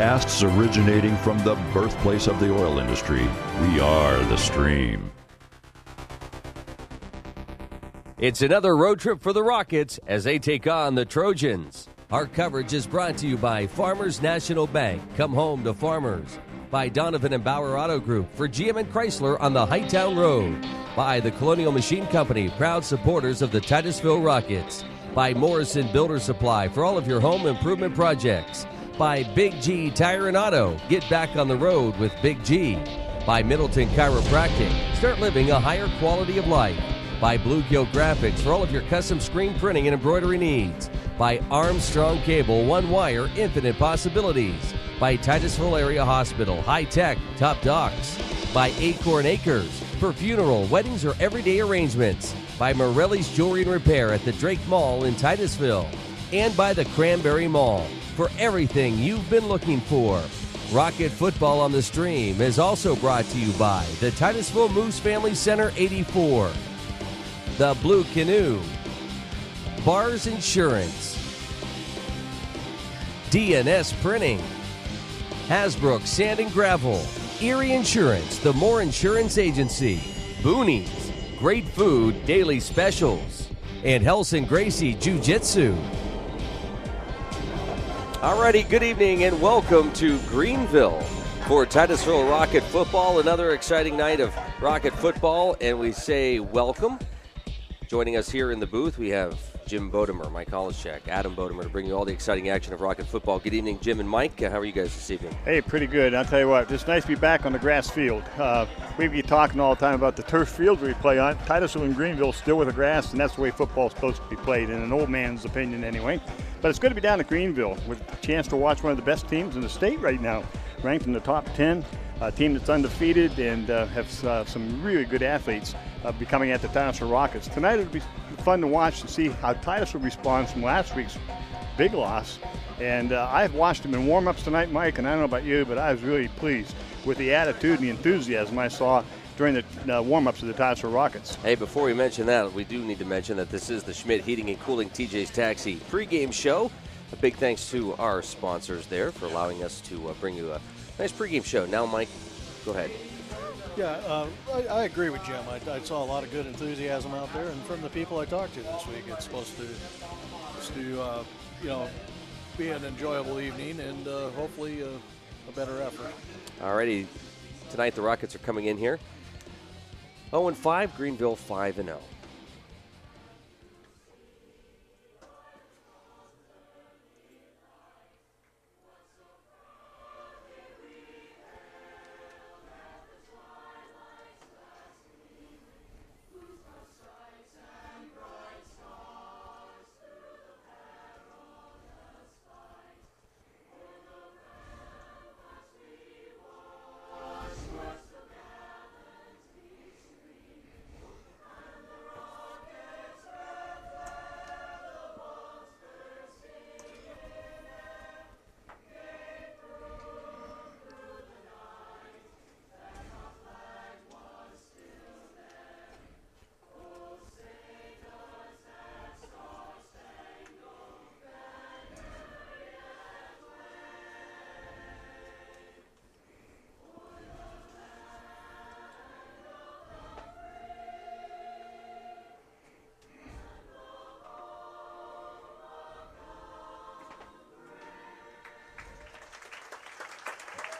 podcasts originating from the birthplace of the oil industry. We are the Stream. It's another road trip for the Rockets as they take on the Trojans. Our coverage is brought to you by Farmers National Bank. Come home to Farmers. By Donovan and Bauer Auto Group for GM and Chrysler on the Hightown Road. By the Colonial Machine Company, proud supporters of the Titusville Rockets. By Morrison Builder Supply for all of your home improvement projects. By Big G Tire and Auto. Get back on the road with Big G. By Middleton Chiropractic. Start living a higher quality of life. By Bluegill Graphics for all of your custom screen printing and embroidery needs. By Armstrong Cable, one wire, infinite possibilities. By Titusville Area Hospital, high tech, top docs. By Acorn Acres for funeral, weddings, or everyday arrangements. By Morelli's Jewelry and Repair at the Drake Mall in Titusville. And by the Cranberry Mall for everything you've been looking for. Rocket Football on the Stream is also brought to you by the Titusville Moose Family Center 84. The Blue Canoe, Bars Insurance, DNS Printing, Hasbrook Sand and Gravel, Erie Insurance, the Moore Insurance Agency, Boonies, Great Food Daily Specials, and RELSON GRACIE Jiu-Jitsu. Alrighty, good evening and welcome to Greenville for Titusville Rocket Football. Another exciting night of Rocket Football, and we say welcome. Joining us here in the booth, we have Jim Bodemer, Mike Hollischek, Adam Bodemer to bring you all the exciting action of Rocket Football. Good evening, Jim and Mike. How are you guys this evening? Hey, pretty good. I'll tell you what, it's nice to be back on the grass field. We've been talking all the time about the turf field we play on. Titusville and Greenville still with the grass, and that's the way football's supposed to be played, in an old man's opinion anyway. But it's good to be down at Greenville with a chance to watch one of the best teams in the state right now, ranked in the top 10. A team that's undefeated and have some really good athletes coming at the Titusville Rockets. Tonight it'll be fun to watch and see how Titusville responds from last week's big loss. And I've watched them in warm-ups tonight, Mike, and I don't know about you, but I was really pleased with the attitude and the enthusiasm I saw during the warm-ups of the Titusville Rockets. Hey, before we mention that, we do need to mention that this is the Schmidt Heating and Cooling TJ's Taxi pregame show. A big thanks to our sponsors there for allowing us to bring you a nice pregame show. Now, Mike, go ahead. Yeah, I agree with Jim. I saw a lot of good enthusiasm out there, and from the people I talked to this week, it's supposed to be an enjoyable evening and hopefully a better effort. Alrighty, tonight the Rockets are coming in here 0-5, Greenville 5-0.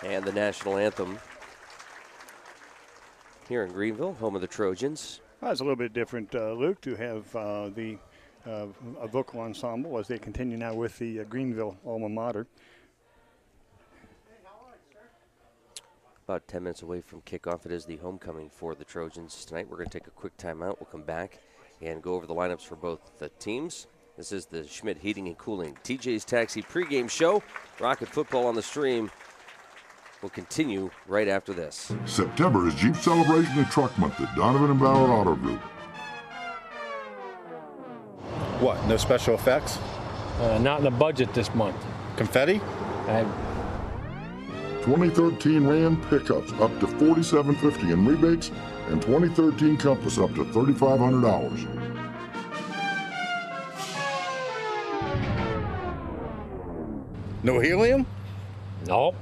And the national anthem here in Greenville, home of the Trojans. Well, it's a little bit different, Luke, to have a vocal ensemble as they continue now with the Greenville alma mater. About 10 minutes away from kickoff. It is the homecoming for the Trojans tonight. We're going to take a quick timeout. We'll come back and go over the lineups for both the teams. This is the Schmidt Heating and Cooling TJ's Taxi pregame show. Rocket Football on the Stream will continue right after this. September is Jeep Celebration and Truck Month at Donovan and Bauer Auto Group. What, no special effects? Not in the budget this month. Confetti? 2013 Ram pickups up to $4,750 in rebates, and 2013 Compass up to $3,500. No helium? No.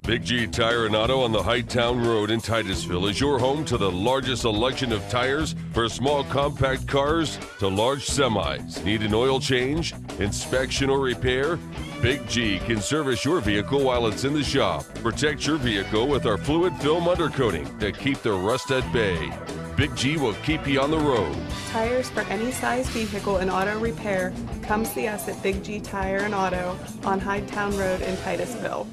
Big G Tire and Auto on the Hightown Road in Titusville is your home to the largest selection of tires for small compact cars to large semis. Need an oil change, inspection, or repair? Big G can service your vehicle while it's in the shop. Protect your vehicle with our fluid film undercoating to keep the rust at bay. Big G will keep you on the road. Tires for any size vehicle and auto repair. Come see us at Big G Tire and Auto on Hightown Road in Titusville.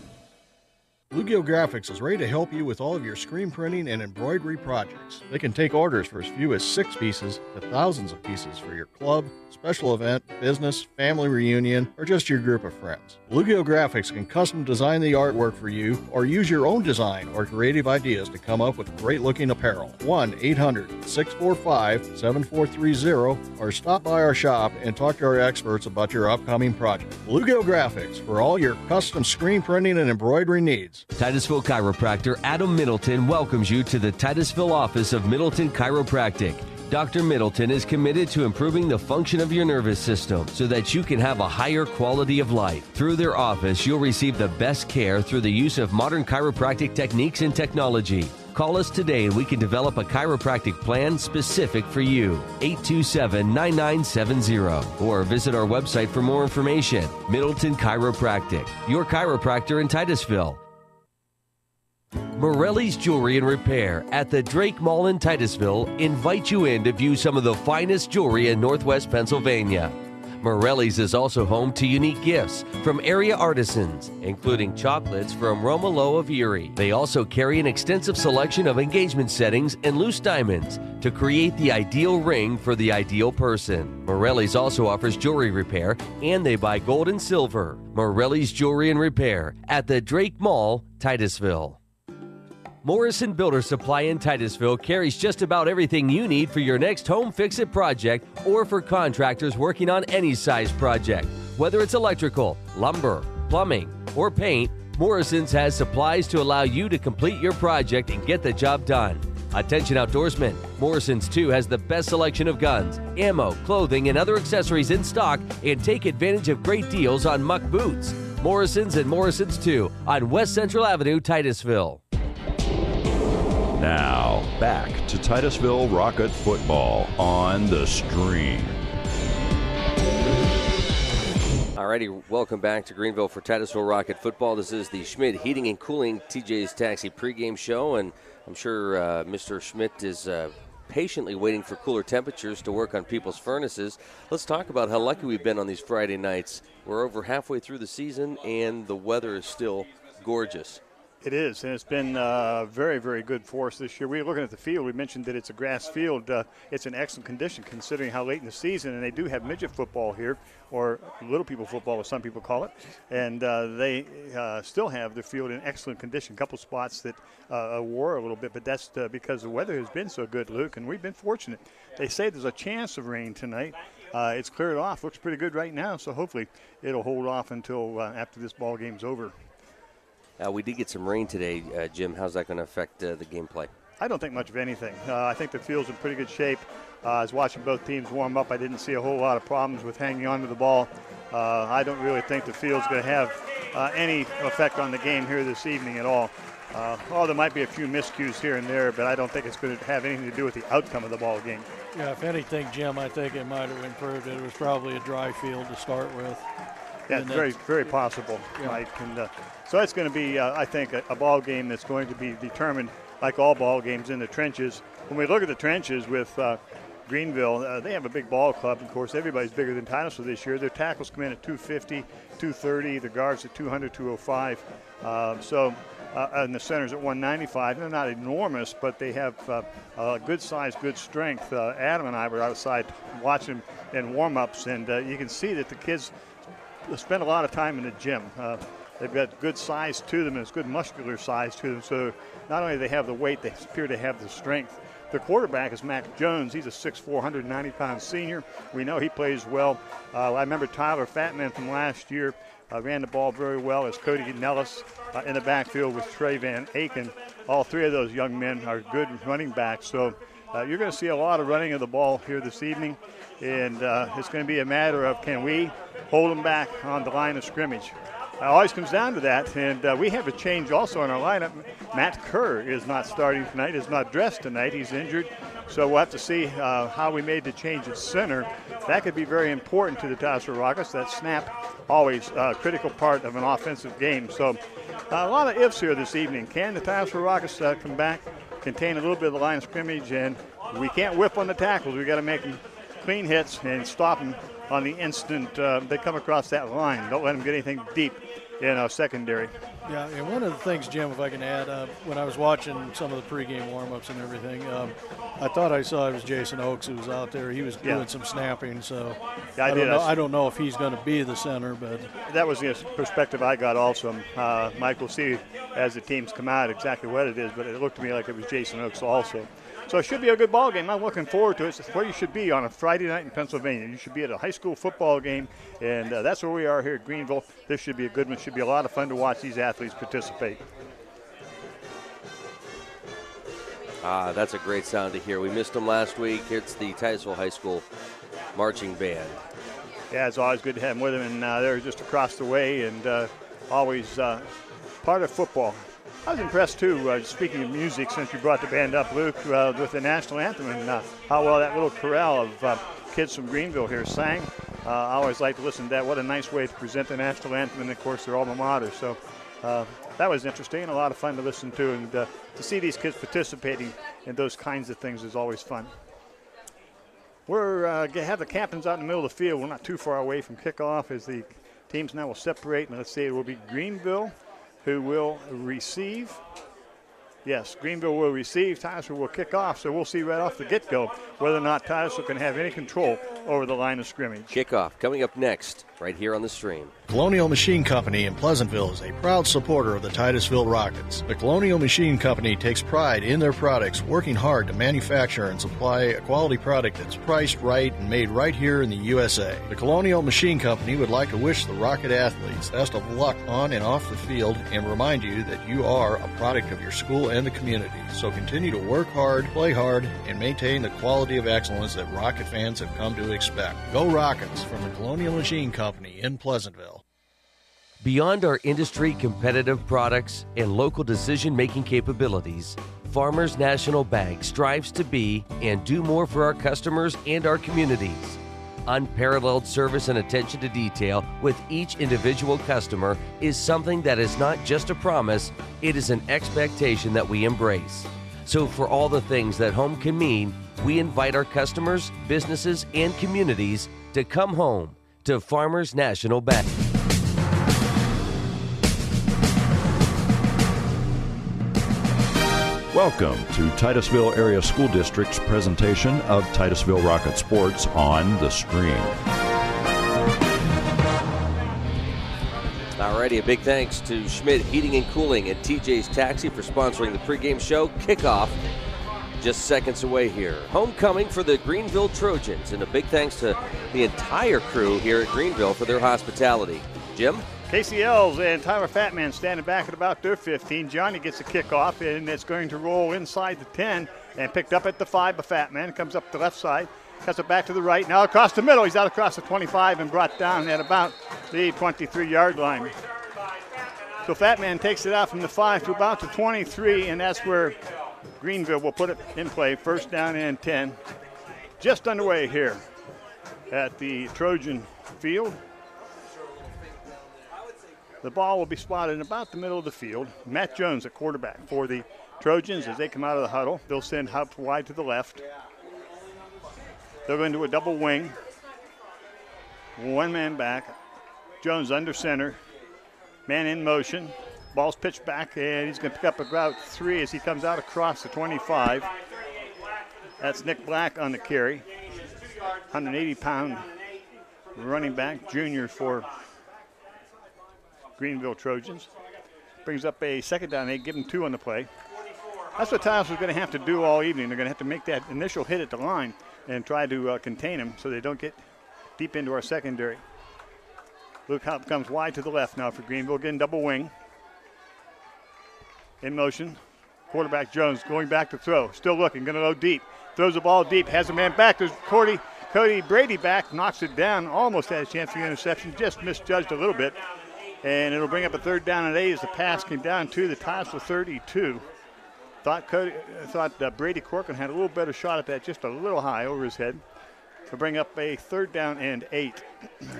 Bluegill Graphics is ready to help you with all of your screen printing and embroidery projects. They can take orders for as few as 6 pieces to thousands of pieces for your club, special event, business, family reunion, or just your group of friends. Bluegill Graphics can custom design the artwork for you or use your own design or creative ideas to come up with great-looking apparel. 1-800-645-7430 or stop by our shop and talk to our experts about your upcoming project. Bluegill Graphics for all your custom screen printing and embroidery needs. Titusville chiropractor Adam Middleton welcomes you to the Titusville office of Middleton Chiropractic. Dr. Middleton is committed to improving the function of your nervous system so that you can have a higher quality of life. Through their office, you'll receive the best care through the use of modern chiropractic techniques and technology. Call us today and we can develop a chiropractic plan specific for you. 827-9970 or visit our website for more information. Middleton Chiropractic, your chiropractor in Titusville. Morelli's Jewelry and Repair at the Drake Mall in Titusville invite you in to view some of the finest jewelry in Northwest Pennsylvania. Morelli's is also home to unique gifts from area artisans, including chocolates from Romolo of Erie. They also carry an extensive selection of engagement settings and loose diamonds to create the ideal ring for the ideal person. Morelli's also offers jewelry repair, and they buy gold and silver. Morelli's Jewelry and Repair at the Drake Mall, Titusville. Morrison Builder Supply in Titusville carries just about everything you need for your next home fix-it project or for contractors working on any size project. Whether it's electrical, lumber, plumbing, or paint, Morrison's has supplies to allow you to complete your project and get the job done. Attention outdoorsmen, Morrison's too has the best selection of guns, ammo, clothing, and other accessories in stock, and take advantage of great deals on muck boots. Morrison's and Morrison's 2 on West Central Avenue, Titusville. Now, back to Titusville Rocket football on the Stream. Alrighty, welcome back to Greenville for Titusville Rocket football. This is the Schmidt Heating and Cooling TJ's Taxi pregame show, and I'm sure Mr. Schmidt is patiently waiting for cooler temperatures to work on people's furnaces. Let's talk about how lucky we've been on these Friday nights. We're over halfway through the season, and the weather is still gorgeous. It is, and it's been very, very good for us this year. We were looking at the field. We mentioned that it's a grass field. It's in excellent condition considering how late in the season, and they do have midget football here, or little people football as some people call it, and they still have the field in excellent condition. A couple spots that wore a little bit, but that's because the weather has been so good, Luke, and we've been fortunate. They say there's a chance of rain tonight. It's cleared off. Looks pretty good right now, so hopefully it'll hold off until after this ball game's over. We did get some rain today, Jim. How's that going to affect the gameplay? I don't think much of anything. I think the field's in pretty good shape. I was watching both teams warm up. I didn't see a whole lot of problems with hanging on to the ball. I don't really think the field's going to have any effect on the game here this evening at all. There might be a few miscues here and there, but I don't think it's going to have anything to do with the outcome of the ball game. Yeah, if anything, Jim, I think it might have improved. It was probably a dry field to start with. Yeah, very, very possible, yeah. Mike. And so it's going to be, I think, a ball game that's going to be determined, like all ball games, in the trenches. When we look at the trenches with Greenville, they have a big ball club. Of course, everybody's bigger than Titusville this year. Their tackles come in at 250, 230. The guards at 200, 205. And the centers at 195. They're not enormous, but they have good size, good strength. Adam and I were outside watching in warm-ups, and you can see that the kids spend a lot of time in the gym. They've got good size to them, and it's good muscular size to them. So not only do they have the weight, they appear to have the strength. The quarterback is Mac Jones. He's a 6'4", 190-pound senior. We know he plays well. I remember Tyler Fatman from last year ran the ball very well as Cody Nellis in the backfield with Trey Van Aken. All three of those young men are good running backs. So you're going to see a lot of running of the ball here this evening, and it's going to be a matter of, can we hold them back on the line of scrimmage? It always comes down to that, and we have a change also in our lineup. Matt Kerr is not starting tonight, is not dressed tonight. He's injured, so we'll have to see how we made the change at center. That could be very important to the Titusville Rockets. That snap, always a critical part of an offensive game. So a lot of ifs here this evening. Can the Titusville Rockets come back, contain a little bit of the line of scrimmage, and we can't whip on the tackles. We got to make them clean hits and stop them on the instant they come across that line. Don't let them get anything deep in our secondary. Yeah, and one of the things, Jim, if I can add, when I was watching some of the pregame warm-ups and everything, I thought I saw it was Jason Oakes who was out there. He was doing some snapping, so yeah, I don't know if he's going to be the center, but that was the perspective I got also. Mike will see as the teams come out exactly what it is, but it looked to me like it was Jason Oakes also. So it should be a good ball game. I'm looking forward to it. It's where you should be on a Friday night in Pennsylvania. You should be at a high school football game, and that's where we are here at Greenville. This should be a good one. It should be a lot of fun to watch these athletes participate. That's a great sound to hear. We missed them last week. It's the Titusville High School marching band. Yeah, it's always good to have them with them, and they're just across the way and always part of football. I was impressed, too, speaking of music, since you brought the band up, Luke, with the national anthem and how well that little chorale of kids from Greenville here sang. I always like to listen to that. What a nice way to present the national anthem, and, of course, their alma mater. So that was interesting and a lot of fun to listen to, and to see these kids participating in those kinds of things is always fun. We're have the captains out in the middle of the field. We're not too far away from kickoff as the teams now will separate, and let's see, it will be Greenville who will receive. Yes, Greenville will receive. Titusville will kick off, so we'll see right off the get-go whether or not Titusville can have any control over the line of scrimmage. Kickoff coming up next, right here on the stream. Colonial Machine Company in Pleasantville is a proud supporter of the Titusville Rockets. The Colonial Machine Company takes pride in their products, working hard to manufacture and supply a quality product that's priced right and made right here in the USA. The Colonial Machine Company would like to wish the Rocket athletes best of luck on and off the field and remind you that you are a product of your school and the community. So continue to work hard, play hard, and maintain the quality of excellence that Rocket fans have come to expect. Go Rockets from the Colonial Machine Company in Pleasantville. Beyond our industry competitive products and local decision-making capabilities, Farmers National Bank strives to be and do more for our customers and our communities. Unparalleled service and attention to detail with each individual customer is something that is not just a promise, it is an expectation that we embrace. So for all the things that home can mean, we invite our customers, businesses, and communities to come home to Farmers National Bank. Welcome to Titusville Area School District's presentation of Titusville Rocket Sports on the Stream. Alrighty, a big thanks to Schmidt Heating and Cooling and TJ's Taxi for sponsoring the pregame show. Kickoff just seconds away here. Homecoming for the Greenville Trojans, and a big thanks to the entire crew here at Greenville for their hospitality. Jim? Casey Ells and Tyler Fatman standing back at about their 15. Johnny gets a kickoff, and it's going to roll inside the 10 and picked up at the 5 by Fatman. Comes up the left side, cuts it back to the right. Now across the middle. He's out across the 25 and brought down at about the 23-yard line. So Fatman takes it out from the 5 to about the 23, and that's where Greenville will put it in play. First down and 10. Just underway here at the Trojan field. The ball will be spotted in about the middle of the field. Matt Jones at quarterback for the Trojans as they come out of the huddle. They'll send Hupp wide to the left. They'll go into a double wing. One man back. Jones under center. Man in motion. Ball's pitched back, and he's going to pick up about 3 as he comes out across the 25. That's Nick Black on the carry. 180-pound running back, junior for Greenville Trojans. Brings up a second down. They give him 2 on the play. That's what Titusville's going to have to do all evening. They're going to have to make that initial hit at the line and try to contain him so they don't get deep into our secondary. Luke Hupp comes wide to the left now for Greenville. Again, double wing. In motion. Quarterback Jones going back to throw. Still looking, going to go deep. Throws the ball deep, has a man back. There's Cody Brady back, knocks it down. Almost had a chance for the interception, just misjudged a little bit. And it'll bring up a 3rd down and 8 as the pass came down to the Titusville 32. Thought Brady Corcoran had a little better shot at that, just a little high over his head. To bring up a 3rd down and 8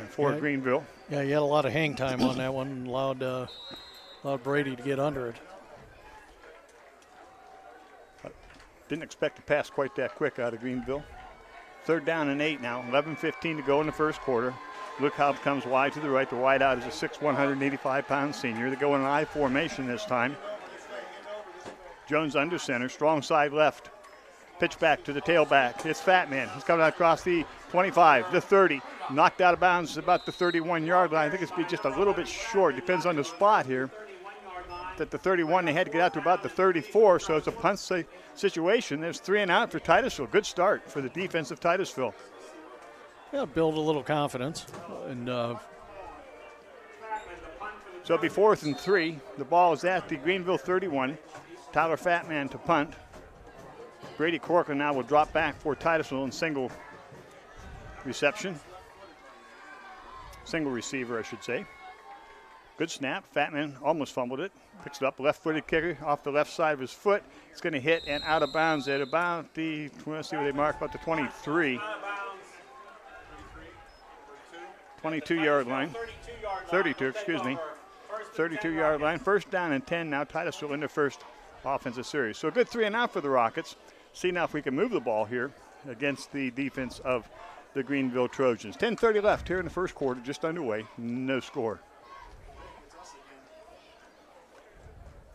for Greenville. Yeah, you had a lot of hang time on that one, allowed Brady to get under it. Didn't expect to pass quite that quick out of Greenville. 3rd down and 8 now, 11:15 to go in the first quarter. Luke Haupt comes wide to the right. The wide out is a 6', 185-pound senior. They go in an I formation this time. Jones under center, strong side left. Pitch back to the tailback. It's Fat Man. He's coming across the 25, the 30. Knocked out of bounds about the 31-yard line. I think it's just a little bit short. Depends on the spot here. At the 31, they had to get out to about the 34, so it's a punt situation. There's 3 and out for Titusville. Good start for the defense of Titusville. Yeah, build a little confidence. And so it'll be 4th and 3. The ball is at the Greenville 31. Tyler Fatman to punt. Brady Corcoran now will drop back for Titusville in single reception. Single receiver, I should say. Good snap. Fatman almost fumbled it. Picks it up. Left-footed kicker off the left side of his foot. It's going to hit and out of bounds at about the, let's see what they mark, about the 23. 22-yard line. 32, excuse me. 32-yard line. 1st down and 10 now. Titusville in the first offensive series. So a good 3 and out for the Rockets. See now if we can move the ball here against the defense of the Greenville Trojans. 10:30 left here in the first quarter, just underway. No score.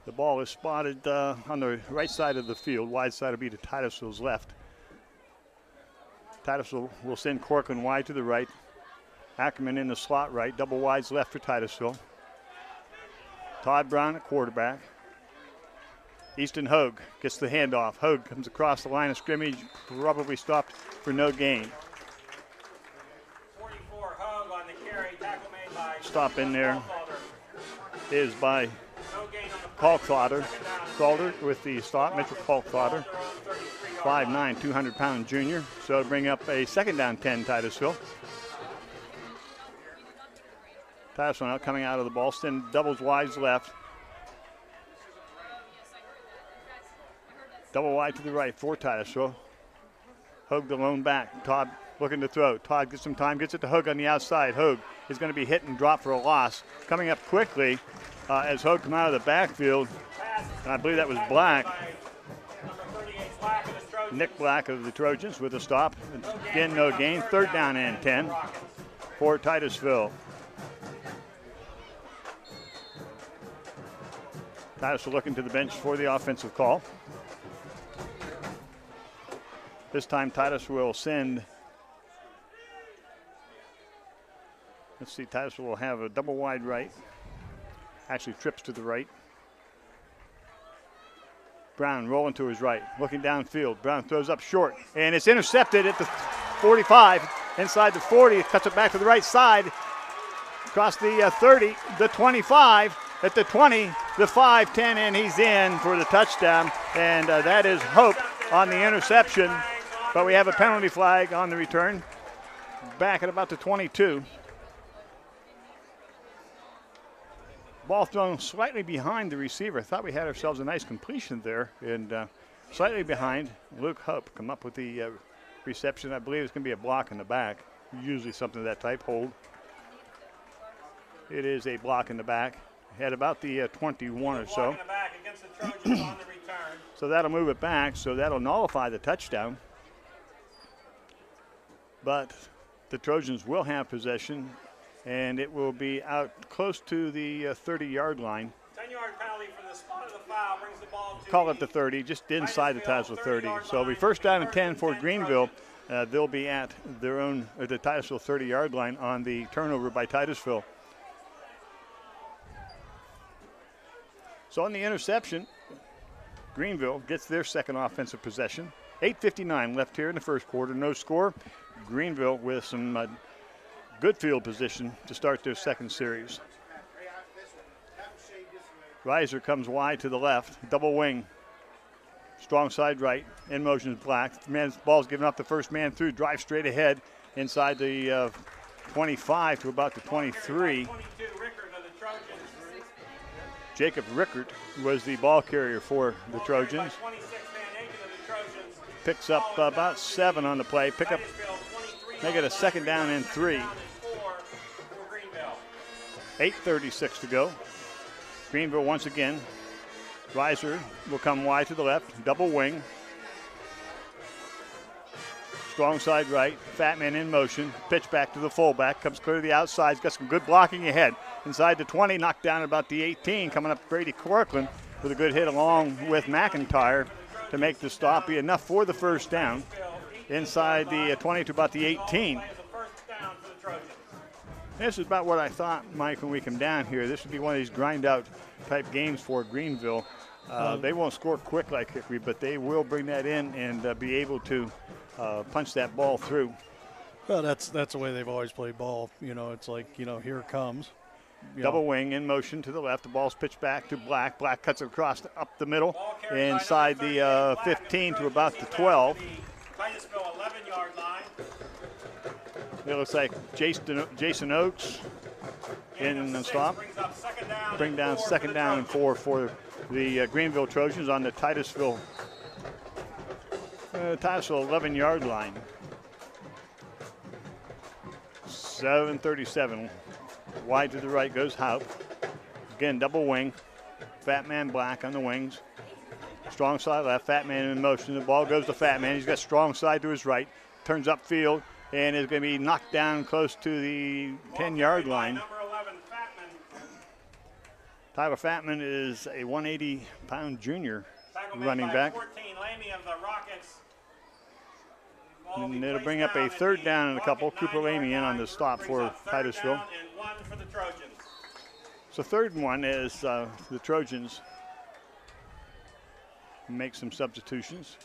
The ball is spotted on the right side of the field. Wide side will be to Titusville's left. Titusville will send Corcoran wide to the right. Ackerman in the slot right. Double wides left for Titusville. Todd Brown at quarterback. Easton Hogue gets the handoff. Hogue comes across the line of scrimmage, probably stopped for no gain. 44, Hogue on the carry, tackle made by Stop in there is by Kalkfather. Calder with the stop, Mitchell Kalkfather. 5'9", 200-pound junior. So to bring up a 2nd down 10, Titusville. Titusville now coming out of the ball, send doubles wides left. Double wide to the right for Titusville. Hogue the lone back. Todd looking to throw. Todd gets some time, gets it to Hogue on the outside. Hogue is going to be hit and dropped for a loss. Coming up quickly as Hogue come out of the backfield, and I believe that was Black. Nick Black of the Trojans with a stop. Again, no gain. 3rd down and 10 for Titusville. Titusville looking to the bench for the offensive call. This time Titusville will send, let's see, Titusville will have a double wide right. Actually trips to the right. Brown rolling to his right, looking downfield. Brown throws up short, and it's intercepted at the 45, inside the 40. Cuts it back to the right side, across the 30, the 25, at the 20, the 5, 10, and he's in for the touchdown. And that is Hope on the interception. But we have a penalty flag on the return, back at about the 22. Ball thrown slightly behind the receiver. Thought we had ourselves a nice completion there, and slightly behind. Luke Hope come up with the reception. I believe it's going to be a block in the back, usually something of that type, hold. It is a block in the back, at about the 21 or so. So that'll move it back, so that'll nullify the touchdown. But the Trojans will have possession, and it will be out close to the 30-yard line. 10-yard penalty from the spot of the foul brings the ball to Call it the 30, just inside the Titusville 30. So it'll be 1st down and 10 for Greenville. They'll be at their own, the Titusville 30-yard line on the turnover by Titusville. So on the interception, Greenville gets their 2nd offensive possession. 8:59 left here in the first quarter, no score. Greenville with some good field position to start their 2nd series. Reiser comes wide to the left, double wing. Strong side right, in motion is Black. Ball's given up the first man through, drive straight ahead inside the 25 to about the 23. Jacob Rickert was the ball carrier for the Trojans. Picks up about 7 on the play. Make it a 2nd down and 3. 8:36 to go. Greenville once again. Reiser will come wide to the left, double wing. Strong side right, Fatman in motion, pitch back to the fullback, comes clear to the outside, got some good blocking ahead. Inside the 20, knocked down about the 18, coming up Brady Corkland with a good hit along with McIntyre to make the stop, be enough for the first down. Inside the 20 to about the 18. This is about what I thought, Mike, when we come down here. This would be one of these grind-out type games for Greenville. They won't score quick like Hickory, but they will bring that in and be able to punch that ball through. Well, that's the way they've always played ball. You know, it's like, you know, here it comes. Double wing in motion to the left. The ball's pitched back to Black. Black cuts it across up the middle, inside the 15 to about the 12. Titusville 11-yard line. It looks like Jason Oakes in the stop. Bring down 2nd down and 4 for the Greenville Trojans on the Titusville 11-yard line. 7:37. Wide to the right goes Haupt. Again, double wing. Fat Man Black on the wings. Strong side left. Fat Man in motion. The ball goes to Fat Man. He's got strong side to his right. Turns upfield and is going to be knocked down close to the 10-yard line. Tyler Fatman is a 180-pound junior running back. And it'll bring up a 3rd down and a couple. Cooper Lamy in on the stop for Titusville. So 3rd and 1 as the Trojans make some substitutions.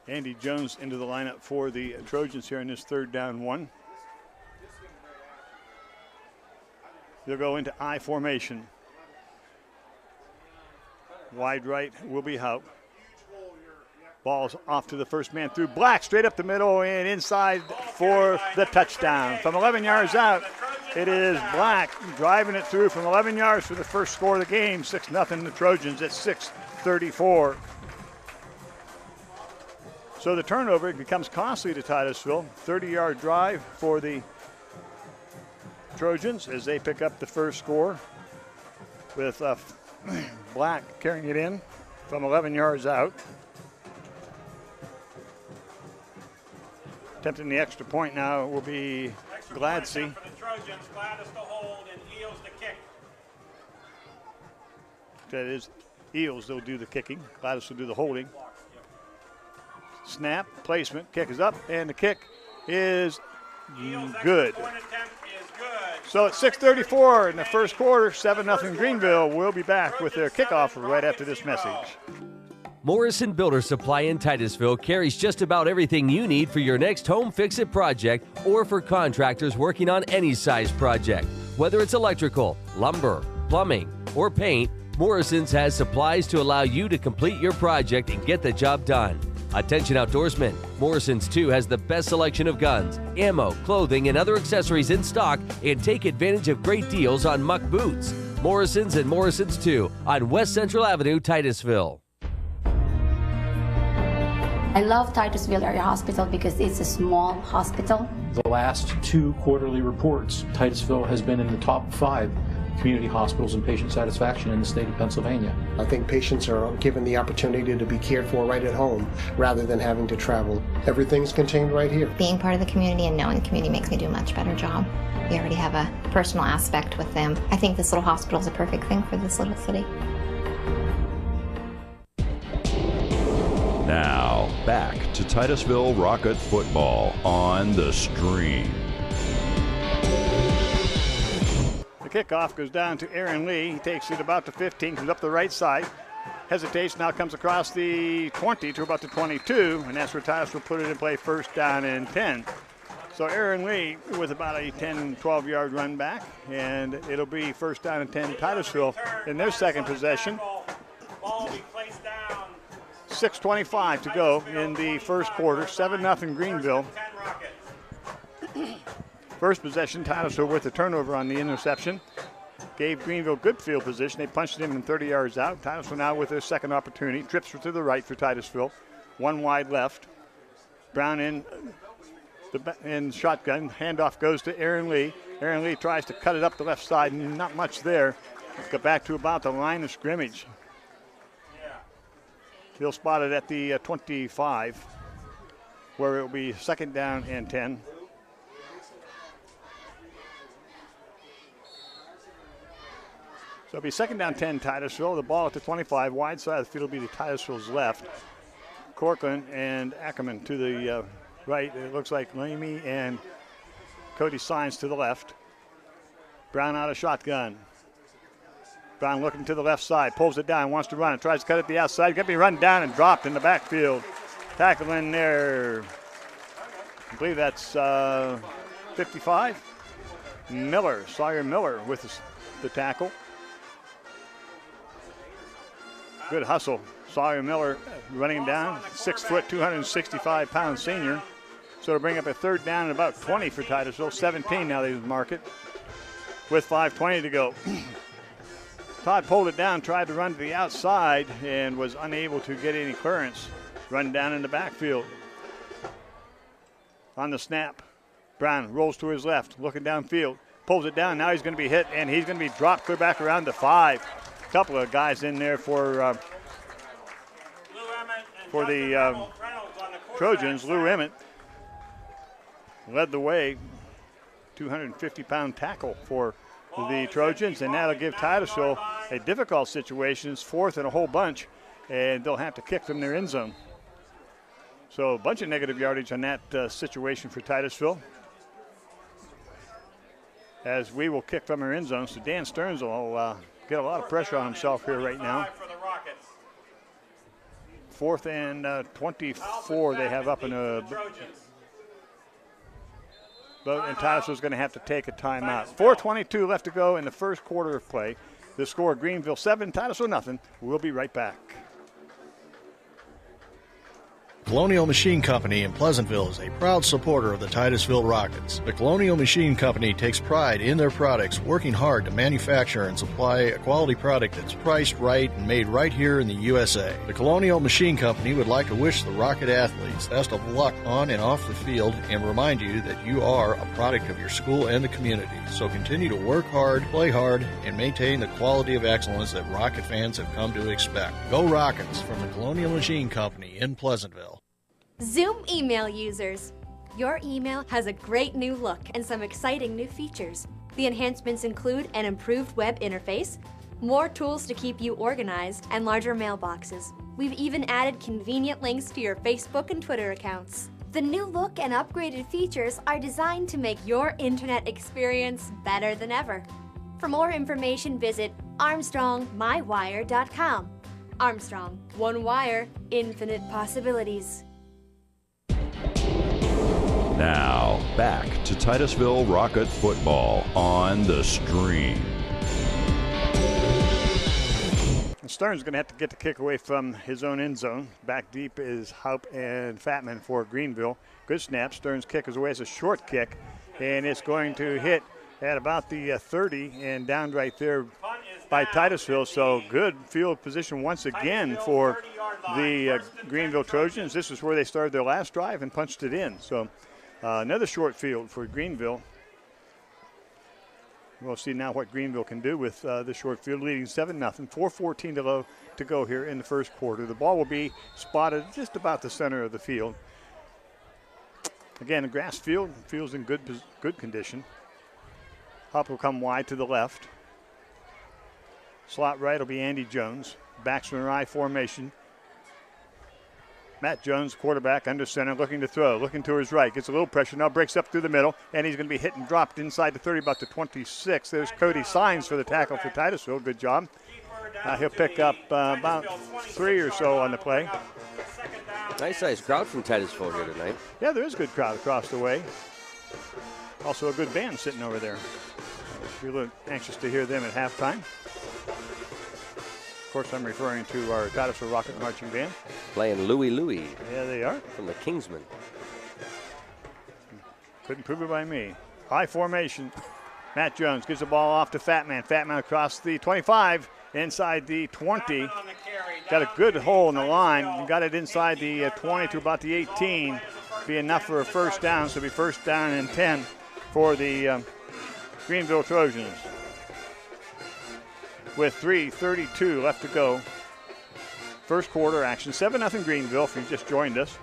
Andy Jones into the lineup for the Trojans here in this 3rd down 1. They'll go into I formation. Wide right will be Haupt. Ball's off to the first man through. Black straight up the middle and inside for the touchdown. From 11 yards out, it is Black driving it through from 11 yards for the first score of the game. 6-0 the Trojans at 6:34. So the turnover becomes costly to Titusville. 30-yard drive for the Trojans as they pick up the first score with Black carrying it in from 11 yards out. Attempting the extra point now will be GRACIE. That is Eels, they'll do the kicking. Gladys will do the holding. Snap, placement, kick is up, and the kick is good. So at 6:34 in the first quarter, 7-0 Greenville. We'll be back with their kickoff right after this message. Morrison Builder Supply in Titusville carries just about everything you need for your next home fix-it project or for contractors working on any size project. Whether it's electrical, lumber, plumbing, or paint, Morrison's has supplies to allow you to complete your project and get the job done. Attention outdoorsmen, Morrison's too has the best selection of guns, ammo, clothing, and other accessories in stock, and take advantage of great deals on muck boots. Morrison's and Morrison's 2 on West Central Avenue, Titusville. I love Titusville Area Hospital because it's a small hospital. The last 2 quarterly reports, Titusville has been in the top 5 community hospitals and patient satisfaction in the state of Pennsylvania. I think patients are given the opportunity to be cared for right at home rather than having to travel. Everything's contained right here. Being part of the community and knowing the community makes me do a much better job. We already have a personal aspect with them. I think this little hospital is a perfect thing for this little city. Now, back to Titusville Rocket football on the Stream. The kickoff goes down to Aaron Lee. He takes it about the 15, comes up the right side. Hesitates, now comes across the 20 to about the 22, and that's where Titusville put it in play, 1st down and 10. So Aaron Lee with about a 10, 12-yard run back, and it'll be 1st down and 10 Titusville in their second possession. 6:25 to go in the first quarter, 7-0 Greenville. First possession, Titusville with a turnover on the interception. Gave Greenville good field position. They punched him in 30 yards out. Titusville now with their second opportunity. Trips to the right for Titusville. One wide left. Brown in shotgun. Handoff goes to Aaron Lee. Aaron Lee tries to cut it up the left side. Not much there. Let's go back to about the line of scrimmage. He'll spot it at the 25, where it will be second down and 10. So it'll be second down 10, Titusville. The ball at the 25, wide side of the field will be the Titusville's left. Corcoran and Ackerman to the right. It looks like Lamy and Cody Signs to the left. Brown out of shotgun. Brown looking to the left side, pulls it down, wants to run it, tries to cut it the outside. Got to be run down and dropped in the backfield. Tackle in there. I believe that's 55. Miller, Sawyer Miller with the tackle. Good hustle. Sawyer Miller running him down. 6 foot, 265-pound senior. So to bring up a third down and about 20 for Titusville. 17 now they mark it with 5:20 to go. Todd pulled it down, tried to run to the outside, and was unable to get any clearance. Run down in the backfield. On the snap, Brown rolls to his left, looking downfield. Pulls it down, now he's going to be hit, and he's going to be dropped clear back around the 5. A couple of guys in there for the Trojans. Lou Emmett led the way. 250-pound tackle for the Trojans, and that'll give Titusville a difficult situation. It's 4th and a whole bunch, and they'll have to kick from their end zone. So a bunch of negative yardage on that situation for Titusville, as we will kick from our end zone. So Dan Stearns will get a lot of pressure on himself here right now. 4th and 24 they have up in a boat, and Titusville's going to have to take a timeout. 4:22 left to go in the first quarter of play. The score, Greenville 7, Titusville nothing. We'll be right back. Colonial Machine Company in Pleasantville is a proud supporter of the Titusville Rockets. The Colonial Machine Company takes pride in their products, working hard to manufacture and supply a quality product that's priced right and made right here in the USA. The Colonial Machine Company would like to wish the Rocket athletes best of luck on and off the field and remind you that you are a product of your school and the community. So continue to work hard, play hard, and maintain the quality of excellence that Rocket fans have come to expect. Go Rockets from the Colonial Machine Company in Pleasantville. Zoom email users. Your email has a great new look and some exciting new features. The enhancements include an improved web interface, more tools to keep you organized, and larger mailboxes. We've even added convenient links to your Facebook and Twitter accounts. The new look and upgraded features are designed to make your internet experience better than ever. For more information, visit ArmstrongMyWire.com. Armstrong, one wire, infinite possibilities. Now, back to Titusville Rocket football on the stream. Stearns going to have to get the kick away from his own end zone. Back deep is Haupt and Fatman for Greenville. Good snap. Stearns' kick is away. It's a short kick, and it's going to hit at about the 30 and down right there by Titusville. So good field position once again for the Greenville Trojans. This is where they started their last drive and punched it in. So another short field for Greenville. We'll see now what Greenville can do with the short field, leading 7-0. 4:14 to go here in the first quarter. The ball will be spotted just about the center of the field. Again, a grass field. Field's in good condition. Hop will come wide to the left. Slot right will be Andy Jones. Backs in an I formation. Matt Jones, quarterback, under center, looking to throw, looking to his right. Gets a little pressure, now breaks up through the middle, and he's going to be hit and dropped inside the 30, about the 26. There's Cody Signs for the tackle for Titusville. Good job. He'll pick up about 3 or so on the play. Nice sized crowd from Titusville here tonight. Yeah, there is a good crowd across the way. Also a good band sitting over there. We're a little anxious to hear them at halftime. Of course, I'm referring to our Titusville Rocket Marching Band. Playing Louie Louie. Yeah, they are. From the Kingsmen. Couldn't prove it by me. High formation. Matt Jones gives the ball off to Fat Man. Fat Man across the 25, inside the 20. Got a good hole in the line. Got it inside the 20 to about the 18. Be enough for a first down, so it'll be first down and 10 for the Greenville Trojans. With 3:32 left to go. First quarter action. 7-0 Greenville if you just joined us.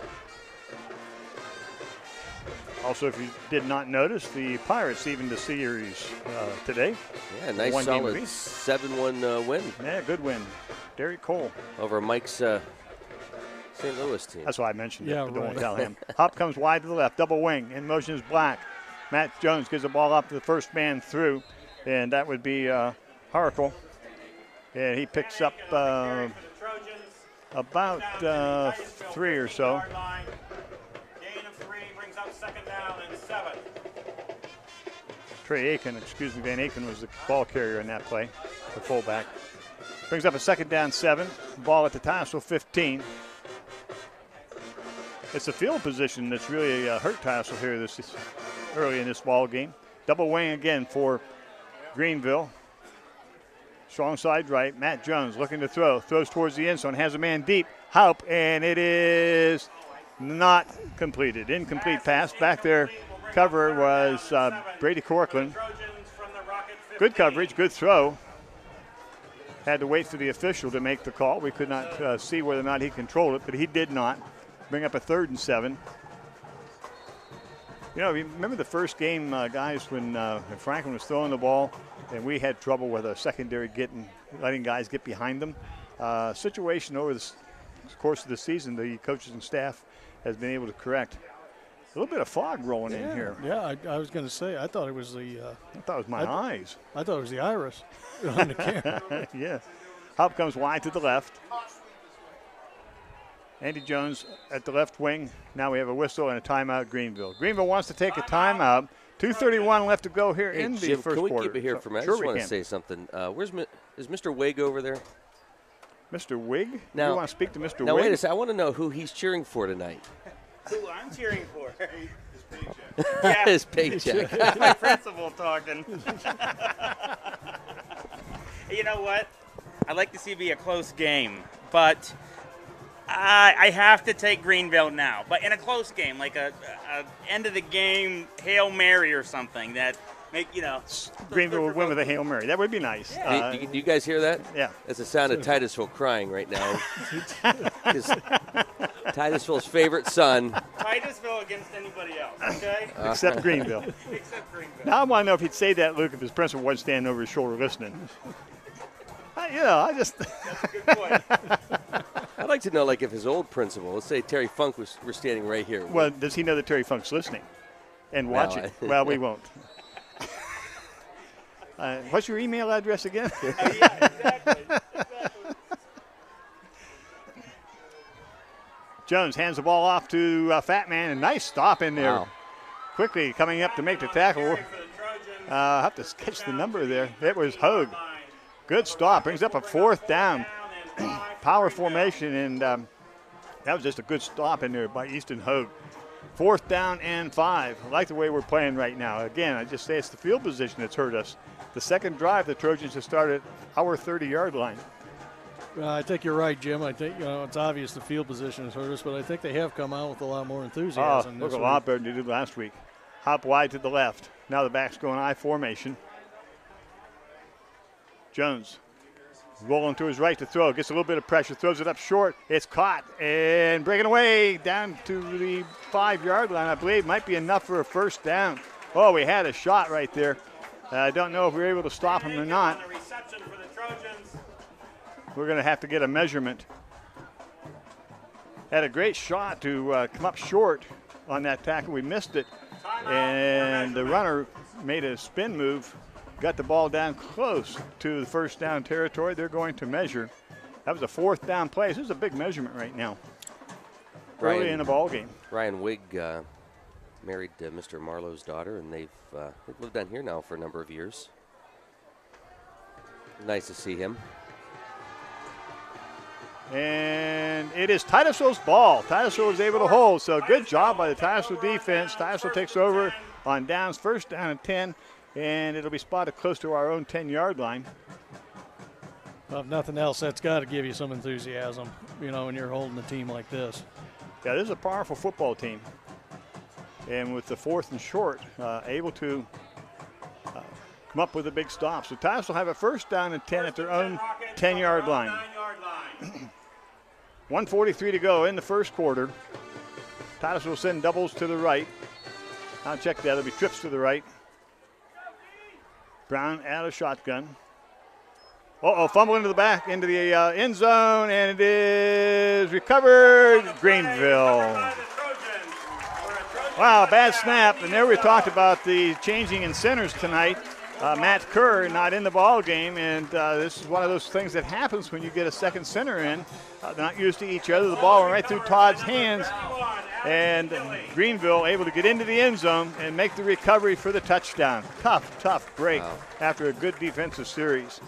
Also, if you did not notice, the Pirates evened the series today. Yeah, nice solid 7-1 win. Yeah, good win. Derek Cole. Over Mike's St. Louis team. That's why I mentioned Yeah, it, but don't right. tell him. Hop comes wide to the left, double wing. In motion is Black. Matt Jones gives the ball up to the first man through, and that would be Harkle. And he picks up about 3 or so. Trey Aiken, Van Aiken was the ball carrier in that play, the fullback. Brings up a second down 7. Ball at the Titusville 15. It's the field position that's really hurt Titusville here this early in this ball game. Double wing again for Greenville. Strong side right. Matt Jones looking to throw. Throws towards the end zone. Has a man deep. Haup, and it is not completed. Incomplete pass. Back there, cover was Brady Corcoran. Good coverage, good throw. Had to wait for the official to make the call. We could not see whether or not he controlled it, but he did not. Bring up a 3rd and 7. You know, remember the first game, guys, when Franklin was throwing the ball and we had trouble with a secondary letting guys get behind them. Situation over the course of the season, the coaches and staff has been able to correct. A little bit of fog rolling in here. Yeah, I was going to say, I thought it was the... I thought it was my eyes. I thought it was the iris on the camera. Yeah. Hop comes wide to the left. Andy Jones at the left wing. Now we have a whistle and a timeout, Greenville. Greenville wants to take a timeout. 2:31 left to go here in the Jim, first can we quarter. keep it here for a minute? Sure I just want we to can. say something. Is Mr. Wig over there? Mr. Wig? Now, you want to speak to Mr. Now, Wig? wait a second. I want to know who he's cheering for tonight. Who I'm cheering for? His paycheck. It's my principal talking. You know what? I'd like to see it be a close game, but I have to take Greenville now. But in a close game, like a end of the game Hail Mary or something that make, you know. Greenville would win with a Hail Mary. That would be nice. Yeah. Do you guys hear that? Yeah. That's the sound of Titusville crying right now. Titusville's favorite son. Titusville against anybody else, okay? Except Greenville. Except Greenville. Now I want to know if he'd say that, Luke, if his principal wasn't standing over his shoulder listening. I just. That's a good point. I'd like to know, like, if his old principal, let's say Terry Funk were standing right here. Well, does he know that Terry Funk's listening and watching? Well, we won't. What's your email address again? Yeah, exactly. Jones hands the ball off to Fat Man. A nice stop in there. Wow. Quickly coming up to make the tackle. I have to sketch the number there. It was Hogue. Good stop. Brings up a 4th down. Power formation, and that was just a good stop in there by Easton Hogue. 4th down and 5. I like the way we're playing right now. Again, I just say it's the field position that's hurt us. The second drive, the Trojans have started our 30-yard line. I think you're right, Jim. I think it's obvious the field position has hurt us, but I think they have come out with a lot more enthusiasm. Look a lot better than they did last week. Hop wide to the left. Now the back's going I formation. Jones rolling to his right to throw. Gets a little bit of pressure. Throws it up short. It's caught and breaking away down to the 5-yard line. I believe might be enough for a first down. Oh, we had a shot right there. I don't know if we were able to stop him or not. We're going to have to get a measurement. Had a great shot to come up short on that tackle. We missed it. And the runner made a spin move, got the ball down close to the first down territory. They're going to measure. That was a 4th down play. This is a big measurement right now. Early in the ball game. Ryan Wig married Mr. Marlowe's daughter, and they've lived down here now for a number of years. Nice to see him. And it is Titusville's ball. Titusville is able to hold, so good job by the Titusville defense. Titusville takes over on downs. First down and 10, and it'll be spotted close to our own 10-yard line. Well, if nothing else, that's got to give you some enthusiasm, you know, when you're holding a team like this. Yeah, this is a powerful football team. And with the 4th and short, able to come up with a big stop. So Titusville will have a first down and 10 at their own 10-yard line. 1:43 to go in the first quarter. Titusville will send doubles to the right. I'll check that. There'll be trips to the right. Brown out of shotgun. Fumble into the back, into the end zone, and it is recovered. Greenville. Wow, bad snap. And there we talked about the changing in centers tonight. Matt Kerr not in the ball game, and this is one of those things that happens when you get a second center in. They're not used to each other. The ball went right through Todd's hands, and Greenville able to get into the end zone and make the recovery for the touchdown. Tough break after a good defensive series.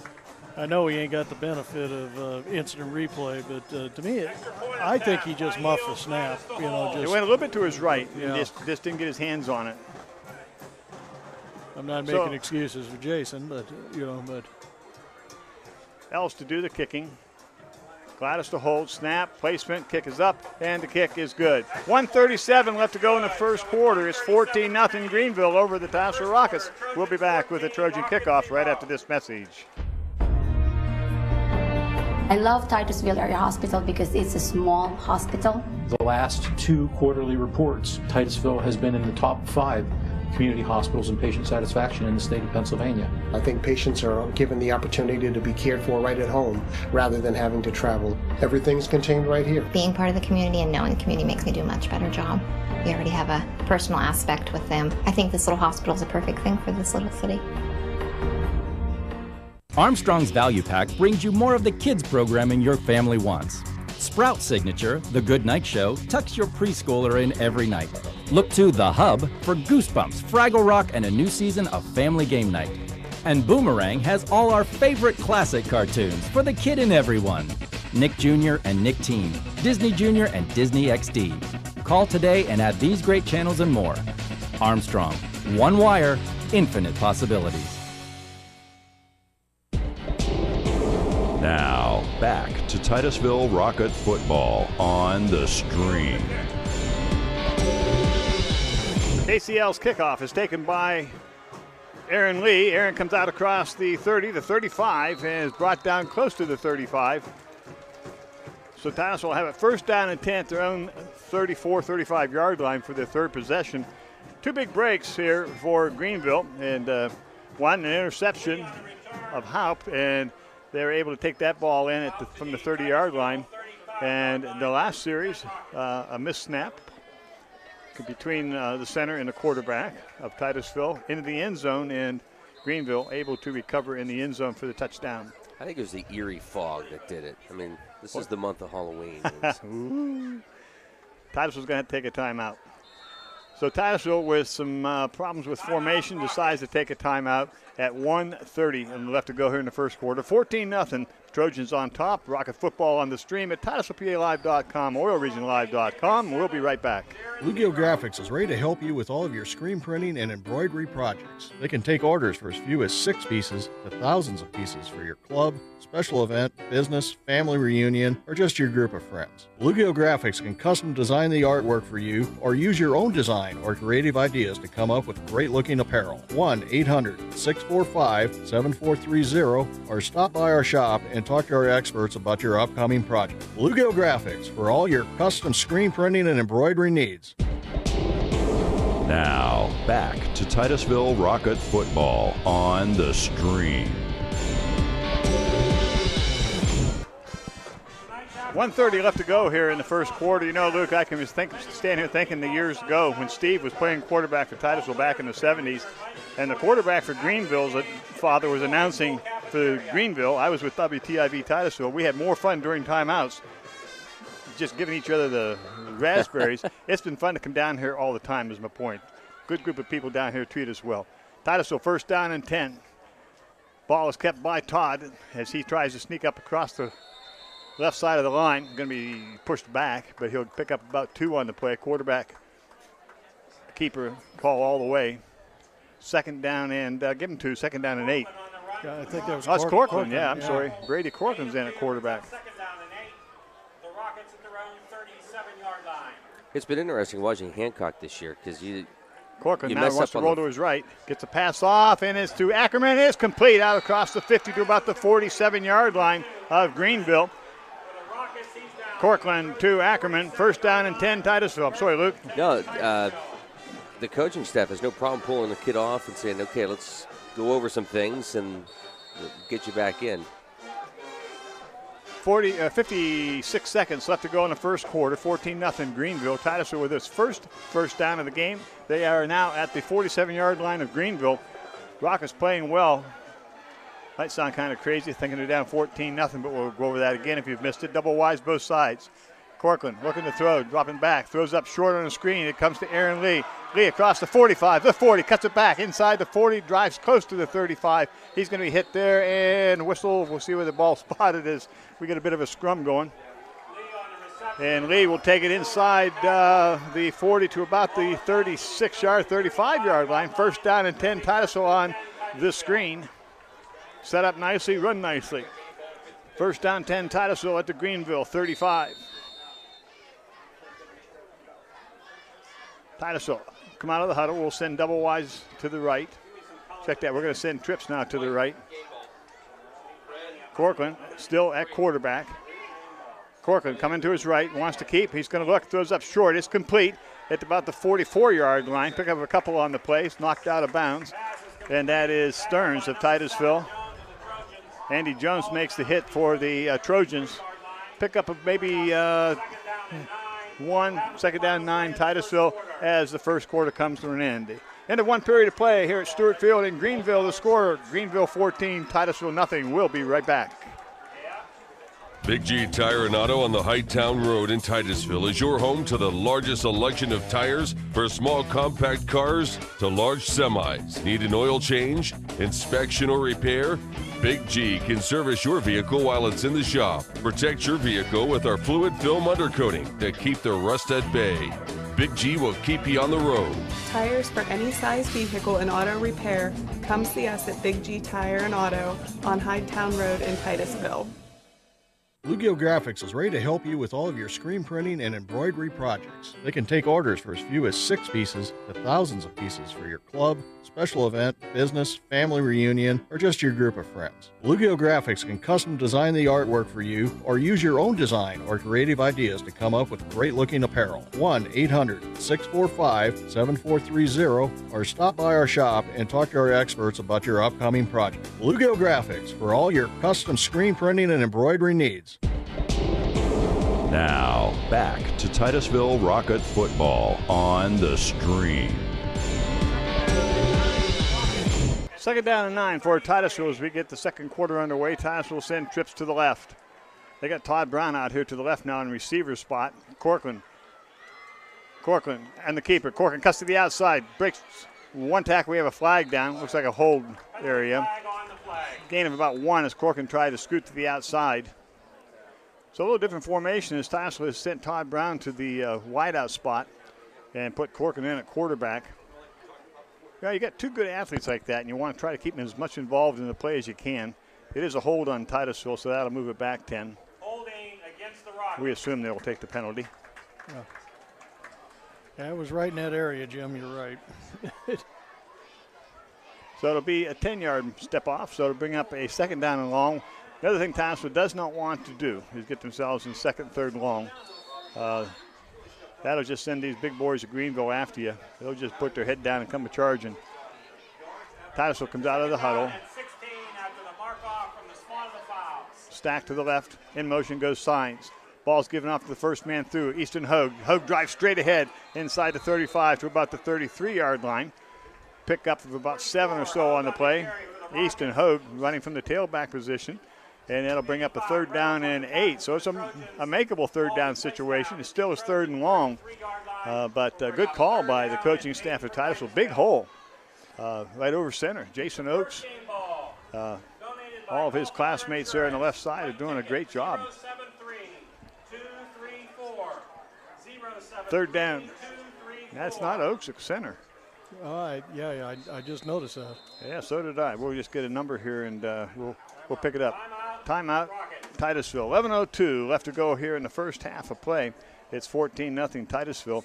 I know he ain't got the benefit of instant replay, but to me, I think he just muffed the snap. You know, it went a little bit to his right. Yeah. Just didn't get his hands on it. I'm not making excuses for Jason, but Else to do the kicking. Gladys to hold, snap, placement, kick is up, and the kick is good. 1:37 left to go in the first quarter. It's 14-0 Greenville over the Titusville Rockets. We'll be back with a Trojan kickoff right after this message. I love Titusville Area Hospital because it's a small hospital. The last 2 quarterly reports, Titusville has been in the top 5 community hospitals and patient satisfaction in the state of Pennsylvania. I think patients are given the opportunity to be cared for right at home rather than having to travel. Everything's contained right here. Being part of the community and knowing the community makes me do a much better job. We already have a personal aspect with them. I think this little hospital is a perfect thing for this little city. Armstrong's Value Pack brings you more of the kids programming your family wants. Sprout Signature, The Good Night Show, tucks your preschooler in every night. Look to The Hub for Goosebumps, Fraggle Rock, and a new season of Family Game Night. And Boomerang has all our favorite classic cartoons for the kid in everyone. Nick Jr. and Nick Teen, Disney Jr. and Disney XD. Call today and add these great channels and more. Armstrong, one wire, infinite possibilities. Now, back to Titusville Rocket football on the Stream. KCL's kickoff is taken by Aaron Lee. Aaron comes out across the 30, the 35, and is brought down close to the 35. So Titusville will have it first down and 10 at their own 34, 35-yard line for their third possession. 2 big breaks here for Greenville, and one, an interception of Haupt, and they're able to take that ball in from the 30-yard line. And the last series, a missed snap between the center and the quarterback of Titusville into the end zone, and Greenville able to recover in the end zone for the touchdown. I think it was the eerie fog that did it. I mean, this is the month of Halloween. Titusville's going to take a timeout. So Titusville, with some problems with formation, decides to take a timeout at 1:30 and left to go here in the first quarter. 14-0. Trojans on top. Rocket football on the Stream at TitusvillePALive.com, OilRegionLive.com. We'll be right back. Bluegill Graphics is ready to help you with all of your screen printing and embroidery projects. They can take orders for as few as 6 pieces to thousands of pieces for your club, special event, business, family reunion, or just your group of friends. Bluegill Graphics can custom design the artwork for you or use your own design or creative ideas to come up with great-looking apparel. 1-800-645-7430 or stop by our shop and talk to our experts about your upcoming project. Bluegill Graphics for all your custom screen printing and embroidery needs. Now, back to Titusville Rocket football on the Stream. 1:30 left to go here in the first quarter. You know, Luke, I can just stand here thinking the years ago when Steve was playing quarterback for Titusville back in the 70s, and the quarterback for Greenville's father was announcing for Greenville. I was with WTIV Titusville. We had more fun during timeouts, just giving each other the raspberries. It's been fun to come down here all the time, is my point. Good group of people down here treat us well. Titusville first down and 10. Ball is kept by Todd as he tries to sneak up across the left side of the line. Going to be pushed back, but he'll pick up about 2 on the play. Quarterback, keeper call all the way. second down and give him 2, second down and 8. I think that was that's Corcoran. Yeah, I'm yeah. sorry. Brady Corcoran's in at quarterback. It's been interesting watching Hancock this year because Corcoran now wants to roll to his right. Gets a pass off, and it's to Ackerman. It's complete out across the 50 to about the 47-yard line of Greenville. Corcoran to Ackerman. First down and 10, Titusville. I'm sorry, Luke. No, the coaching staff has no problem pulling the kid off and saying, okay, let's go over some things and get you back in. 56 seconds left to go in the first quarter. 14-0 Greenville. Titusville with its first down of the game. They are now at the 47-yard line of Greenville. Rockets playing well. Might sound kind of crazy thinking they're down 14-0, but we'll go over that again if you've missed it. Double wise both sides. Corcoran looking to throw, dropping back, throws up short on the screen. It comes to Aaron Lee. Lee across the 45, the 40, cuts it back inside the 40, drives close to the 35. He's going to be hit there and whistle. We'll see where the ball spotted is. We get a bit of a scrum going. And Lee will take it inside the 40 to about the 36-yard, 35-yard line. First down and 10, Titusville on the screen. Set up nicely, run nicely. First down 10, Titusville at the Greenville 35. Titusville come out of the huddle. We'll send double wise to the right. Check that. We're going to send trips now to the right. Corcoran still at quarterback. Corcoran coming to his right, wants to keep. He's going to look, throws up short. It's complete at about the 44-yard line. Pick up a couple on the place, knocked out of bounds. And that is Stearns of Titusville. Andy Jones makes the hit for the Trojans. Pick up maybe one, second down 9, Titusville, as the first quarter comes to an end. End of one period of play here at Stewart Field in Greenville. The score, Greenville 14, Titusville nothing. We'll be right back. Big G Tire and Auto on the Hightown Road in Titusville is your home to the largest selection of tires for small compact cars to large semis. Need an oil change, inspection, or repair? Big G can service your vehicle while it's in the shop. Protect your vehicle with our fluid film undercoating to keep the rust at bay. Big G will keep you on the road. Tires for any size vehicle and auto repair. Come see us at Big G Tire and Auto on Hightown Road in Titusville. Bluegill Graphics is ready to help you with all of your screen printing and embroidery projects. They can take orders for as few as 6 pieces to thousands of pieces for your club, special event, business, family reunion, or just your group of friends. Bluegill Graphics can custom design the artwork for you or use your own design or creative ideas to come up with great-looking apparel. 1-800-645-7430 or stop by our shop and talk to our experts about your upcoming project. Bluegill Graphics for all your custom screen printing and embroidery needs. Now, back to Titusville Rocket football on the stream. Second down and 9 for Titusville as we get the second quarter underway. Titusville will send trips to the left. They got Todd Brown out here to the left now in receiver spot. Corcoran and the keeper. Corcoran cuts to the outside, breaks one tackle. We have a flag down. Looks like a hold area. Gain of about 1 as Corcoran tried to scoot to the outside. So a little different formation as Titusville has sent Todd Brown to the wideout spot and put Corcoran in at quarterback. You got two good athletes like that, and you want to try to keep them as much involved in the play as you can. It is a hold on Titusville, so that'll move it back 10. Holding against the Rockets. We assume they'll take the penalty. Yeah, it was right in that area, Jim. You're right. So it'll be a 10-yard step off, so it'll bring up a second down and long. The other thing Titusville does not want to do is get themselves in second, third long. That'll just send these big boys of Greenville after you. They'll just put their head down and come charging. Titusville comes out of the huddle. Stack to the left. In motion goes Signs. Ball's given off to the first man through. Easton Hogue. Hogue drives straight ahead inside the 35 to about the 33-yard line. Pick up of about 7 or so on the play. Easton Hogue running from the tailback position. And that'll bring up a third down and 8. So it's a makeable third down situation. It still is third and long. But a good call by the coaching staff of Titusville. Big hole right over center. Jason Oakes, all of his classmates there on the left side are doing a great job. Third down. That's not Oakes at center. I just noticed that. Yeah, so did I. We'll just get a number here and we'll pick it up. Timeout, Titusville. 11:02 left to go here in the first half of play. It's 14-0 Titusville.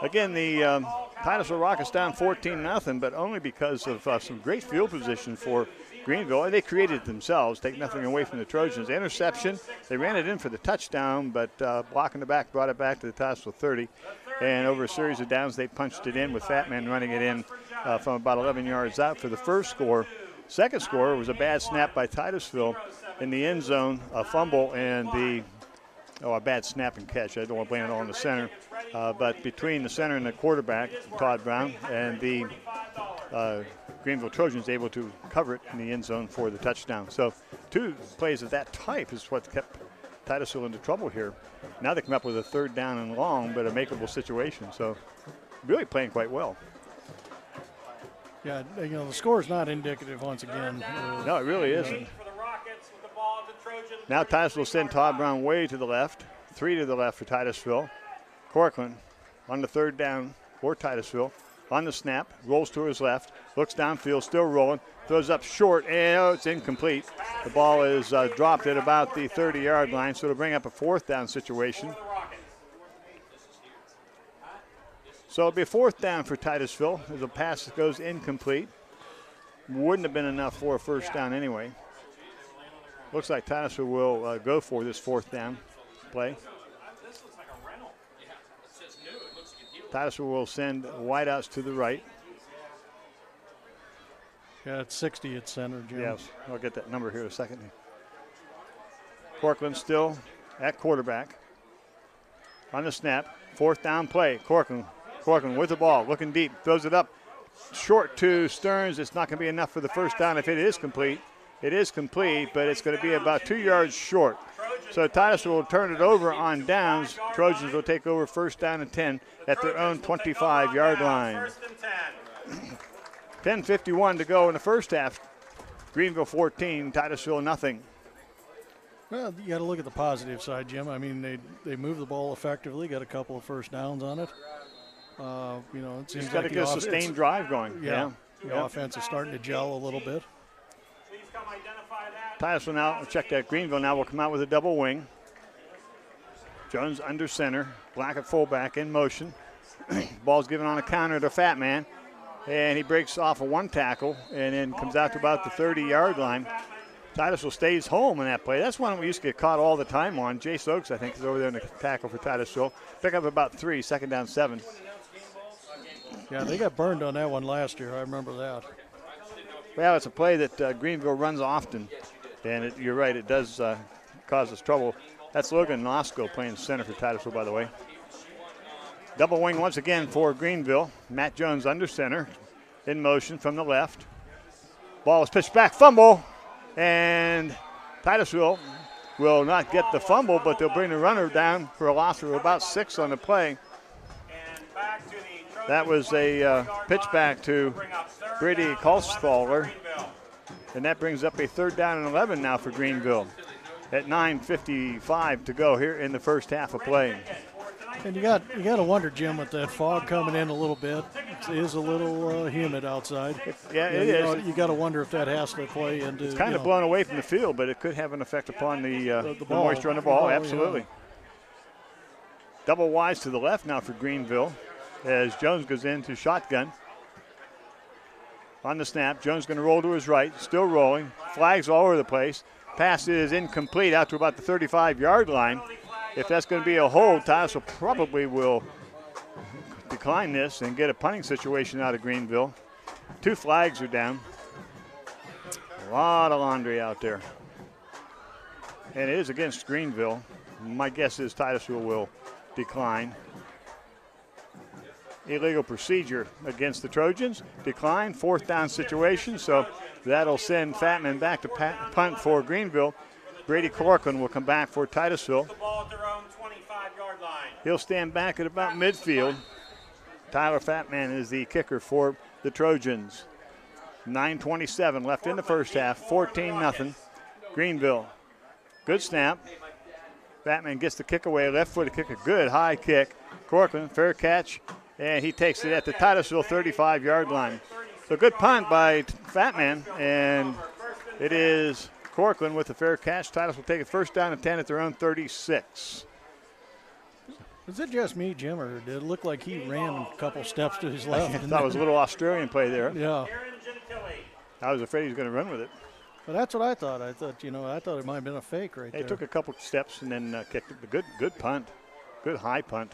Again, the Titusville Rockets down 14-0, but only because of some great field position for Greenville. They created it themselves, take nothing away from the Trojans. Interception, they ran it in for the touchdown, but blocking the back brought it back to the Titusville 30. And over a series of downs, they punched it in with Fat Man running it in from about 11 yards out for the first score. Second score was a bad snap by Titusville in the end zone, a fumble, and a bad snap and catch. I don't want to blame it all on the center. But between the center and the quarterback, Todd Brown, and the Greenville Trojans able to cover it in the end zone for the touchdown. So two plays of that type is what kept Titusville into trouble here. Now they come up with a third down and long, but a makeable situation. So really playing quite well. Yeah, the score is not indicative once again. No, it really isn't. Now Titusville send Todd Brown way to the left. 3 to the left for Titusville. Corcoran on the third down for Titusville. On the snap, rolls to his left, looks downfield, still rolling, throws up short, and it's incomplete. The ball is dropped at about the 30-yard line, so it'll bring up a fourth down situation. So it'll be a fourth down for Titusville as a pass goes incomplete. Wouldn't have been enough for a first down anyway. Looks like Titusville will go for this fourth down play. Titusville will send wideouts to the right. Yeah, it's 60 at center, Jim. Yes, I'll get that number here in a second. Corcoran still at quarterback. On the snap, fourth down play. Corcoran with the ball, looking deep, throws it up short to Stearns. It's not going to be enough for the first down if it is complete. It is complete, but it's going to be about 2 yards short. So Titusville will turn it over on downs. Trojans will take over first down and 10 at their own 25-yard line. 10:51 to go in the first half. Greenville 14, Titusville nothing. Well, you got to look at the positive side, Jim. I mean, they move the ball effectively, got a couple of first downs on it. It seems got like a good sustained drive going. Yeah. The offense is starting to gel a little bit. Titusville now, check that. Greenville now will come out with a double wing. Jones under center, Black at fullback in motion. Ball's given on a counter to Fat Man, and he breaks off a one tackle and then comes out to about the 30-yard line. Titusville stays home in that play. That's one we used to get caught all the time on. Jay Stokes, I think, is over there in the tackle for Titusville. Pick up about 3, second down 7. Yeah, they got burned on that one last year. I remember that. Well, it's a play that Greenville runs often, and you're right, it does cause us trouble. That's Logan Nosko playing center for Titusville, by the way. Double wing once again for Greenville. Matt Jones under center, in motion from the left. Ball is pitched back, fumble, and Titusville will not get the fumble, but they'll bring the runner down for a loss of about 6 on the play. That was a pitch back to Brady Kolsthaler, and that brings up a third down and 11 now for Greenville at 9:55 to go here in the first half of play. And you got to wonder, Jim, with that fog coming in a little bit, it is a little humid outside. Yeah, it is. You got to wonder if that has to play into. It's kind of blown away from the field, but it could have an effect upon the moisture on the ball. Absolutely. Yeah. Double wides to the left now for Greenville as Jones goes into shotgun. On the snap, Jones going to roll to his right, still rolling. Flags all over the place. Pass is incomplete out to about the 35-yard line. If that's going to be a hold, Titusville probably will decline this and get a punting situation out of Greenville. 2 flags are down. A lot of laundry out there. And it is against Greenville. My guess is Titusville will decline. Illegal procedure against the Trojans. Decline, fourth down situation, so that'll send Fatman back to punt for Greenville. Brady Corcoran will come back for Titusville. He'll stand back at about midfield. Tyler Fatman is the kicker for the Trojans. 9:27 left in the first half, 14-0. Greenville. Good snap. Fatman gets the kick away, left foot kick, a good high kick. Corcoran, fair catch, And he takes it at the Titusville 35-yard line. So good punt by Fatman, and it is Corcoran with the fair catch. Titusville will take it first down and 10 at their own 36. Was it just me, Jim, or did it look like he ran a couple steps to his left? I thought it was a little Australian play there. Yeah. I was afraid he was going to run with it. But that's what I thought. I thought it might have been a fake right there. He took a couple steps and then kicked it. Good punt. Good high punt.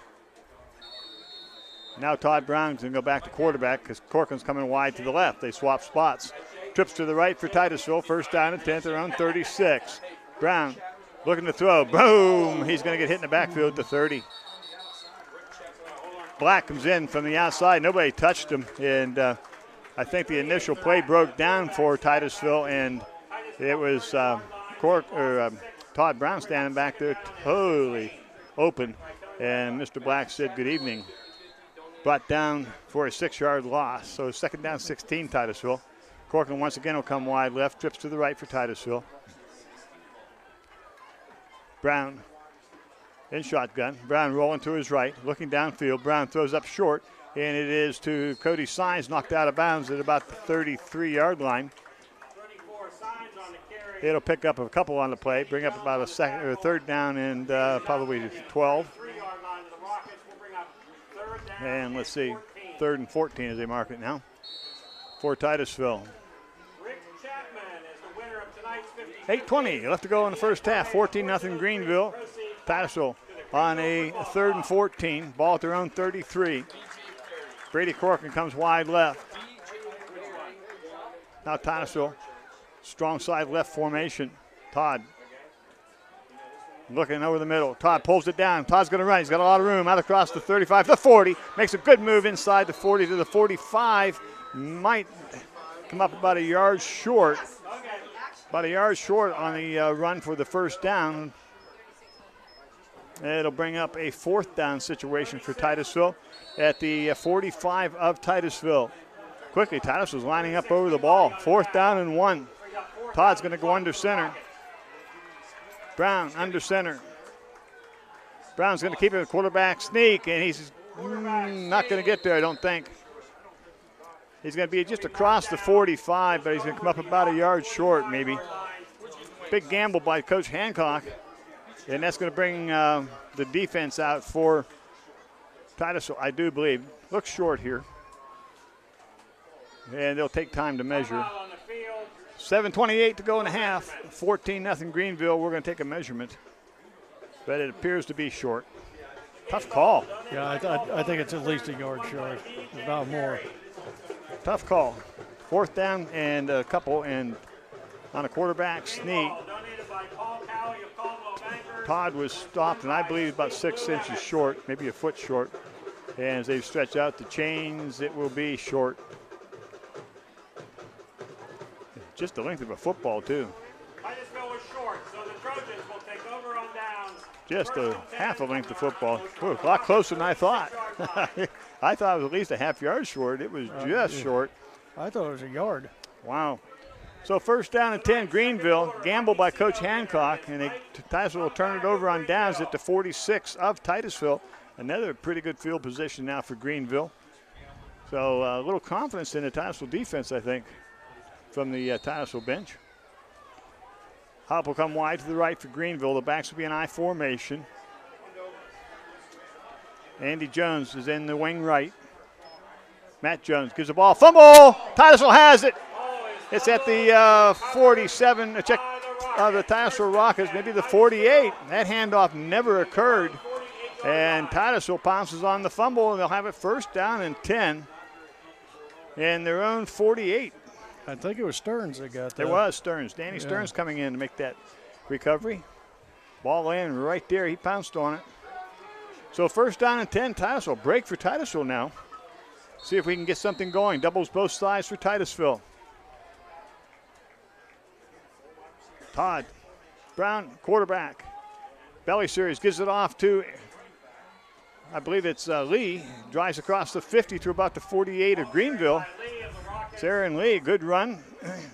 Now Todd Brown's going to go back to quarterback because Corcoran's coming wide to the left. They swap spots. Trips to the right for Titusville. First down and 10th, around 36. Brown looking to throw. Boom! He's going to get hit in the backfield to 30. Black comes in from the outside. Nobody touched him. And I think the initial play broke down for Titusville, and it was Todd Brown standing back there totally open. And Mr. Black said good evening. Brought down for a 6-yard loss. So second down, 16, Titusville. Corcoran once again will come wide left, trips to the right for Titusville. Brown in shotgun. Brown rolling to his right, looking downfield. Brown throws up short, and it is to Cody Sines, knocked out of bounds at about the 33-yard line. It'll pick up a couple on the play, bring up about a second or third down and probably 12. And let's see, 3rd and 14 as they mark it now for Titusville. 8:20 left to go in the first half. 14-0 Greenville. Titusville on a 3rd and 14. Ball at their own 33. Brady Corcoran comes wide left. Now Titusville, strong side left formation. Todd looking over the middle. Todd pulls it down. Todd's going to run. He's got a lot of room. Out across the 35 to the 40. Makes a good move inside the 40 to the 45. Might come up about a yard short. About a yard short on the run for the first down. It'll bring up a 4th down situation for Titusville at the 45 of Titusville. Quickly, Titusville's lining up over the ball. 4th down and 1. Todd's going to go under center. Brown under center. Brown's going to keep it with quarterback sneak, and he's not going to get there, I don't think. He's going to be just across the 45, but he's going to come up about a yard short, maybe. Big gamble by Coach Hancock, and that's going to bring the defense out for Titusville, I do believe. Looks short here. And they'll take time to measure. 7:28 to go in the half. 14-0 Greenville. We're going to take a measurement, but it appears to be short. Tough call. Yeah, I think it's at least a yard short, if not more. Tough call. 4th down and a couple, and on a quarterback sneak, Todd was stopped, and I believe about 6 inches short, maybe a foot short. And as they stretch out the chains, it will be short. Just the length of a football, too. Titusville was short, so the Trojans will take over on downs. Just a half a length of football. Ooh, a lot closer than I thought. I thought it was at least a half yard short. It was just short. I thought it was a yard. Wow. So first down and 10, Greenville. Gamble by Coach Hancock, and Titusville will turn it over on downs at the 46 of Titusville. Another pretty good field position now for Greenville. So a little confidence in the Titusville defense, I think, from the Titusville bench. Hop will come wide to the right for Greenville. The backs will be in I formation. Andy Jones is in the wing right. Matt Jones gives the ball. Fumble! Titusville has it. It's at the 47. Check the Titusville Rockets, maybe the 48. That handoff never occurred. And Titusville pounces on the fumble, and they'll have it first down and 10 in their own 48. I think it was Stearns that got that. It was Stearns. Danny Stearns coming in to make that recovery. Ball laying right there. He pounced on it. So first down and 10, Titusville. Break for Titusville now. See if we can get something going. Doubles both sides for Titusville. Todd Brown, quarterback. Belly series gives it off to, I believe it's Lee. Drives across the 50 to about the 48 of Greenville. It's Aaron Lee, good run.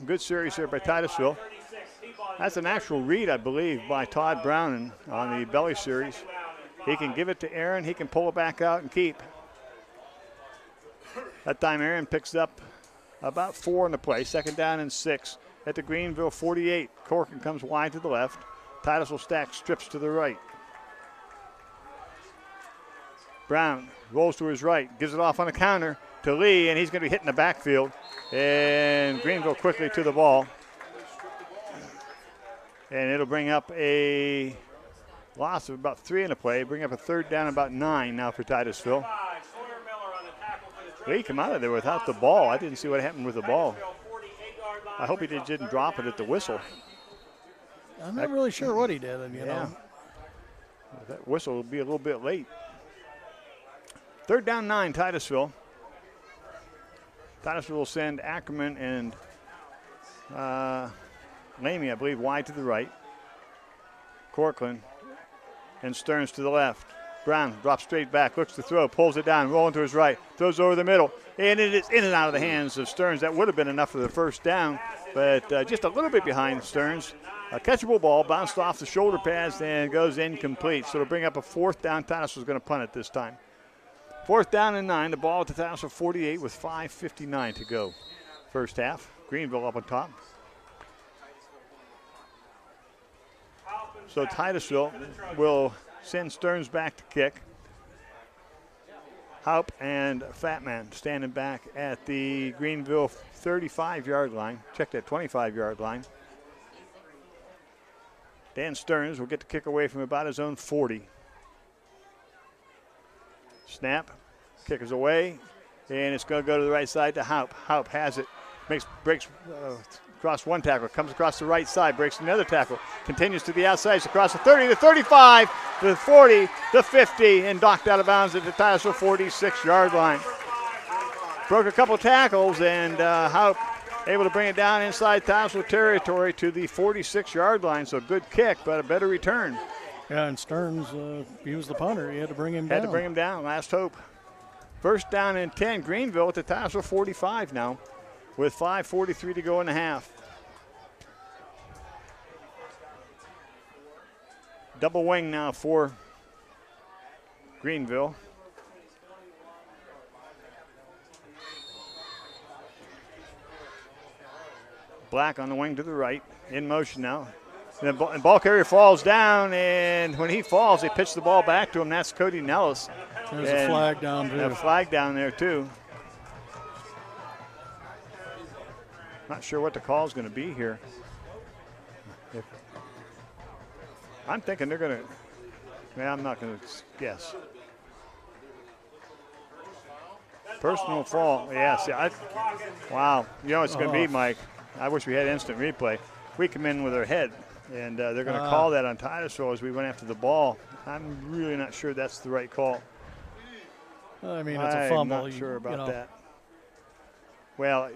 Good series there by Titusville. That's an actual read, I believe, by Todd Brown on the belly series. He can give it to Aaron. He can pull it back out and keep. That time Aaron picks up about 4 on the play. 2nd down and 6 at the Greenville 48. Corcoran comes wide to the left. Titusville stack strips to the right. Brown rolls to his right, gives it off on a counter to Lee, and he's going to be hitting the backfield. And Greenville quickly to the ball. And it'll bring up a loss of about 3 in the play, bring up a 3rd down, about 9 now for Titusville. Lee come out of there without the ball. I didn't see what happened with the ball. I hope he didn't drop it at the whistle. I'm not really sure what he did, and you know. That whistle will be a little bit late. 3rd down 9, Titusville. Titusville will send Ackerman and Lamy, I believe, wide to the right. Corcoran and Stearns to the left. Brown drops straight back, looks to throw, pulls it down, rolling to his right, throws over the middle, and it is in and out of the hands of Stearns. That would have been enough for the 1st down, but just a little bit behind Stearns. A catchable ball bounced off the shoulder pads and goes incomplete. So it'll bring up a 4th down. Titusville's going to punt it this time. 4th down and 9. The ball at the Titusville 48 with 5:59 to go. First half. Greenville up on top. So Titusville will send Stearns back to kick. Haupt and Fatman standing back at the Greenville 35-yard line. Check that 25-yard line. Dan Stearns will get the kick away from about his own 40. Snap, kick is away, and it's going to go to the right side to Haupt. Haupt has it, breaks across one tackle, comes across the right side, breaks another tackle, continues to the outside, it's across the 30, the 35, the 40, the 50, and docked out of bounds at the Titusville 46-yard line. Broke a couple tackles, and Haupt able to bring it down inside Titusville territory to the 46-yard line, so good kick, but a better return. Yeah, and Stearns, he was the punter. He had to bring him down. Had to bring him down, last hope. 1st down and 10, Greenville at the Titusville 45 now with 5:43 to go in the half. Double wing now for Greenville. Black on the wing to the right, in motion now. And the ball carrier falls down, and when he falls, they pitch the ball back to him. That's Cody Nellis. There's a flag down, too. A flag down there, too. Not sure what the call is going to be here. I'm thinking they're going to, I'm not going to guess. Personal fault, yes. Yeah, wow, you know it's going to be, Mike. I wish we had instant replay. We come in with our head, and they're going to call that on Titusville as we went after the ball. I'm really not sure that's the right call. I mean, it's a fumble. I'm not sure about that. Well,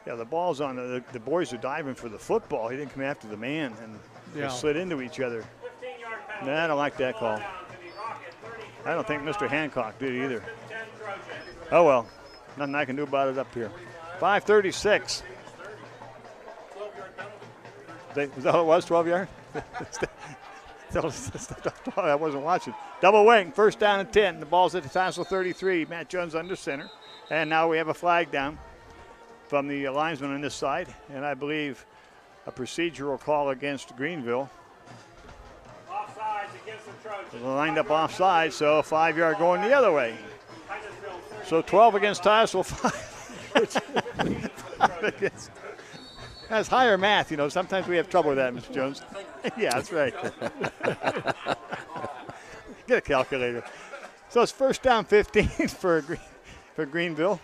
yeah, the ball's on. The boys are diving for the football. He didn't come after the man, and they slid into each other. No, I don't like that call. I don't think Mr. Hancock did either. Oh, well, nothing I can do about it up here. 5:36. Was that all it was, 12 yard? I wasn't watching. Double wing, 1st down and 10. The ball's at the Titusville 33. Matt Jones under center. And now we have a flag down from the linesman on this side. And I believe a procedural call against Greenville. Offsides against the Trojans. Lined up offside, so 5-yard going the other way. So 12 against Titusville, 5 against. That's higher math, you know. Sometimes we have trouble with that, Mr. Jones. Yeah, that's right. Get a calculator. So it's 1st down 15 for Greenville.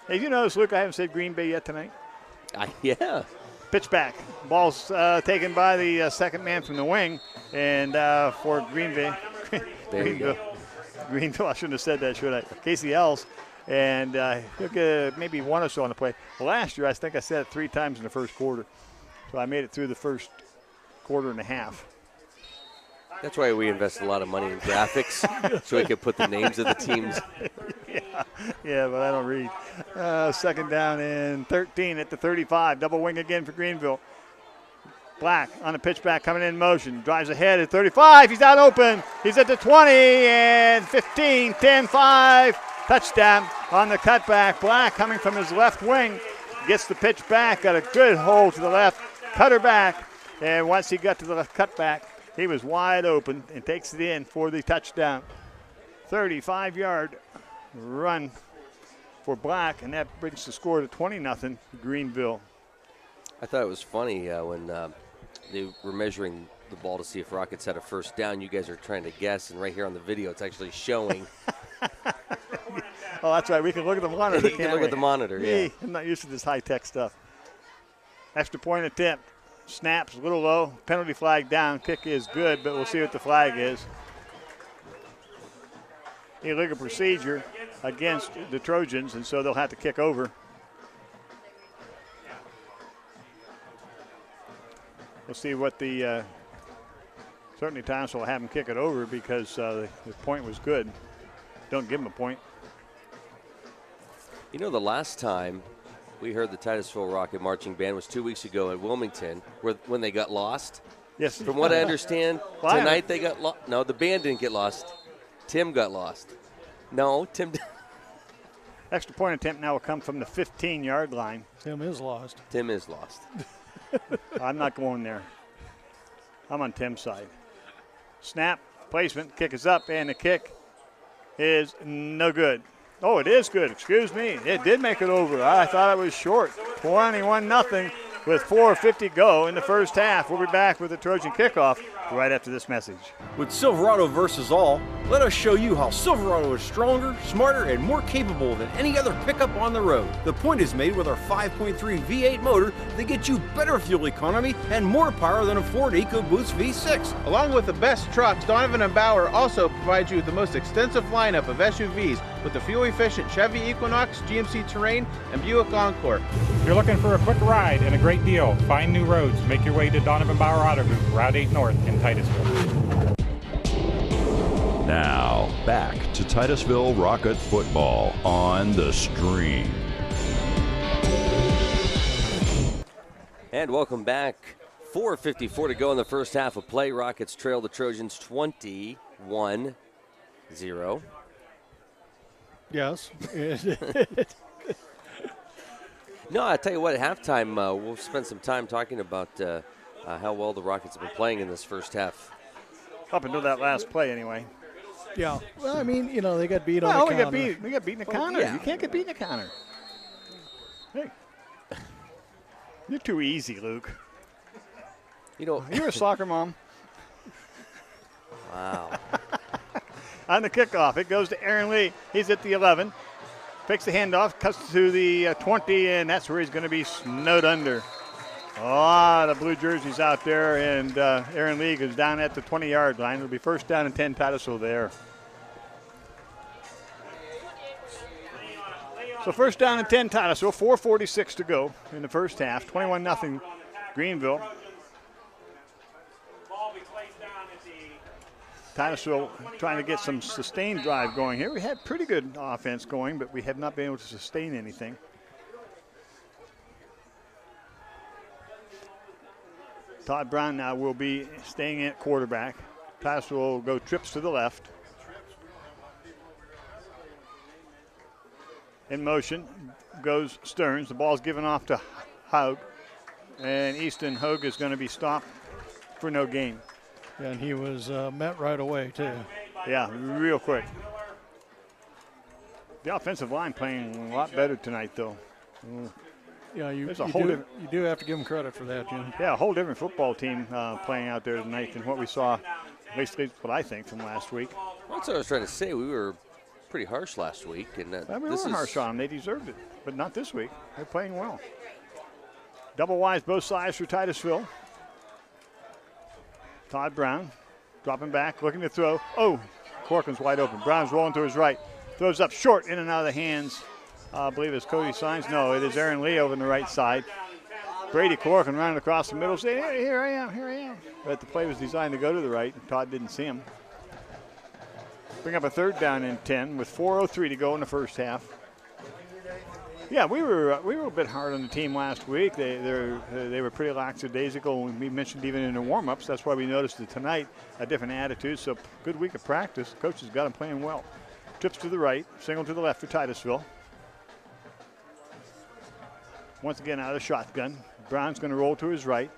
Hey, you notice, Luke, I haven't said Green Bay yet tonight? Yeah. Pitch back. Ball's taken by the 2nd man from the wing. And for Greenville, I shouldn't have said that, should I? Casey Ells. And he'll get maybe 1 or so on the play. Last year, I think I said it 3 times in the 1st quarter. So I made it through the 1st quarter and a half. That's why we invest a lot of money in graphics, so we can put the names of the teams. Yeah, but I don't read. 2nd down and 13 at the 35. Double wing again for Greenville. Black on the pitch back, coming in motion. Drives ahead at 35. He's out open. He's at the 20 and 15, 10, 5. Touchdown on the cutback. Black coming from his left wing. Gets the pitch back. Got a good hold to the left. Cutter back. And once he got to the cutback, he was wide open and takes it in for the touchdown. 35-yard run for Black, and that brings the score to 20-0 Greenville. I thought it was funny when they were measuring the ball to see if Rockets had a first down. You guys are trying to guess, and right here on the video, it's actually showing. Oh, that's right. We can look at the monitor. You can look at the monitor, yeah. I'm not used to this high-tech stuff. Extra point attempt. Snaps a little low. Penalty flag down. Kick is good, but we'll see what the flag is. Illegal procedure against the Trojans, and so they'll have to kick over. We'll see what the certainly Titusville will have them kick it over because the point was good. Don't give them a point. You know, the last time we heard the Titusville Rocket Marching Band was 2 weeks ago at Wilmington, when they got lost. Yes. From what I understand, tonight they got lost. No, the band didn't get lost. Tim got lost. No, Tim. Extra point attempt now will come from the 15-yard line. Tim is lost. Tim is lost. I'm not going there. I'm on Tim's side. Snap, placement, kick is up, and the kick is no good. Oh, it is good. Excuse me. It did make it over. I thought it was short. 21-0 with 4:50 go in the first half. We'll be back with the Trojan kickoff right after this message. With Silverado versus all, let us show you how Silverado is stronger, smarter, and more capable than any other pickup on the road. The point is made with our 5.3 V8 motor that gets you better fuel economy and more power than a Ford EcoBoost V6. Along with the best trucks, Donovan & Bauer also provides you with the most extensive lineup of SUVs with the fuel-efficient Chevy Equinox, GMC Terrain, and Buick Encore. If you're looking for a quick ride and a great deal, find new roads. Make your way to Donovan Bauer Auto Group, Route 8 North in Titusville. Now, back to Titusville Rocket football on the Stream. And welcome back. 4:54 to go in the first half of play. Rockets trail the Trojans 21-0. Yes. No, I tell you what, at halftime, we'll spend some time talking about how well the Rockets have been playing in this first half. Up until that last play, anyway. Yeah. Well, I mean, you know, they got beat on the counter. We got beat in the counter. Yeah. You can't get beat in the counter. Hey. You're too easy, Luke. You know, you're a soccer mom. Wow. On the kickoff, it goes to Aaron Lee. He's at the 11. Picks the handoff, cuts to the 20, and that's where he's going to be snowed under. A lot of blue jerseys out there, and Aaron Lee goes down at the 20-yard line. It'll be first down and 10, Titusville there. So first down and 10, Titusville, 4:46 to go in the first half, 21-0 Greenville. Titusville trying to get some sustained drive going here. We had pretty good offense going, but we have not been able to sustain anything. Todd Brown now will be staying at quarterback. Titusville will go trips to the left. In motion goes Stearns. The ball's given off to Hogue. And Easton Hogue is going to be stopped for no gain. Yeah, and he was met right away, too. Yeah, real quick. The offensive line playing a lot better tonight, though. Yeah, you do have to give them credit for that, Jim. Yeah, a whole different football team playing out there tonight than what we saw, at least what I think, from last week. That's what I was trying to say. We were pretty harsh last week. And we were harsh on them. They deserved it, but not this week. They're playing well. Double wise both sides for Titusville. Todd Brown dropping back, looking to throw. Oh, Corcoran's wide open. Brown's rolling to his right. Throws up short, in and out of the hands. I believe it's Cody Sines. No, it is Aaron Lee over on the right side. Brady Corcoran running across the middle, saying, here I am. But the play was designed to go to the right. Todd didn't see him. Bring up a third down and 10 with 4:03 to go in the first half. Yeah, we were a bit hard on the team last week. They were pretty lackadaisical. We mentioned even in the warm-ups. That's why we noticed it tonight, a different attitude. So good week of practice. Coach has got them playing well. Trips to the right, single to the left for Titusville. Once again out of the shotgun. Brown's going to roll to his right.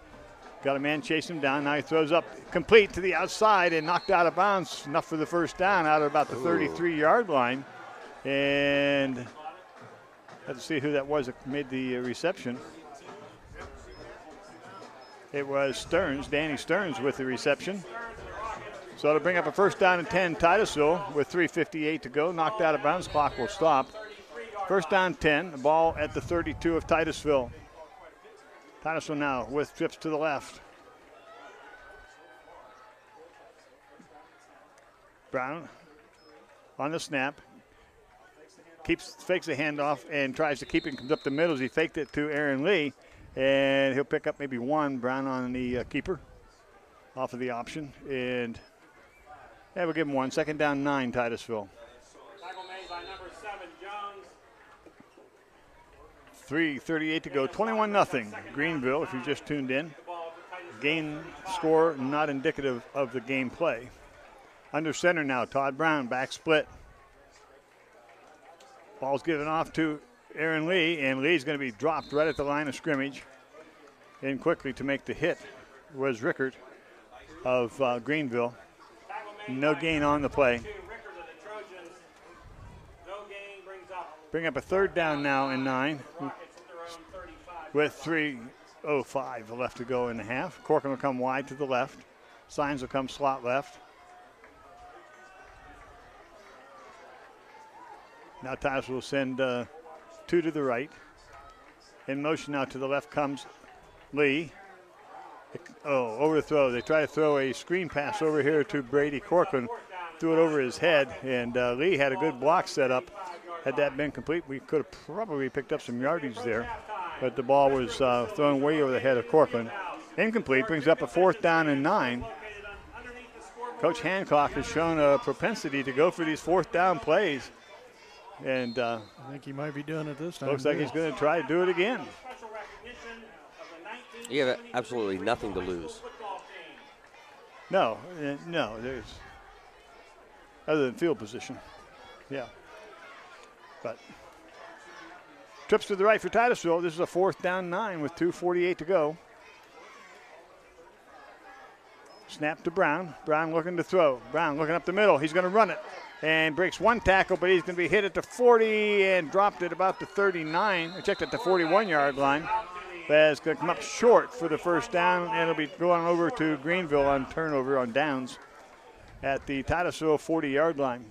Got a man chasing him down. Now he throws up complete to the outside and knocked out of bounds. Enough for the first down out at about the 33-yard line. And let's see who that was that made the reception. It was Stearns, Danny Stearns with the reception. So it'll bring up a first down and 10 Titusville with 3:58 to go. Knocked out of bounds, clock will stop. First down 10, the ball at the 32 of Titusville. Titusville now with trips to the left. Brown on the snap. Fakes the handoff and tries to keep it, comes up the middle as he faked it to Aaron Lee. And he'll pick up maybe one. Brown on the keeper off of the option. And yeah, we'll give him one. Second down 9, Titusville. 3:38 to go. 21-0 Greenville, if you just tuned in. Game score not indicative of the game play. Under center now, Todd Brown, back split. Ball's given off to Aaron Lee, and Lee's going to be dropped right at the line of scrimmage. In quickly to make the hit was Rickert of Greenville. No gain on the play. Bring up a third down now and 9 with 3:05 left to go in the half. Corcoran will come wide to the left. Signs will come slot left. Now Titusville will send 2 to the right. In motion now to the left comes Lee. Over the throw. They try to throw a screen pass over here to Brady Corcoran. Threw it over his head, and Lee had a good block set up. Had that been complete, we could have probably picked up some yardage there. But the ball was thrown way over the head of Corcoran. Incomplete, brings up a fourth down and 9. Coach Hancock has shown a propensity to go for these fourth down plays. And I think he might be doing it this time. Looks like he's going to try to do it again. You have absolutely nothing to lose. No, there's other than field position. Yeah. But trips to the right for Titusville. This is a fourth down 9 with 2:48 to go. Snap to Brown. Brown looking to throw. Brown looking up the middle. He's going to run it and breaks one tackle, but he's going to be hit at the 40 and dropped at about the 39. Checked at the 41-yard line. That's going to come up short for the first down, and it'll be going over to Greenville on turnover on downs at the Titusville 40-yard line.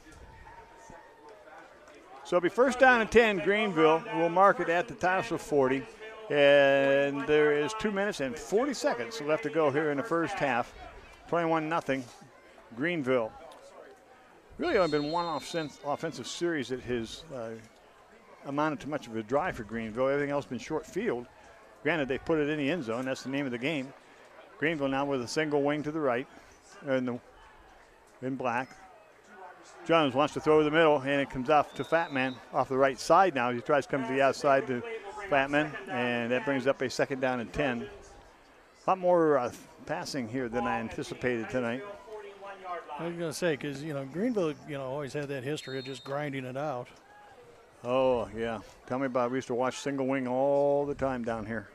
So it'll be first down and 10, Greenville. We'll mark it at the Titusville 40. And there is 2 minutes and 40 seconds left to go here in the first half. 21-0, Greenville. Really only been one offensive series that has amounted to much of a drive for Greenville. Everything else been short field. Granted, they put it in the end zone. That's the name of the game. Greenville now with a single wing to the right in black. Jones wants to throw the middle, and it comes off to Fatman off the right side now. He tries to come to the outside to Fatman, and that brings up a second down and 10. A lot more passing here than I anticipated tonight. I was going to say, because, Greenville, always had that history of just grinding it out. Oh, yeah. Tell me about it. We used to watch single wing all the time down here.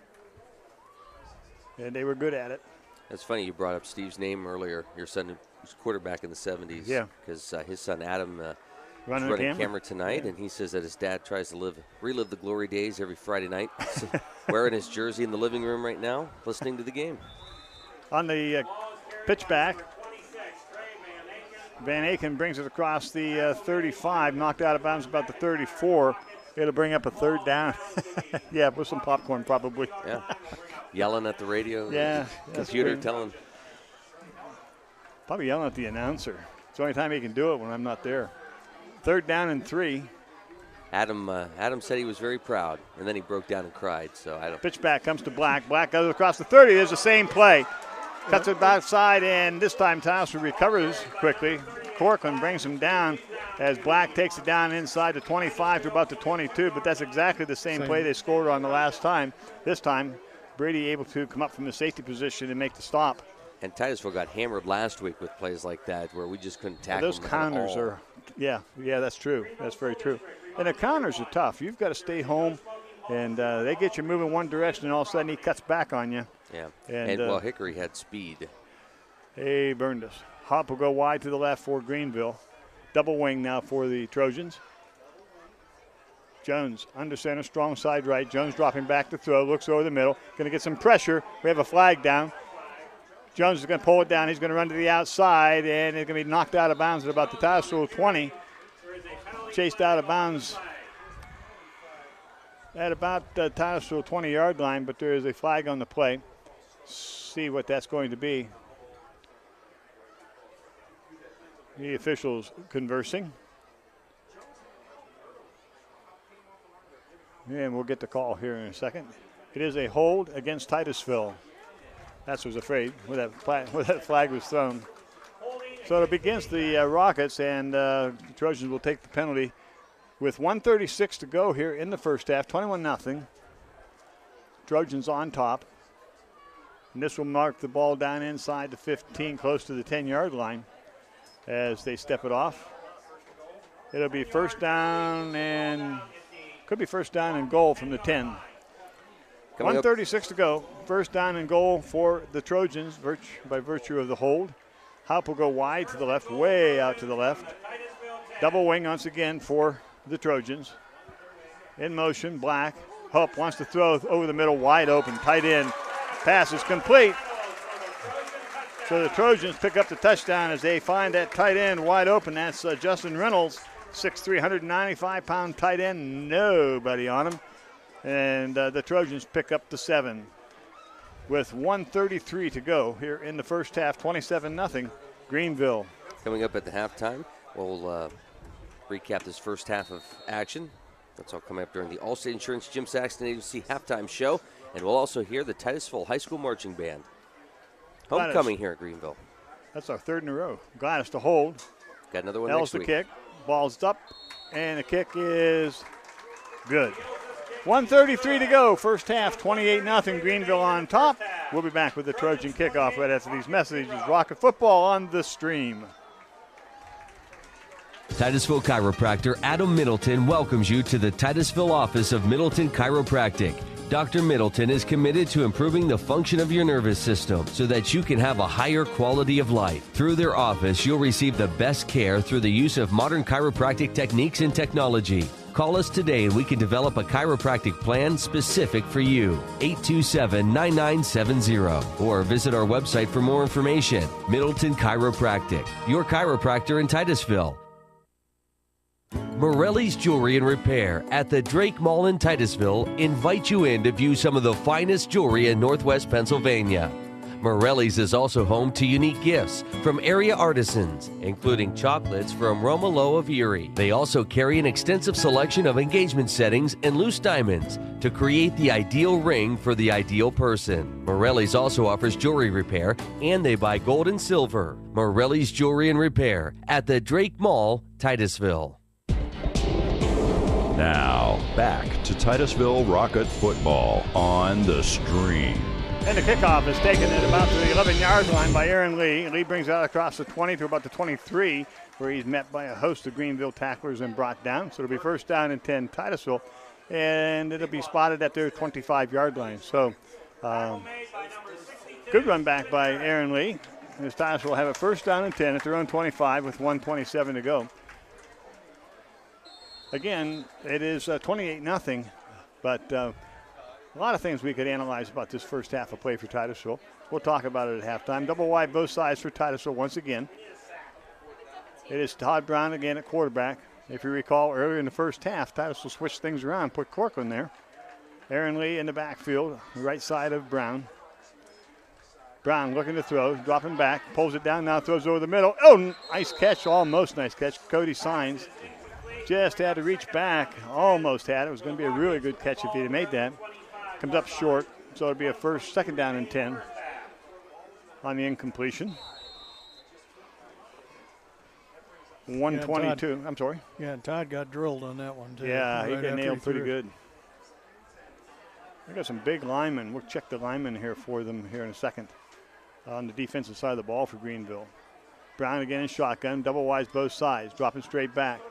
And they were good at it. It's funny you brought up Steve's name earlier. Your son was quarterback in the 70s. Yeah. Because his son Adam is running camera tonight, and he says that his dad tries to relive the glory days every Friday night. Wearing his jersey in the living room right now, listening to the game. On the pitch back, Van Aken brings it across the 35, knocked out of bounds about the 34. It'll bring up a third down. Yeah, with some popcorn probably. Yeah, yelling at the radio. Yeah. Computer telling. Probably yelling at the announcer. It's the only time he can do it when I'm not there. Third down and 3. Adam said he was very proud, and then he broke down and cried. So I don't. Pitch back comes to Black. Black goes across the 30. There's the same play. Cuts it outside, and this time Titusville recovers quickly. Corcoran brings him down as Black takes it down inside the 25 to about the 22, but that's exactly the same play they scored on the last time. This time, Brady able to come up from the safety position and make the stop. And Titusville got hammered last week with plays like that where we just couldn't tackle those counters are Yeah, that's true. That's very true. And the counters are tough. You've got to stay home, and they get you moving one direction, and all of a sudden he cuts back on you. Yeah, and well, Hickory had speed. He burned us. Hop will go wide to the left for Greenville. Double wing now for the Trojans. Jones under center, strong side right. Jones dropping back to throw, looks over the middle. Going to get some pressure. We have a flag down. Jones is going to pull it down. He's going to run to the outside, and it's going to be knocked out of bounds at about the Titusville 20. Chased out of bounds at about the Titusville 20-yard line, but there is a flag on the play. See what that's going to be. The officials conversing. And we'll get the call here in a second. It is a hold against Titusville. That's what I was afraid when that flag was thrown. So it'll be against the Rockets, and the Trojans will take the penalty with 1:36 to go here in the first half, 21-0. Trojans on top. And this will mark the ball down inside the 15, close to the 10-yard line as they step it off. It'll be first down and could be first down and goal from the 10. 1:36 to go. First down and goal for the Trojans by virtue of the hold. Haup will go wide to the left, way out to the left. Double wing once again for the Trojans. In motion, Black. Haup wants to throw over the middle, wide open, tight end. Pass is complete. So the Trojans pick up the touchdown as they find that tight end wide open. That's Justin Reynolds, 6'3", 195-pound tight end. Nobody on him. And the Trojans pick up the 7 with 1:33 to go here in the first half, 27-0 Greenville. Coming up at the halftime, we'll recap this first half of action. That's all coming up during the Allstate Insurance Jim Saxton Agency halftime show. And we'll also hear the Titusville High School Marching Band. Homecoming here at Greenville. That's our third in a row. Gladys to hold. Got another one L's next week. the kick. Ball's up, and the kick is good. 1:33 to go. First half, 28-0. Greenville on top. We'll be back with the Trojan kickoff right after these messages. Rocket football on the stream. Titusville chiropractor Adam Middleton welcomes you to the Titusville office of Middleton Chiropractic. Dr. Middleton is committed to improving the function of your nervous system so that you can have a higher quality of life. Through their office, you'll receive the best care through the use of modern chiropractic techniques and technology. Call us today and we can develop a chiropractic plan specific for you. 827-9970. Or visit our website for more information. Middleton Chiropractic, your chiropractor in Titusville. Morelli's Jewelry and Repair at the Drake Mall in Titusville invite you in to view some of the finest jewelry in Northwest Pennsylvania. Morelli's is also home to unique gifts from area artisans, including chocolates from Romolo of Erie. They also carry an extensive selection of engagement settings and loose diamonds to create the ideal ring for the ideal person. Morelli's also offers jewelry repair, and they buy gold and silver. Morelli's Jewelry and Repair at the Drake Mall, Titusville. Now, back to Titusville Rocket football on the stream. And the kickoff is taken at about the 11-yard line by Aaron Lee. Lee brings it out across the 20 to about the 23, where he's met by a host of Greenville tacklers and brought down. So it'll be first down and 10 Titusville, and it'll be spotted at their 25-yard line. So good run back by Aaron Lee. And this Titusville will have a first down and 10 at their own 25 with 1:27 to go. Again, it is 28-0, but a lot of things we could analyze about this first half of play for Titusville. We'll talk about it at halftime. Double wide both sides for Titusville once again. It is Todd Brown again at quarterback. If you recall, earlier in the first half, Titusville switched things around, put Corcoran there. Aaron Lee in the backfield, right side of Brown. Brown looking to throw, dropping back, pulls it down, now throws over the middle. Oh, nice catch, almost nice catch. Cody Signs just had to reach back, almost had it. It was going to be a really good catch if he had made that. Comes up short, so it'll be a second down and 10 on the incompletion. 122, I'm sorry. Yeah, and Todd got drilled on that one, too. Yeah, he got nailed pretty good. We got some big linemen. We'll check the linemen here for them here in a second on the defensive side of the ball for Greenville. Brown again in shotgun, double wides both sides, dropping straight back.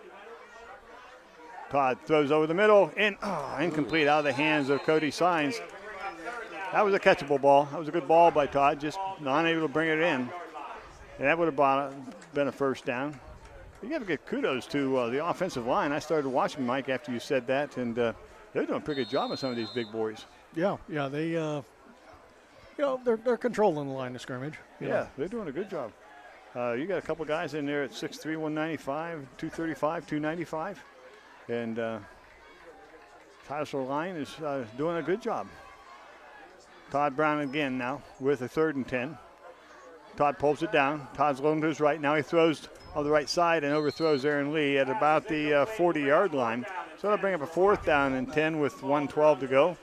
Todd throws over the middle, and incomplete out of the hands of Cody Sines. That was a catchable ball. That was a good ball by Todd, just not able to bring it in. And that would have been a first down. You got to give kudos to the offensive line. I started watching, Mike, after you said that, and they're doing a pretty good job of some of these big boys. Yeah, they, they're controlling the line of scrimmage. Yeah, they're doing a good job. You got a couple guys in there at 6'3", 195, 235, 295. And Titusville line is doing a good job. Todd Brown again now with a 3rd and 10. Todd pulls it down. Todd's loading to his right. Now he throws on the right side and overthrows Aaron Lee at about the 40-yard line. So that'll bring up a 4th down and 10 with 1:12 to go.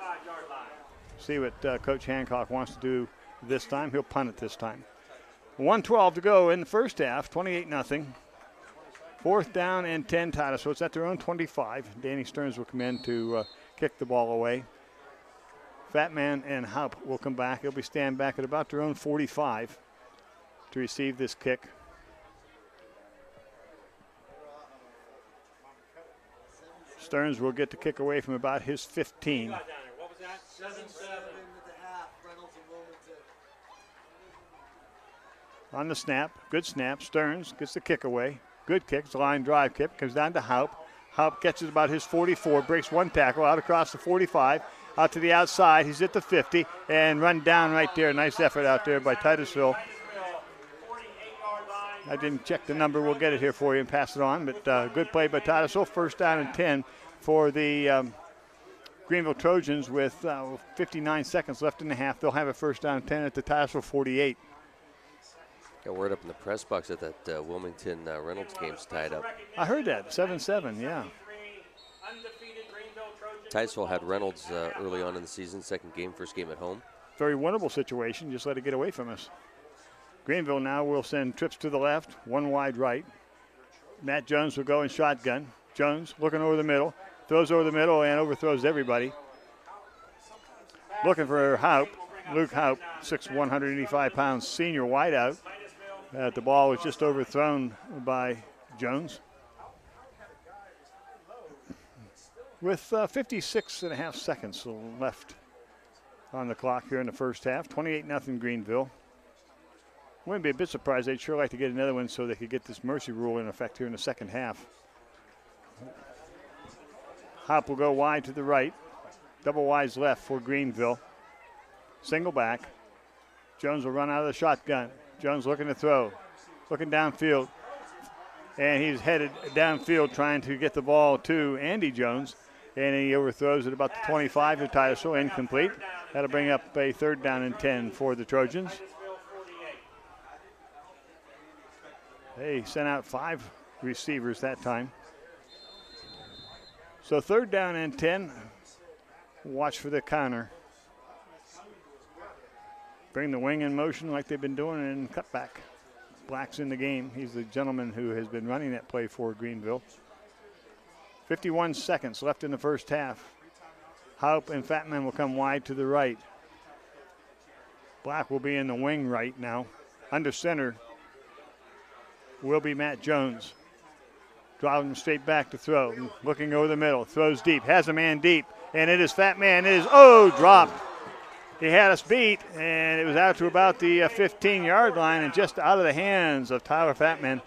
See what Coach Hancock wants to do this time. He'll punt it this time. 1:12 to go in the first half, 28-0. 4th down and 10 Titusville. It's at their own 25. Danny Stearns will come in to kick the ball away. Fat Man and Haupt will come back. They'll be stand back at about their own 45 to receive this kick. Stearns will get the kick away from about his 15. What was that? 7-7. On the snap, good snap. Stearns gets the kick away. Good kick. It's a line drive kick. Comes down to Haupt. Haupt catches about his 44, breaks one tackle out across the 45, out to the outside. He's at the 50 and run down right there. Nice effort out there by Titusville. I didn't check the number. We'll get it here for you and pass it on. But good play by Titusville. 1st down and 10 for the Greenville Trojans with 59 seconds left in the half. They'll have a 1st down and 10 at the Titusville 48. Got word up in the press box that Wilmington Reynolds game's tied up. I heard that. 7-7, yeah. Titusville had Reynolds early on in the season, second game, first game at home. Very winnable situation. Just let it get away from us. Greenville now will send trips to the left, one wide right. Matt Jones will go in shotgun. Jones looking over the middle, throws over the middle and overthrows everybody. Looking for Haupt, Luke Haupt, 6'1", 185 pounds, senior wideout. The ball was just overthrown by Jones. With 56.5 seconds left on the clock here in the first half, 28-0 Greenville. Wouldn't be a bit surprised. They'd sure like to get another one so they could get this mercy rule in effect here in the second half. Haupt will go wide to the right. Double wides left for Greenville. Single back. Jones will run out of the shotgun. Jones looking to throw. Looking downfield. And he's headed downfield trying to get the ball to Andy Jones. And he overthrows it about the 25 to Titusville. Incomplete. That'll bring up a 3rd down and 10 for the Trojans. They sent out 5 receivers that time. So 3rd down and 10. Watch for the counter. Bring the wing in motion like they've been doing and cut back. Black's in the game. He's the gentleman who has been running that play for Greenville. 51 seconds left in the first half. Haupt and Fatman will come wide to the right. Black will be in the wing right now. Under center will be Matt Jones. Driving straight back to throw. Looking over the middle. Throws deep. Has a man deep. And it is Fat Man. It is, dropped. He had us beat, and it was out to about the 15-yard line and just out of the hands of Tyler Fatman.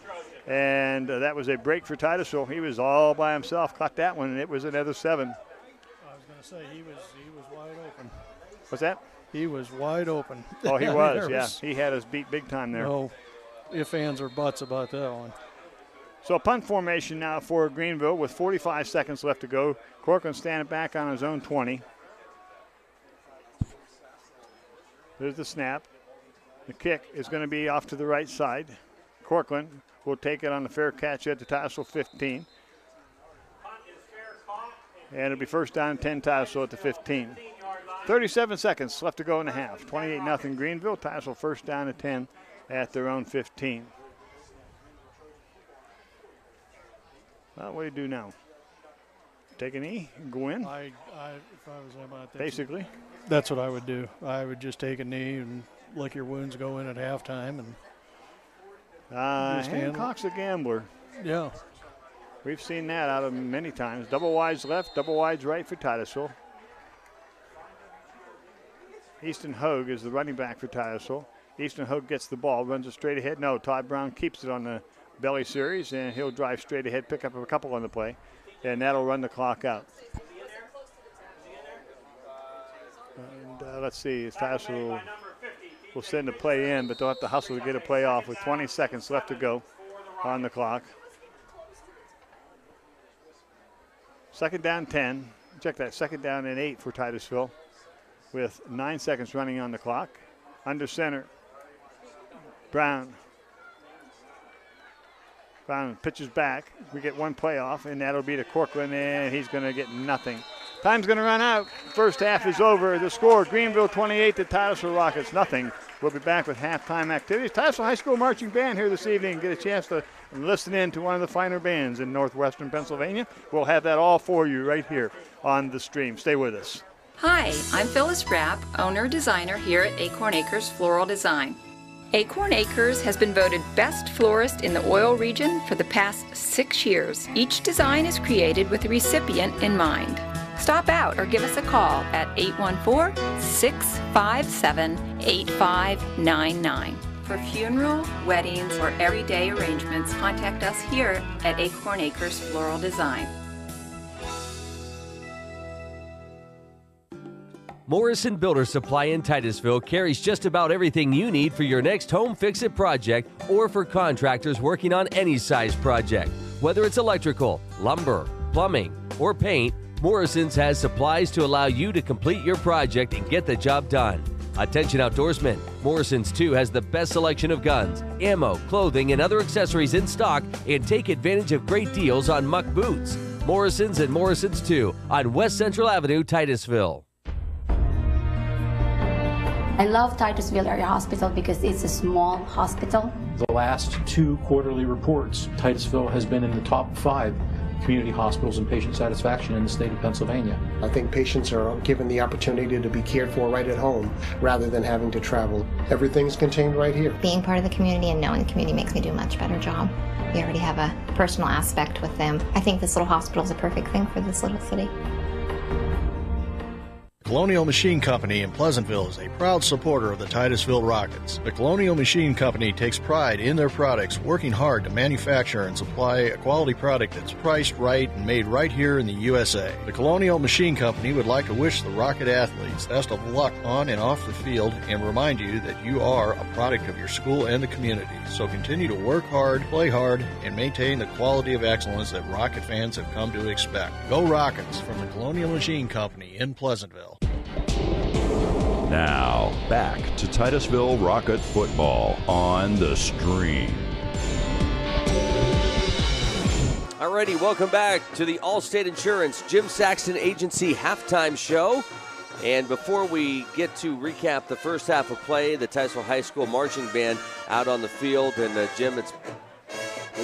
And that was a break for Titusville. He was all by himself. Caught that one, and it was another 7. I was going to say, he was wide open. What's that? He was wide open. Oh, he was, yeah. He had us beat big time there. No ifs, ands, or buts about that one. So punt formation now for Greenville with 45 seconds left to go. Corcoran standing back on his own 20. There's the snap. The kick is going to be off to the right side. Corcoran will take it on the fair catch at the Titusville 15. And it'll be 1st down 10 Titusville at the 15. 37 seconds left to go in the half. 28-0 Greenville. Titusville 1st down to 10 at their own 15. Well, what do you do now? Take a knee and go in? If I was about that. Basically. That's what I would do. I would just take a knee and let your wounds go in at halftime. And Hancock's a gambler. Yeah. We've seen that out of many times. Double wides left, double wides right for Titusville. Easton Hogue is the running back for Titusville. Easton Hogue gets the ball, runs it straight ahead. No, Todd Brown keeps it on the belly series, and he'll drive straight ahead, pick up a couple on the play, and that'll run the clock out. And let's see, Titusville will send the play in, but they'll have to hustle to get a play off with 20 seconds left to go on the clock. Second down 10. Check that, second down and 8 for Titusville with 9 seconds running on the clock. Under center, Brown pitches back. We get one play off, and that'll be to Corcoran, and he's going to get nothing. Time's going to run out. First half is over. The score, Greenville 28 to Titusville Rockets nothing. We'll be back with halftime activities. Titusville High School Marching Band here this evening. Get a chance to listen in to one of the finer bands in northwestern Pennsylvania. We'll have that all for you right here on the stream. Stay with us. Hi, I'm Phyllis Rapp, owner-designer here at Acorn Acres Floral Design. Acorn Acres has been voted Best Florist in the Oil region for the past 6 years. Each design is created with the recipient in mind. Stop out or give us a call at 814-657-8599. For funeral, weddings, or everyday arrangements, contact us here at Acorn Acres Floral Design. Morrison Builder Supply in Titusville carries just about everything you need for your next home fix-it project or for contractors working on any size project. Whether it's electrical, lumber, plumbing, or paint, Morrison's has supplies to allow you to complete your project and get the job done. Attention outdoorsmen, Morrison's too has the best selection of guns, ammo, clothing, and other accessories in stock, and take advantage of great deals on muck boots. Morrison's and Morrison's too on West Central Avenue, Titusville. I love Titusville Area Hospital because it's a small hospital. The last 2 quarterly reports, Titusville has been in the top 5 community hospitals and patient satisfaction in the state of Pennsylvania. I think patients are given the opportunity to be cared for right at home rather than having to travel. Everything's contained right here. Being part of the community and knowing the community makes me do a much better job. We already have a personal aspect with them. I think this little hospital is a perfect thing for this little city. Colonial Machine Company in Pleasantville is a proud supporter of the Titusville Rockets. The Colonial Machine Company takes pride in their products, working hard to manufacture and supply a quality product that's priced right and made right here in the USA. The Colonial Machine Company would like to wish the Rocket athletes best of luck on and off the field and remind you that you are a product of your school and the community. So continue to work hard, play hard, and maintain the quality of excellence that Rocket fans have come to expect. Go Rockets from the Colonial Machine Company in Pleasantville. Now, back to Titusville Rocket football on the stream. Alrighty, welcome back to the Allstate Insurance Jim Saxton Agency halftime show. And before we get to recap the first half of play, the Titusville High School marching band out on the field. And Jim, we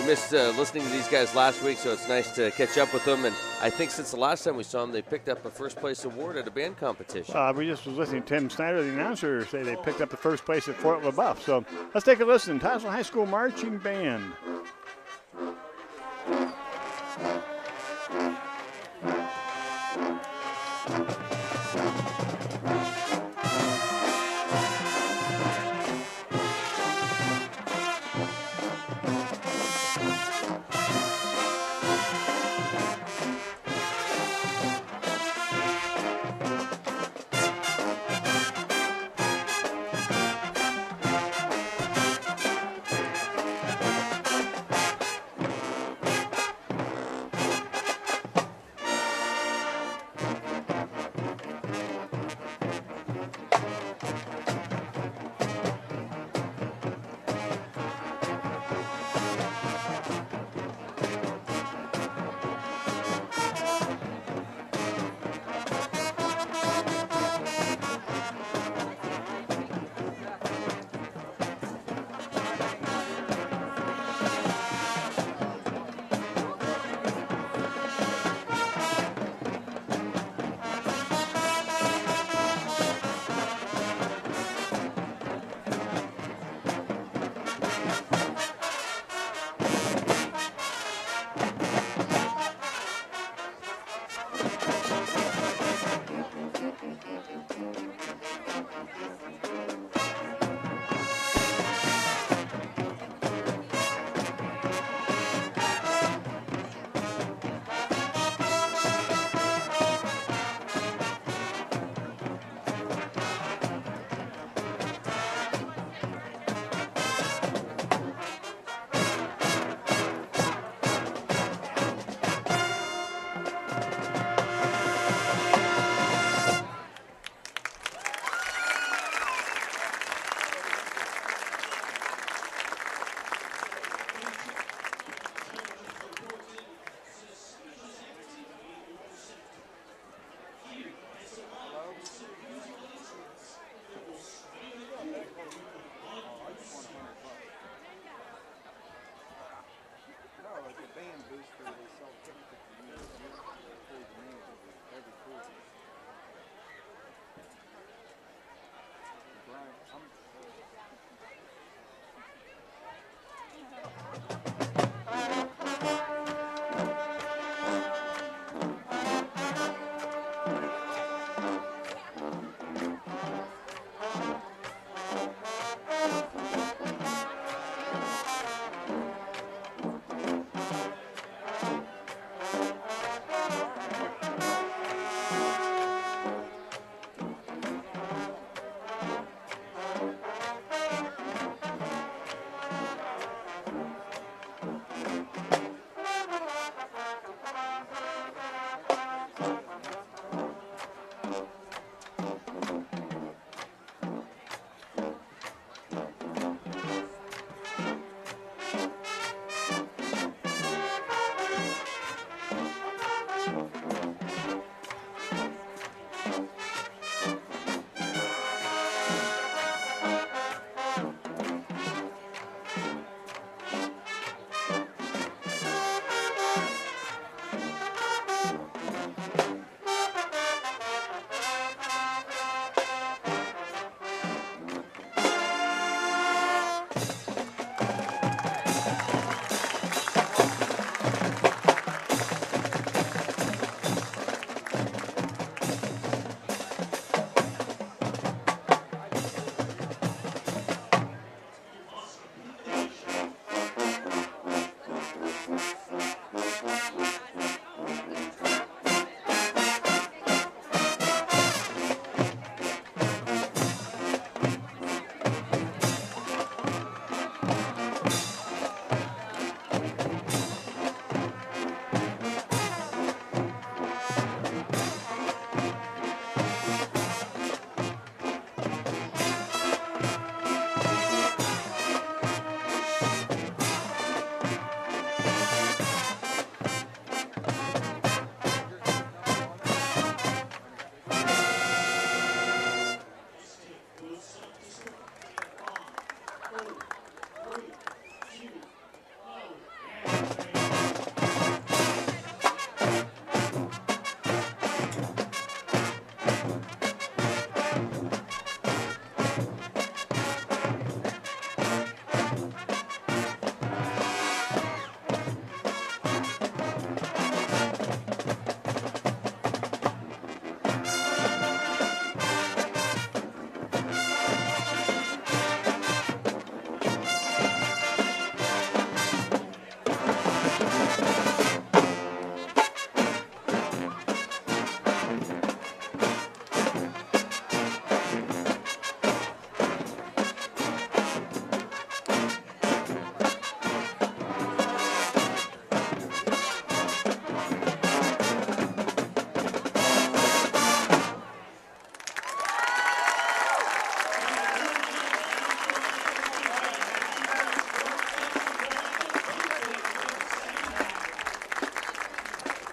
missed listening to these guys last week, so it's nice to catch up with them. And I think since the last time we saw them, they picked up a first-place award at a band competition. We just was listening to Tim Snyder, the announcer, say they picked up the first place at Fort LaBeouf. So let's take a listen. Titusville High School marching band.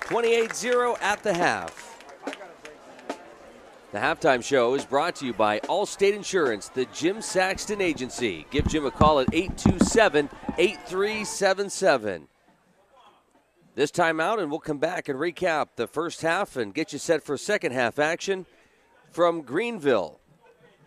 28-0 at the half. The halftime show is brought to you by Allstate Insurance, the Jim Saxton Agency. Give Jim a call at 827-8377. This time out, and we'll come back and recap the first half and get you set for second half action from Greenville.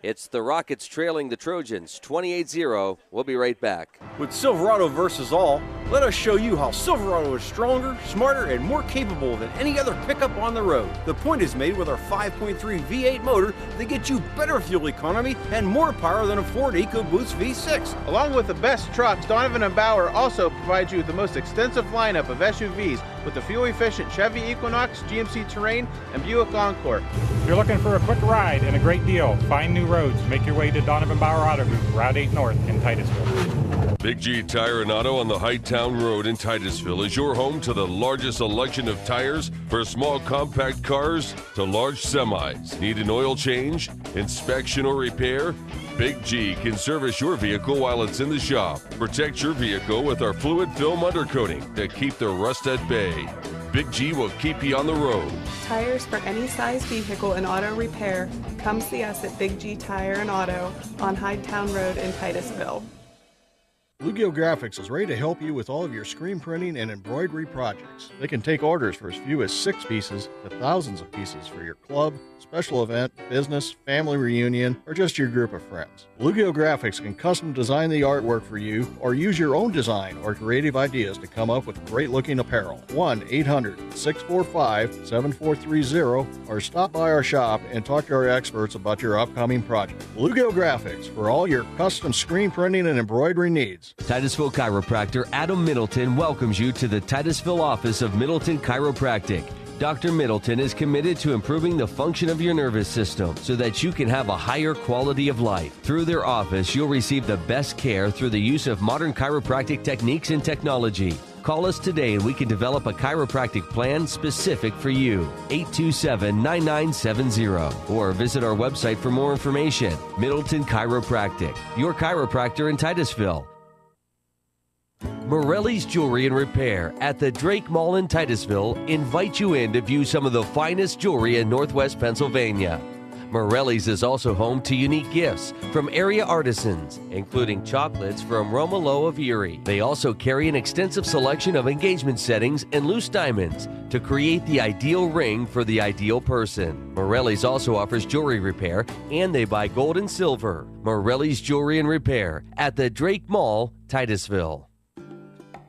It's the Rockets trailing the Trojans 28-0. We'll be right back. With Silverado versus all, let us show you how Silverado is stronger, smarter, and more capable than any other pickup on the road. The point is made with our 5.3 V8 motor that gets you better fuel economy and more power than a Ford EcoBoost V6. Along with the best trucks, Donovan & Bauer also provides you with the most extensive lineup of SUVs with the fuel-efficient Chevy Equinox, GMC Terrain, and Buick Encore. If you're looking for a quick ride and a great deal, find new roads. Make your way to Donovan Bauer Auto Group, Route 8 North in Titusville. Big G Tire and Auto on the Hightown Road in Titusville is your home to the largest selection of tires for small compact cars to large semis. Need an oil change, inspection, or repair? Big G can service your vehicle while it's in the shop. Protect your vehicle with our fluid film undercoating to keep the rust at bay. Big G will keep you on the road. Tires for any size vehicle and auto repair. Come see us at Big G Tire and Auto on Hightown Road in Titusville. Bluegill Graphics is ready to help you with all of your screen printing and embroidery projects. They can take orders for as few as 6 pieces to thousands of pieces for your club, special event, business, family reunion, or just your group of friends. Bluegill Graphics can custom design the artwork for you or use your own design or creative ideas to come up with great-looking apparel. 1-800-645-7430 or stop by our shop and talk to our experts about your upcoming project. Bluegill Graphics for all your custom screen printing and embroidery needs. Titusville chiropractor Adam Middleton welcomes you to the Titusville office of Middleton Chiropractic. Dr. Middleton is committed to improving the function of your nervous system so that you can have a higher quality of life. Through their office, you'll receive the best care through the use of modern chiropractic techniques and technology. Call us today and we can develop a chiropractic plan specific for you. 827-9970 or visit our website for more information. Middleton Chiropractic, your chiropractor in Titusville. Morelli's Jewelry and Repair at the Drake Mall in Titusville invite you in to view some of the finest jewelry in Northwest Pennsylvania. Morelli's is also home to unique gifts from area artisans, including chocolates from Romolo of Erie. They also carry an extensive selection of engagement settings and loose diamonds to create the ideal ring for the ideal person. Morelli's also offers jewelry repair, and they buy gold and silver. Morelli's Jewelry and Repair at the Drake Mall, Titusville.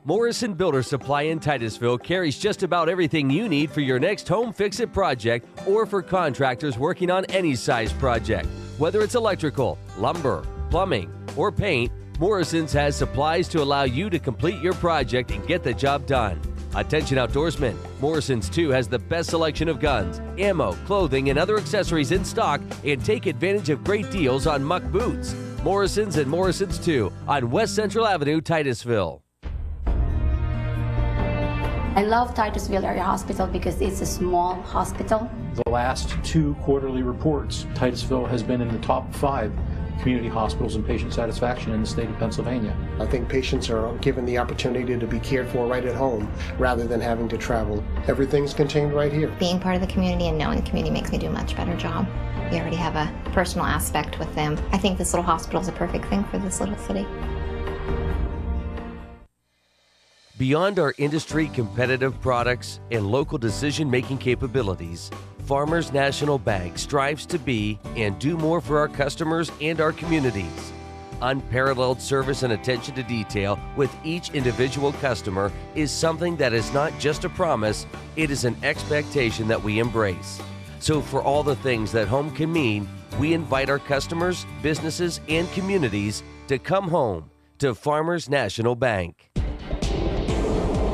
Morrison Builder Supply in Titusville carries just about everything you need for your next home fix-it project or for contractors working on any size project. Whether it's electrical, lumber, plumbing, or paint, Morrison's has supplies to allow you to complete your project and get the job done. Attention outdoorsmen, Morrison's too has the best selection of guns, ammo, clothing, and other accessories in stock, and take advantage of great deals on muck boots. Morrison's and Morrison's too on West Central Avenue, Titusville. I love Titusville Area Hospital because it's a small hospital. The last 2 quarterly reports, Titusville has been in the top 5 community hospitals and patient satisfaction in the state of Pennsylvania. I think patients are given the opportunity to be cared for right at home rather than having to travel. Everything's contained right here. Being part of the community and knowing the community makes me do a much better job. We already have a personal aspect with them. I think this little hospital is a perfect thing for this little city. Beyond our industry competitive products and local decision-making capabilities, Farmers National Bank strives to be and do more for our customers and our communities. Unparalleled service and attention to detail with each individual customer is something that is not just a promise, it is an expectation that we embrace. So for all the things that home can mean, we invite our customers, businesses, and communities to come home to Farmers National Bank.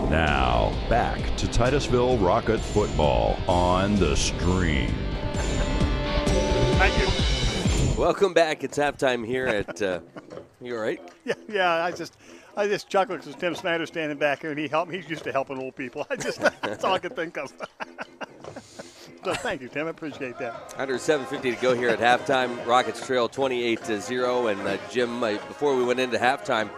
Now, back to Titusville Rocket football on the stream. Thank you. Welcome back. It's halftime here at. You all right? Yeah. I just chuckle because Tim Snyder's standing back here and he's used to helping old people. That's all I can think of. So thank you, Tim. I appreciate that. Under 7:50 to go here at halftime. Rockets trail 28-0. And Jim, before we went into halftime,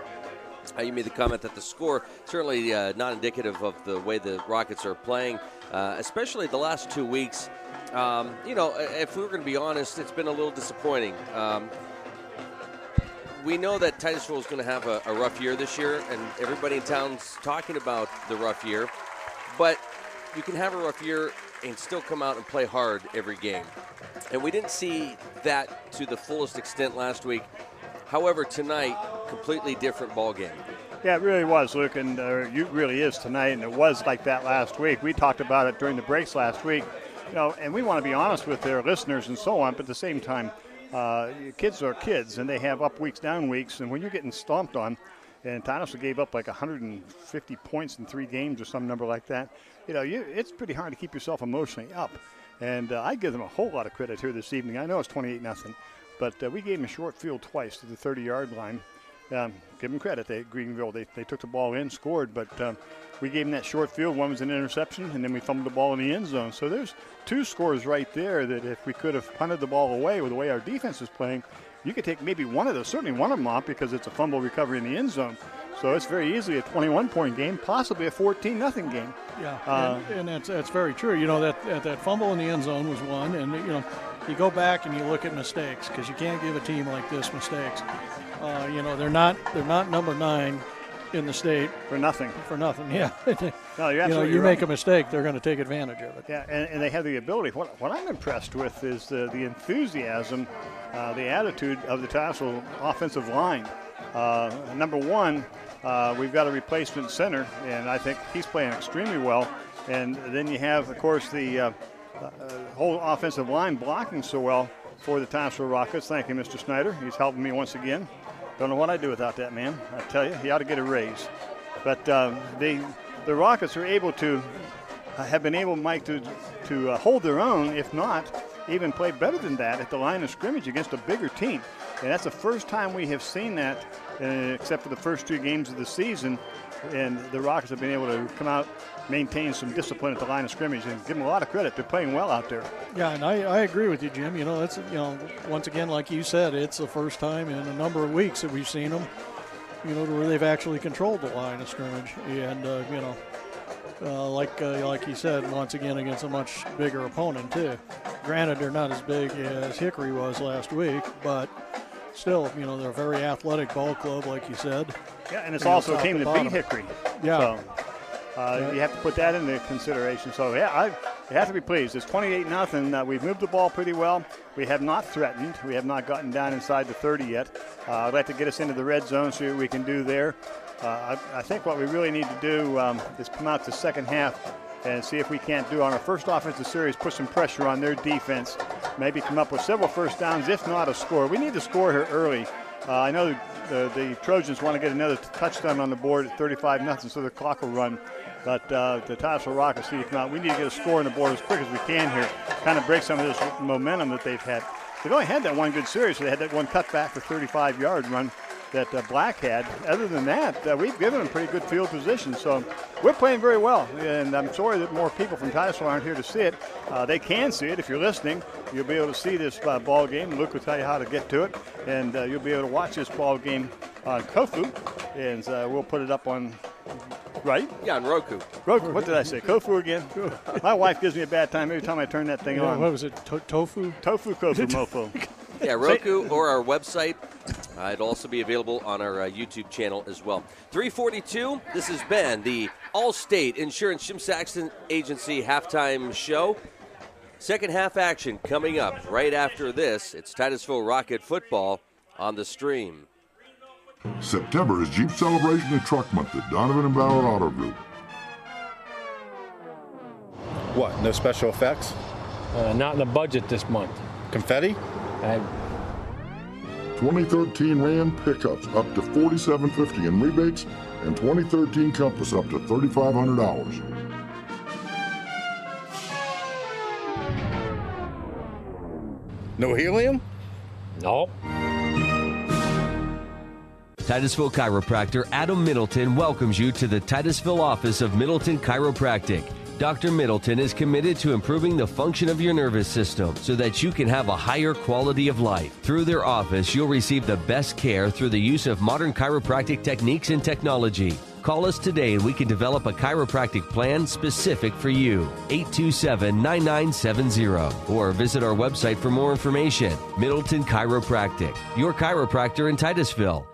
You made the comment that the score certainly not indicative of the way the Rockets are playing, especially the last 2 weeks. If we were going to be honest, it's been a little disappointing. We know that Titusville is going to have a rough year this year, and everybody in town's talking about the rough year. But you can have a rough year and still come out and play hard every game. And we didn't see that to the fullest extent last week. However, tonight, completely different ball game. Yeah, it really was, Luke, and it really is tonight, and it was like that last week. We talked about it during the breaks last week, and we want to be honest with their listeners and so on, but at the same time, kids are kids, and they have up weeks, down weeks, and when you're getting stomped on, and Titusville gave up like 150 points in 3 games or some number like that, it's pretty hard to keep yourself emotionally up. And I give them a whole lot of credit here this evening. I know it's 28-0, but we gave them a short field twice to the 30-yard line. Give them credit. Greenville, they took the ball in, scored, but we gave them that short field. One was an interception, and then we fumbled the ball in the end zone. So there's 2 scores right there that if we could have punted the ball away with the way our defense is playing, you could take maybe one of those, certainly one of them off, because it's a fumble recovery in the end zone. So it's very easily a 21-point game, possibly a 14-0 game. Yeah, and that's very true. That fumble in the end zone was one, and you go back and you look at mistakes, because you can't give a team like this mistakes. They're not number 9 in the state for nothing. Yeah. No, you're absolutely you right. make a mistake, they're going to take advantage of it. Yeah, and they have the ability. What I'm impressed with is the enthusiasm, the attitude of the Titusville offensive line. Number 1, we've got a replacement center, and I think he's playing extremely well. And then you have, of course, the whole offensive line blocking so well for the Titusville Rockets. Thank you, Mr. Snyder. He's helping me once again. Don't know what I'd do without that man. I tell you, he ought to get a raise. But the Rockets are able to have been able, Mike, to hold their own, if not even play better than that at the line of scrimmage against a bigger team. And that's the first time we have seen that, except for the first 2 games of the season. And the Rockets have been able to come out, maintain some discipline at the line of scrimmage, and give them a lot of credit. They're playing well out there. Yeah, and I agree with you, Jim. That's once again, like you said, it's the first time in a number of weeks that we've seen them, where they've actually controlled the line of scrimmage. And like you said, once again against a much bigger opponent too. Granted, they're not as big as Hickory was last week, but still, they're a very athletic ball club, like you said. Yeah, and it's also a team that beat Hickory. Yeah. So you have to put that into consideration. So, yeah, you have to be pleased. It's 28-0. We've moved the ball pretty well. We have not threatened. We have not gotten down inside the 30 yet. I'd like to get us into the red zone, see what we can do there. I think what we really need to do is come out the second half and see if we can't do on our first offensive series, put some pressure on their defense, maybe come up with several first downs, if not a score. We need to score here early. I know the Trojans want to get another touchdown on the board at 35-0, so the clock will run. But the Titusville Rockets need to come out. We need to get a score on the board as quick as we can here, kind of break some of this momentum that they've had. They've only had that one good series. They had that one cutback for 35-yard run that Black had. Other than that, we've given them pretty good field position. So we're playing very well. And I'm sorry that more people from Titusville aren't here to see it. They can see it if you're listening. You'll be able to see this ball game. Luke will tell you how to get to it. And you'll be able to watch this ball game on Kofu. And we'll put it up on, right? Yeah, on Roku. Roku. What did I say? Kofu again? My wife gives me a bad time every time I turn that thing on. What was it? Tofu? Tofu, Kofu, mofo. Yeah, Roku or our website. It'll also be available on our YouTube channel as well. 3:42. This has been the Allstate Insurance Jim Saxton Agency halftime show. Second half action coming up right after this. It's Titusville Rocket football on the stream. September is Jeep Celebration and Truck Month at Donovan and Bauer Auto Group. What, no special effects? Not in the budget this month. Confetti? 2013 Ram pickups up to $4,750 in rebates, and 2013 Compass up to $3,500. No helium? No. Titusville chiropractor Adam Middleton welcomes you to the Titusville office of Middleton Chiropractic. Dr. Middleton is committed to improving the function of your nervous system so that you can have a higher quality of life. Through their office, you'll receive the best care through the use of modern chiropractic techniques and technology. Call us today and we can develop a chiropractic plan specific for you. 827-9970. Or visit our website for more information. Middleton Chiropractic, your chiropractor in Titusville.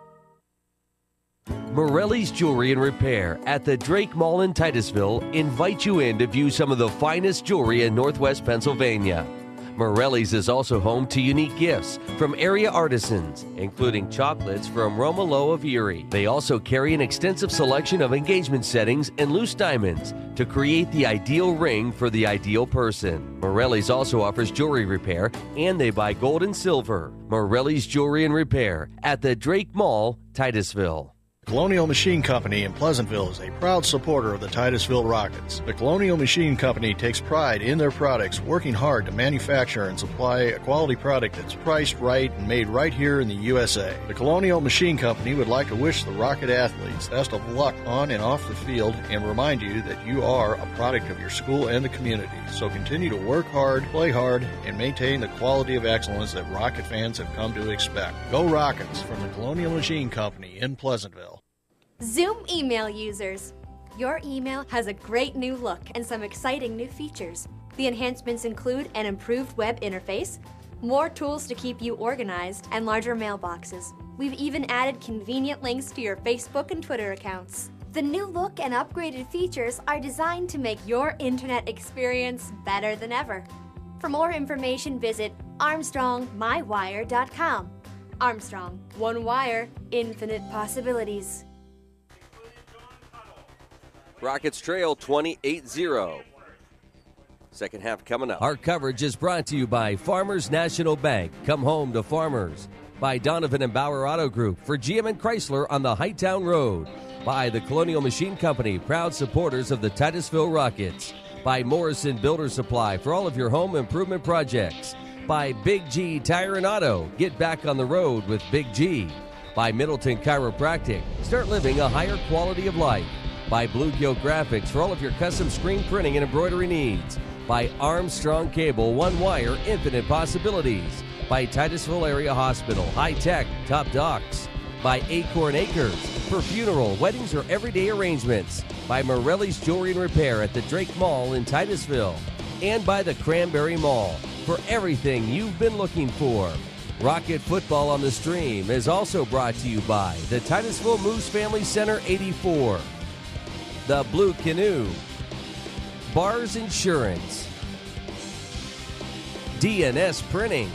Morelli's Jewelry and Repair at the Drake Mall in Titusville invite you in to view some of the finest jewelry in Northwest Pennsylvania. Morelli's is also home to unique gifts from area artisans, including chocolates from Romalo of Erie. They also carry an extensive selection of engagement settings and loose diamonds to create the ideal ring for the ideal person. Morelli's also offers jewelry repair, and they buy gold and silver. Morelli's Jewelry and Repair at the Drake Mall, Titusville. Colonial Machine Company in Pleasantville is a proud supporter of the Titusville Rockets. The Colonial Machine Company takes pride in their products, working hard to manufacture and supply a quality product that's priced right and made right here in the USA. The Colonial Machine Company would like to wish the Rocket athletes best of luck on and off the field and remind you that you are a product of your school and the community. So continue to work hard, play hard, and maintain the quality of excellence that Rocket fans have come to expect. Go Rockets from the Colonial Machine Company in Pleasantville. Zoom email users. Your email has a great new look and some exciting new features. The enhancements include an improved web interface, more tools to keep you organized, and larger mailboxes. We've even added convenient links to your Facebook and Twitter accounts. The new look and upgraded features are designed to make your internet experience better than ever. For more information, visit ArmstrongMyWire.com. Armstrong, one wire, infinite possibilities. Rockets trail 28-0. Second half coming up. Our coverage is brought to you by Farmers National Bank. Come home to Farmers. By Donovan and Bauer Auto Group for GM and Chrysler on the Hightown Road. By the Colonial Machine Company, proud supporters of the Titusville Rockets. By Morrison Builder Supply for all of your home improvement projects. By Big G Tire and Auto. Get back on the road with Big G. By Middleton Chiropractic. Start living a higher quality of life. By Bluegill Graphics for all of your custom screen printing and embroidery needs. By Armstrong Cable, one wire, infinite possibilities. By Titusville Area Hospital, high tech, top docs. By Acorn Acres for funeral, weddings, or everyday arrangements. By Morelli's Jewelry and Repair at the Drake Mall in Titusville. And by the Cranberry Mall for everything you've been looking for. Rocket Football on the Stream is also brought to you by the Titusville Moose Family Center 84. The Blue Canoe, Bars Insurance, DNS Printing,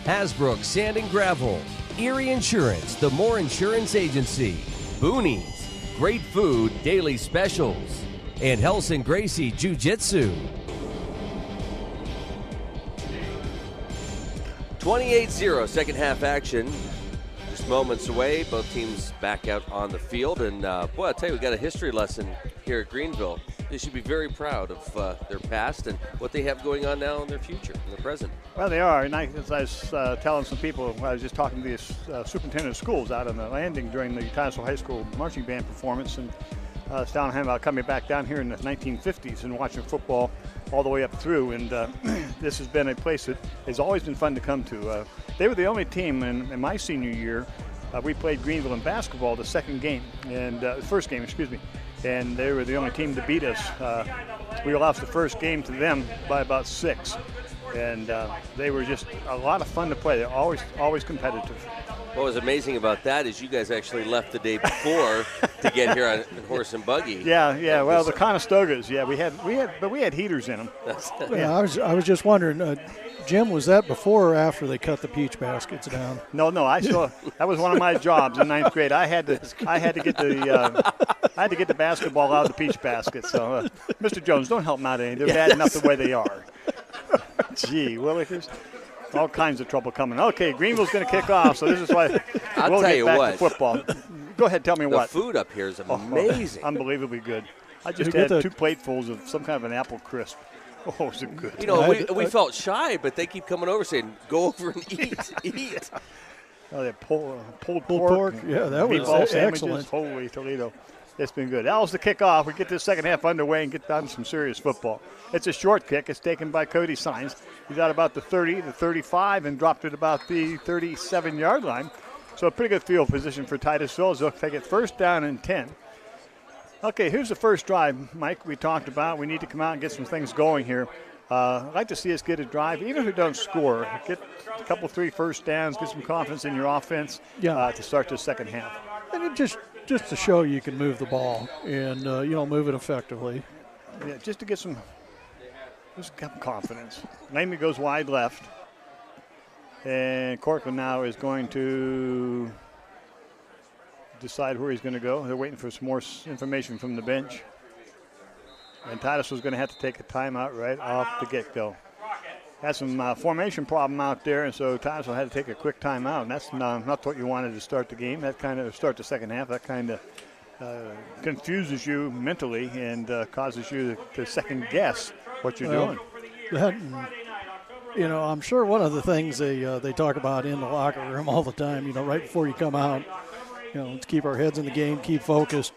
Hasbrook Sand and Gravel, Erie Insurance, the Moore Insurance Agency, Boonies, Great Food, Daily Specials, and RELSON GRACIE Jiu-Jitsu. 28-0, second half action. Just moments away, both teams back out on the field. And, boy, I'll tell you, we got a history lesson here at Greenville. They should be very proud of their past and what they have going on now in their future, in the present. Well, they are. And as I was telling some people, I was just talking to the superintendent of schools out on the landing during the Titusville High School marching band performance. And I was telling him about coming back down here in the 1950s and watching football all the way up through. And this has been a place that has always been fun to come to. They were the only team in my senior year. We played Greenville in basketball the first game, and they were the only team to beat us. We lost the first game to them by about 6, and they were just a lot of fun to play. They're always competitive. What was amazing about that is you guys actually left the day before to get here on horse and buggy. Yeah. Well, the Conestogas, we had heaters in them. Yeah, I was just wondering, Jim, was that before or after they cut the peach baskets down? No, that was one of my jobs in 9th grade. I had to get the basketball out of the peach basket. So, Mr. Jones, don't help them out any. They're bad enough the way they are. Gee, Willie, there's all kinds of trouble coming. Okay, Greenville's going to kick off, so this is why we'll get back to football. Go ahead, tell me what. The food up here is amazing. Unbelievably good. I just had 2 platefuls of some kind of an apple crisp. Oh, is it good? You know, we felt shy, but they keep coming over saying, go over and eat. Oh, they pulled pork. Yeah, that was meatball sandwiches. excellent. Holy Toledo. It's been good. That was the kickoff. We get this second half underway and get down to some serious football. It's a short kick. It's taken by Cody Sines. He's out about the 30, the 35, and dropped it about the 37-yard line. So a pretty good field position for Titusville as they'll take it first down and 10. Okay, here's the first drive, Mike, we talked about. We need to come out and get some things going here. I'd like to see us get a drive, even if we don't score, get a couple, 3 first downs, get some confidence in your offense to start the second half. And it just to show you can move the ball and, move it effectively. Yeah, just to get some confidence. Lamy goes wide left. And Corcoran now is going to decide where he's going to go. They're waiting for some more information from the bench. And Titusville's going to have to take a timeout right off the get-go. Had some formation problem out there, and so Titusville had to take a quick timeout. And that's not what you wanted to start the game. That kind of start the second half. That kind of confuses you mentally and causes you to second guess what you're doing. I'm sure one of the things they talk about in the locker room all the time, right before you come out, let's keep our heads in the game, keep focused,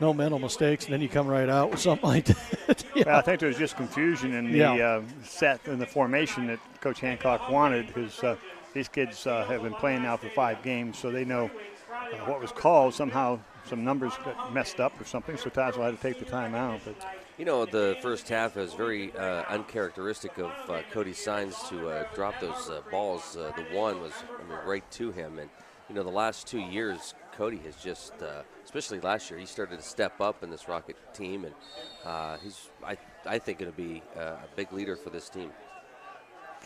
no mental mistakes, and then you come right out with something like that. Well, I think there was just confusion in the set and the formation that Coach Hancock wanted, because these kids have been playing now for 5 games, so they know what was called. Somehow some numbers got messed up or something, so Titusville had to take the time out. But the first half is very uncharacteristic of Cody Sines to drop those balls. The one was right to him. And, the last 2 years, Cody has just, especially last year, he started to step up in this Rocket team. And he's, I think, going to be a big leader for this team.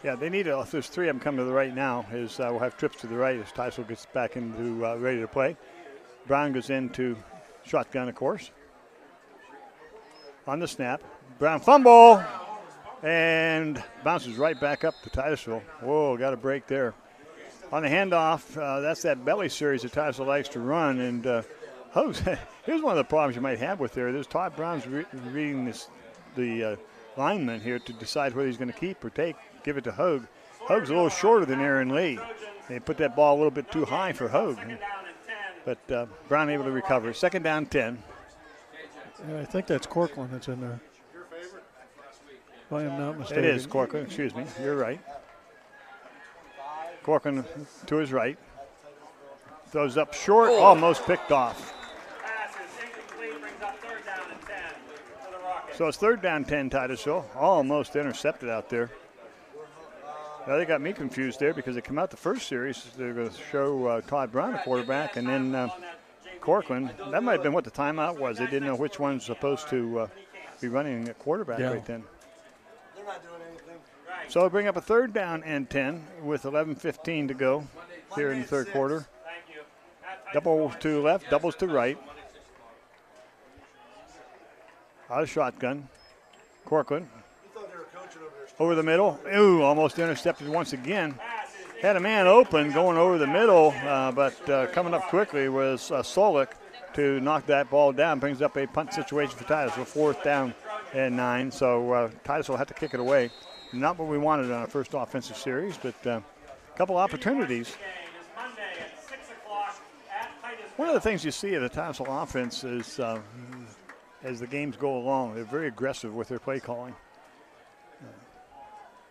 Yeah, they need to. There's 3 of them coming to the right now. We'll have trips to the right as Titusville gets back into ready to play. Brown goes into shotgun, of course. On the snap, Brown fumble, and bounces right back up to Titusville. Whoa, got a break there. On the handoff, that's that belly series that Titusville likes to run. And here's one of the problems you might have with there. There's Todd Brown's reading the lineman here to decide whether he's going to keep or give it to Hogue. Hogue's a little shorter than Aaron Lee. They put that ball a little bit too high for Hogue. But Brown able to recover. Second down, 10. Yeah, I think that's Corcoran that's in there. If I am not mistaken. It is Corcoran, excuse me. You're right. Corcoran to his right. Throws up short, almost picked off. So it's third down, 10, Titusville. Almost intercepted out there. Now they got me confused there because they come out the first series. They're going to show Todd Brown the quarterback, and then Corcoran. That might have been what the timeout was. They didn't know which one's supposed to be running at quarterback right then. They're not doing anything. So bring up a third down and 10 with 11:15 to go here in the third quarter. Double to left, doubles to right. Out of shotgun. Corcoran. Over the middle. Ooh, almost intercepted once again. Had a man open going over the middle, but coming up quickly was Solik to knock that ball down. Brings up a punt situation for Titusville. Fourth down and 9. So Titusville will have to kick it away. Not what we wanted on our first offensive series, but a couple opportunities. One of the things you see of the Titusville offense is as the games go along, they're very aggressive with their play calling.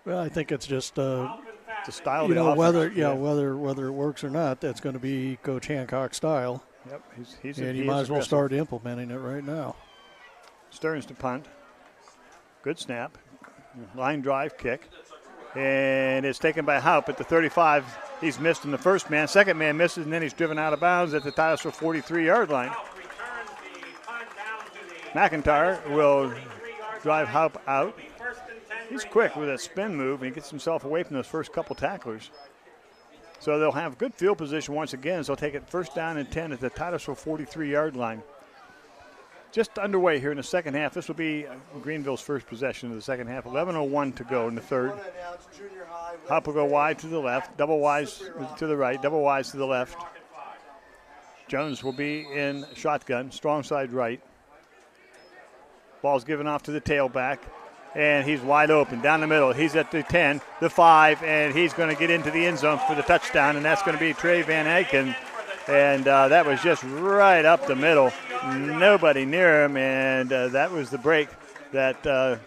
Well, I think it's just the style of the offense. whether it works or not, that's going to be Coach Hancock's style. Yep, and you might as well start implementing it right now. Stearns to punt. Good snap. Line drive kick. And it's taken by Haupt at the 35. He's missed in the first man. Second man misses, and then he's driven out of bounds at the Titusville 43-yard line. McIntyre will drive Haupt out. He's quick with that spin move, and he gets himself away from those first couple tacklers. So they'll have good field position once again, so they'll take it first down and 10 at the Titusville 43-yard line. Just underway here in the second half. This will be Greenville's first possession of the second half. 11:01 to go in the third. Haupt will go wide to the left, double wise to the right, double wise to the left. Jones will be in shotgun, strong side right. Ball's given off to the tailback. And he's wide open down the middle. He's at the 10, the 5, and he's going to get into the end zone for the touchdown, and that's going to be Trey Van Aken. And that was just right up the middle. nobody near him, and that was the break that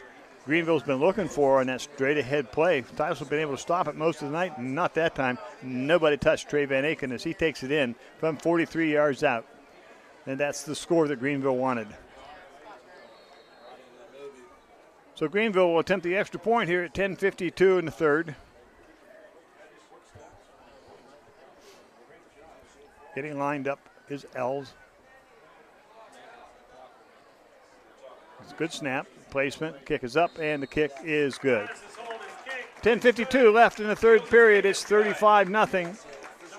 Greenville's been looking for on that straight-ahead play. Titusville been able to stop it most of the night, not that time. Nobody touched Trey Van Aken as he takes it in from 43 yards out. And that's the score that Greenville wanted. So Greenville will attempt the extra point here at 10:52 in the third. Getting lined up is Els. It's a good snap, placement, kick is up, and the kick is good. 10:52 left in the third period. It's 35-0.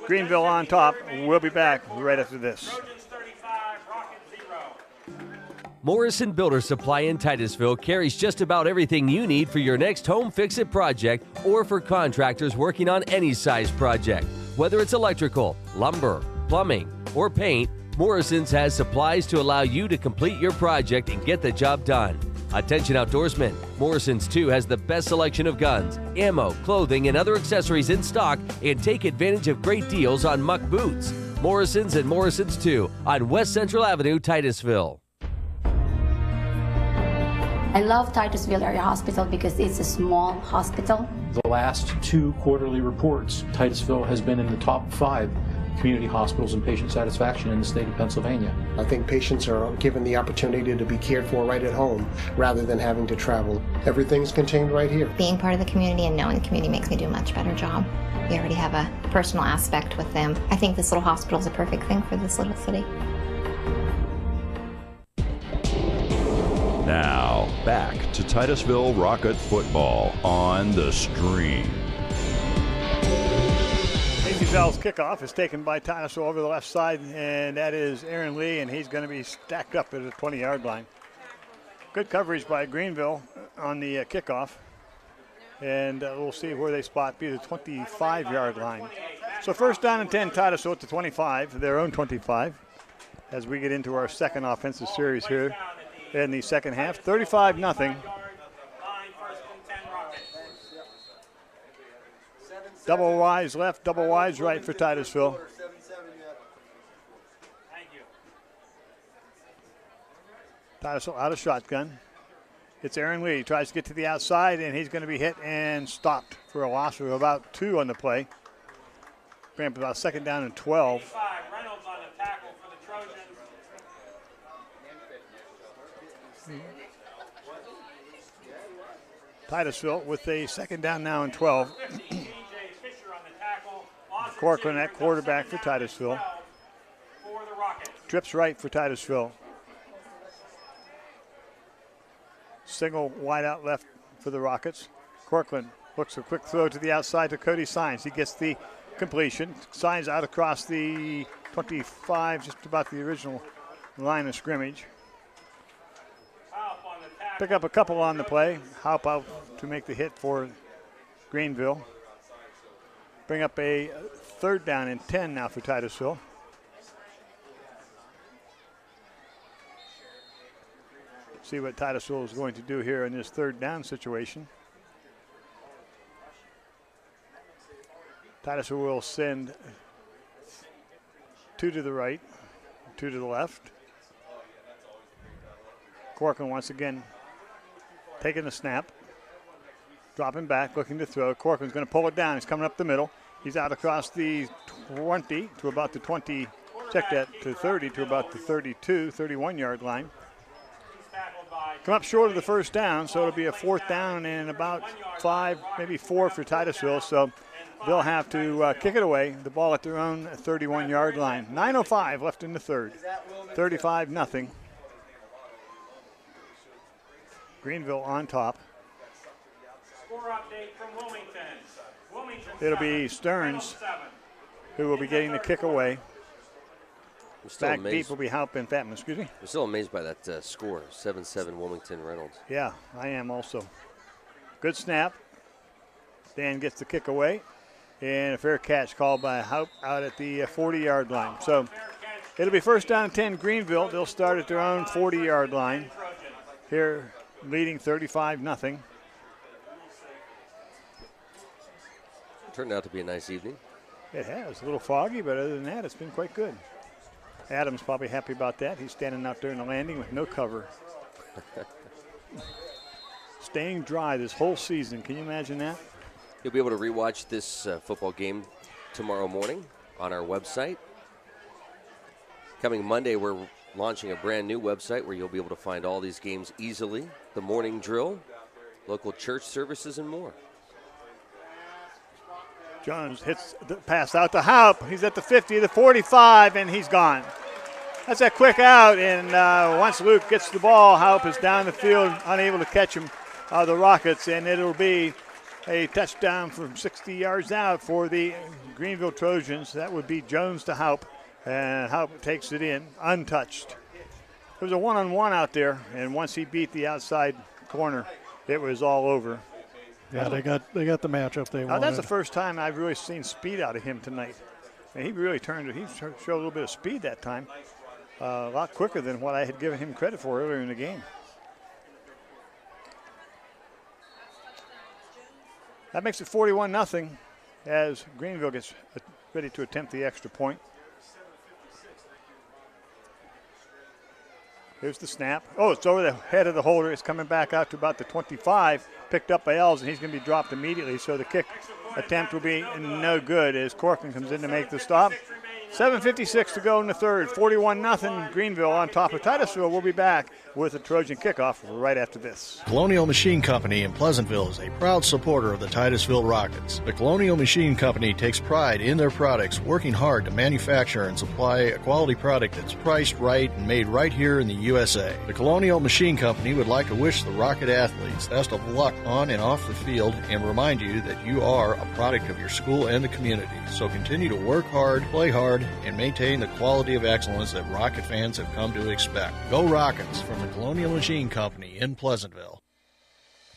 Greenville on top. We'll be back right after this. Morrison Builder Supply in Titusville carries just about everything you need for your next home fix-it project or for contractors working on any size project. Whether it's electrical, lumber, plumbing, or paint, Morrison's has supplies to allow you to complete your project and get the job done. Attention outdoorsmen, Morrison's too has the best selection of guns, ammo, clothing, and other accessories in stock, and take advantage of great deals on muck boots. Morrison's and Morrison's 2 on West Central Avenue, Titusville. I love Titusville Area Hospital because it's a small hospital. The last 2 quarterly reports, Titusville has been in the top 5 community hospitals and patient satisfaction in the state of Pennsylvania. I think patients are given the opportunity to be cared for right at home rather than having to travel. Everything's contained right here. Being part of the community and knowing the community makes me do a much better job. We already have a personal aspect with them. I think this little hospital is a perfect thing for this little city. Now, back to Titusville Rocket football on the stream. Bell's kickoff is taken by Titusville over the left side, and that is Aaron Lee, and he's going to be stacked up at the 20-yard line. Good coverage by Greenville on the kickoff, and we'll see where they spot be the 25-yard line. So first down and 10, Titusville at the 25, their own 25, as we get into our second offensive series here in the second half. 35-0. Double wise left, double wise right for Titusville. Titusville out of shotgun. It's Aaron Lee. He tries to get to the outside, and he's going to be hit and stopped for a loss of about 2 on the play. Bring up about second down and 12. Reynolds on the tackle for the Trojans. Titusville with a second down now and 12. Corcoran at quarterback for Titusville. Trips right for Titusville. Single wide out left for the Rockets. Corcoran looks a quick throw to the outside to Cody Sines. He gets the completion. Sines out across the 25, just about the original line of scrimmage. Pick up a couple on the play. Hop out to make the hit for Greenville. Bring up a third down and 10 now for Titusville. See what Titusville is going to do here in this third down situation. Titusville will send 2 to the right, 2 to the left. Corcoran once again taking the snap. Dropping back, looking to throw. Corcoran's going to pull it down. He's coming up the middle. He's out across the 20 to about the 20, check that, to 30 to about the 32, 31-yard line. Come up short of the first down, so it'll be a fourth down and about 5, maybe 4 for Titusville. So they'll have to kick it away, the ball at their own 31-yard line. 9:05 left in the third. 35-0. Greenville on top. Score update from Wilmington. It'll be Stearns who will be getting the kick away. Back deep will be Halpin Fatman. Excuse me. I'm still amazed by that score, 7-7 Wilmington Reynolds. Yeah, I am also. Good snap. Dan gets the kick away. And a fair catch called by Haupt out at the 40-yard line. So it'll be first down and 10 Greenville. They'll start at their own 40-yard line. Here leading 35-0. Turned out to be a nice evening. It has. A little foggy, but other than that, it's been quite good. Adam's probably happy about that. He's standing out there in the landing with no cover. Staying dry this whole season. Can you imagine that? You'll be able to rewatch this football game tomorrow morning on our website. Coming Monday, we're launching a brand new website where you'll be able to find all these games easily, the morning drill, local church services, and more. Jones hits the pass out to Haupt. He's at the 50, the 45, and he's gone. That's a quick out, and once Luke gets the ball, Haupt is down the field, unable to catch him, the Rockets, and it'll be a touchdown from 60 yards out for the Greenville Trojans. That would be Jones to Haupt, and Haupt takes it in untouched. There was a one-on-one out there, and once he beat the outside corner, it was all over. Yeah, they got the matchup they wanted. That's the first time I've really seen speed out of him tonight. And he really showed a little bit of speed that time. A lot quicker than what I had given him credit for earlier in the game. That makes it 41-0 as Greenville gets ready to attempt the extra point. Here's the snap. Oh, it's over the head of the holder. It's coming back out to about the 25. Picked up by Els, and he's going to be dropped immediately. So the kick attempt will be no good as Corcoran comes in to make the stop. 7:56 to go in the third. 41-0 Greenville on top of Titusville. We'll be back with a Trojan kickoff right after this. Colonial Machine Company in Pleasantville is a proud supporter of the Titusville Rockets. The Colonial Machine Company takes pride in their products, working hard to manufacture and supply a quality product that's priced right and made right here in the USA. The Colonial Machine Company would like to wish the Rocket athletes best of luck on and off the field and remind you that you are a product of your school and the community. So continue to work hard, play hard, and maintain the quality of excellence that Rocket fans have come to expect. Go Rockets from the Colonial Machine Company in Pleasantville.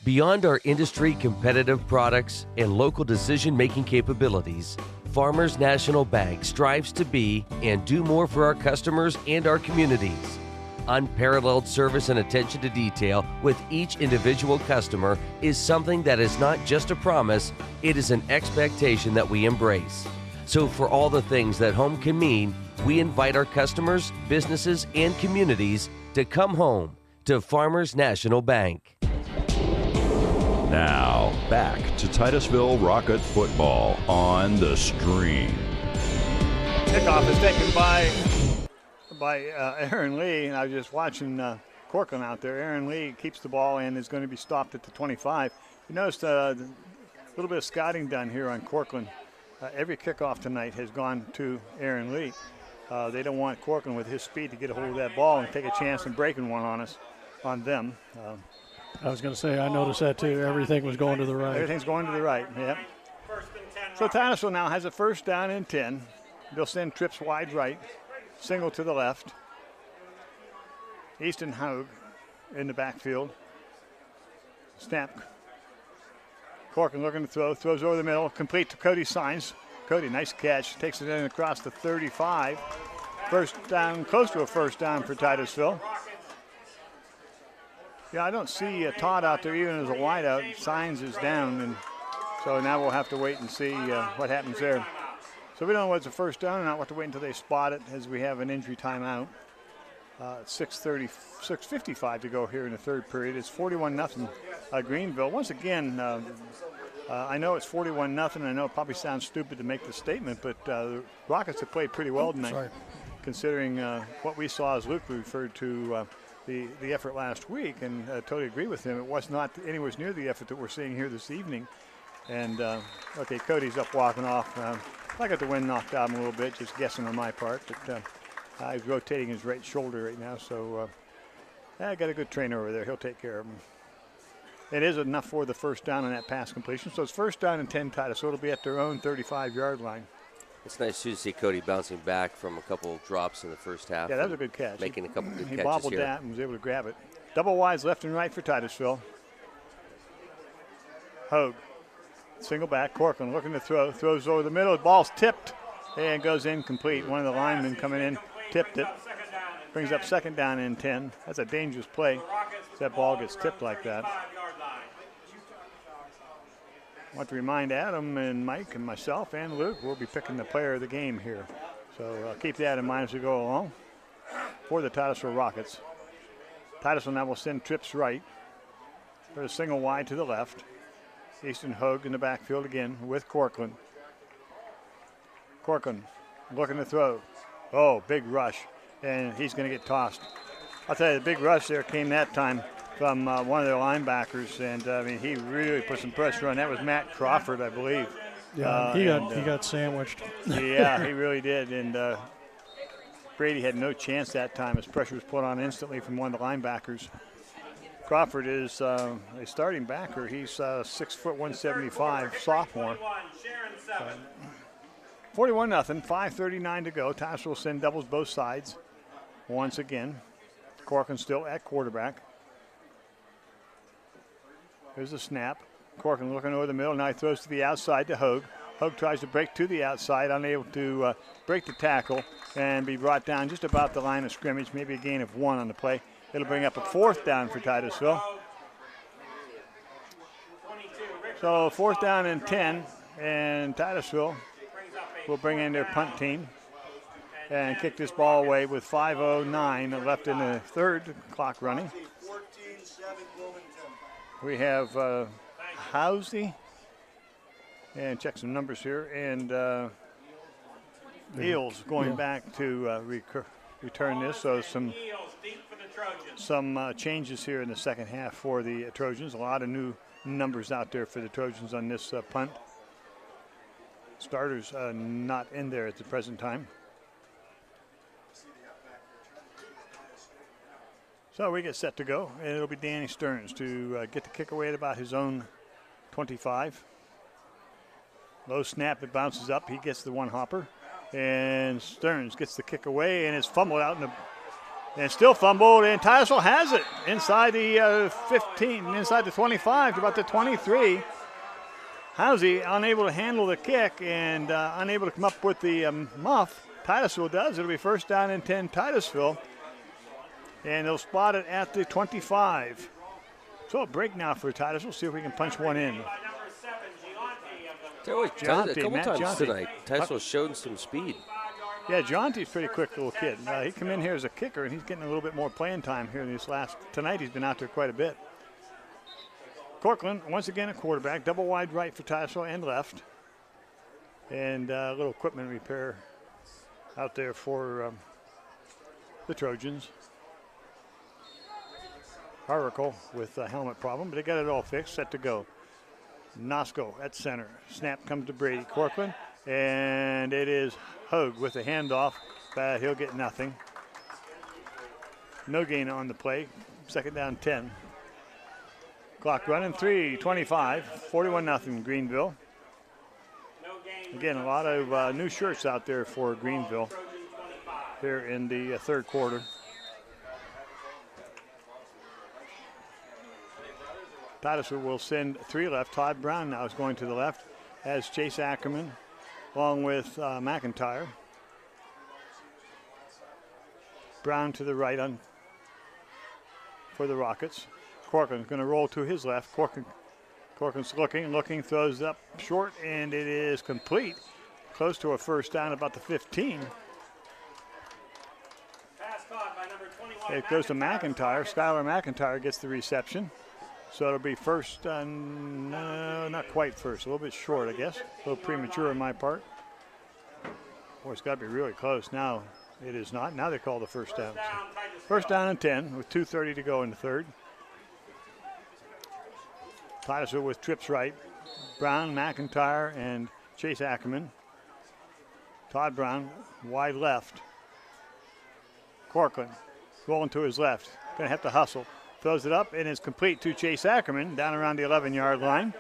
Beyond our industry competitive products and local decision-making capabilities, Farmers National Bank strives to be and do more for our customers and our communities. Unparalleled service and attention to detail with each individual customer is something that is not just a promise, it is an expectation that we embrace. So for all the things that home can mean, we invite our customers, businesses, and communities to come home to Farmers National Bank. Now, back to Titusville Rocket football on the stream. Kickoff is taken by Aaron Lee, and I was just watching Corcoran out there. Aaron Lee keeps the ball and is going to be stopped at the 25. You noticed a little bit of scouting done here on Corcoran. Every kickoff tonight has gone to Aaron Lee. They don't want Corcoran with his speed to get a hold of that ball and take a chance in breaking one on them. I was going to say, I noticed that too. Everything was going to the right. Everything's going to the right, yep. So Titusville now has a first down and 10. They'll send trips wide right, single to the left. Easton Haug in the backfield. Snap. Corcoran looking to throw, throws over the middle, complete to Cody Signs. Cody, nice catch, takes it in across the 35. First down, close to a first down for Titusville. Yeah, I don't see Todd out there even as a wideout. Signs is down, and so now we'll have to wait and see what happens there. So we don't know what's a first down or not. We'll have to wait until they spot it as we have an injury timeout. 6:55 to go here in the third period. It's 41-0 Greenville. Once again, I know it's 41-0. I know it probably sounds stupid to make the statement, but the Rockets have played pretty well tonight, considering what we saw, as Luke referred to, the effort last week, and I totally agree with him. It was not anywhere near the effort that we're seeing here this evening. And, okay, Cody's up walking off. I got the wind knocked out him a little bit, just guessing on my part, but he's rotating his right shoulder right now, so I got a good trainer over there. He'll take care of him. It is enough for the first down on that pass completion, so it's first down and 10 Titus, so it'll be at their own 35-yard line. It's nice to see Cody bouncing back from a couple drops in the first half. Yeah, that was a good catch. Making a couple good catches here. He bobbled that and was able to grab it. Double wides left and right for Titusville. Hogue, single back. Corcoran looking to throw. Throws over the middle. The ball's tipped and goes incomplete. One of the linemen coming in tipped it. Brings up second down and 10. That's a dangerous play if that ball gets tipped like that. I want to remind Adam and Mike and myself and Luke, we'll be picking the player of the game here. So keep that in mind as we go along. for the Titusville Rockets. Titusville now will send trips right. There's a single wide to the left. Easton Hogue in the backfield again with Corcoran. Corcoran looking to throw. Oh, big rush, and he's going to get tossed. I'll tell you, the big rush there came that time from one of their linebackers, and I mean, he really put some pressure on. That was Matt Crawford, I believe. Yeah, he got sandwiched. Yeah, he really did, and Brady had no chance that time as pressure was put on instantly from one of the linebackers. Crawford is a starting backer. He's 6 foot 175, sophomore. 41-0, 5:39 to go. Titusville will send doubles both sides once again. Corcoran still at quarterback. There's a snap. Corcoran looking over the middle. Now he throws to the outside to Hogue. Hogue tries to break to the outside, unable to break the tackle and be brought down just about the line of scrimmage, maybe a gain of 1 on the play. It'll bring up a 4th down for Titusville. So 4th down and 10, and Titusville will bring in their punt team and kick this ball away with 5:09 left in the third clock running. We have Housey, and check some numbers here, and Eels going back to return this. So some changes here in the second half for the Trojans. A lot of new numbers out there for the Trojans on this punt. Starters not in there at the present time. So we get set to go, and it'll be Danny Stearns to get the kick away at about his own 25. Low snap, it bounces up. He gets the one hopper, and Stearns gets the kick away, and it's fumbled out in the, and still fumbled, and Titusville has it inside the 15, inside the 25 to about the 23. Housey unable to handle the kick and unable to come up with the muff. Titusville does. It'll be 1st down and 10 Titusville. And they'll spot it at the 25. So a break now for Titusville. See if we can punch one in. A couple times tonight, Titusville showed some speed. Yeah, Jonty's a pretty quick little kid. He come in here as a kicker, and he's getting a little bit more playing time here in this last. Tonight he's been out there quite a bit. Corcoran, once again a quarterback, double wide right for Titusville and left. And a little equipment repair out there for the Trojans. Harricle with a helmet problem, but they got it all fixed, set to go. Nosko at center. Snap comes to Brady. Corcoran, and it is Hogue with a handoff, but he'll get nothing. No gain on the play. 2nd down 10. Clock running, 3:25, 41-0 Greenville. Again, a lot of new shirts out there for Greenville here in the third quarter. Titusville will send 3 left. Todd Brown now is going to the left as Chase Ackerman along with McIntyre. Brown to the right for the Rockets. Corcoran's going to roll to his left. Corcoran's looking, throws up short, and it is complete. Close to a 1st down, about the 15. It goes to McIntyre. Skylar McIntyre gets the reception. So it'll be 1st, no, not quite 1st, a little bit short, I guess. A little premature on my part. Boy, it's got to be really close. Now it is not. Now they call the 1st down. So 1st down and 10 with 2:30 to go in the third. Titusville with trips right. Brown, McIntyre, and Chase Ackerman. Todd Brown, wide left. Corcoran rolling to his left. Going to have to hustle. Throws it up and is complete to Chase Ackerman down around the 11-yard line.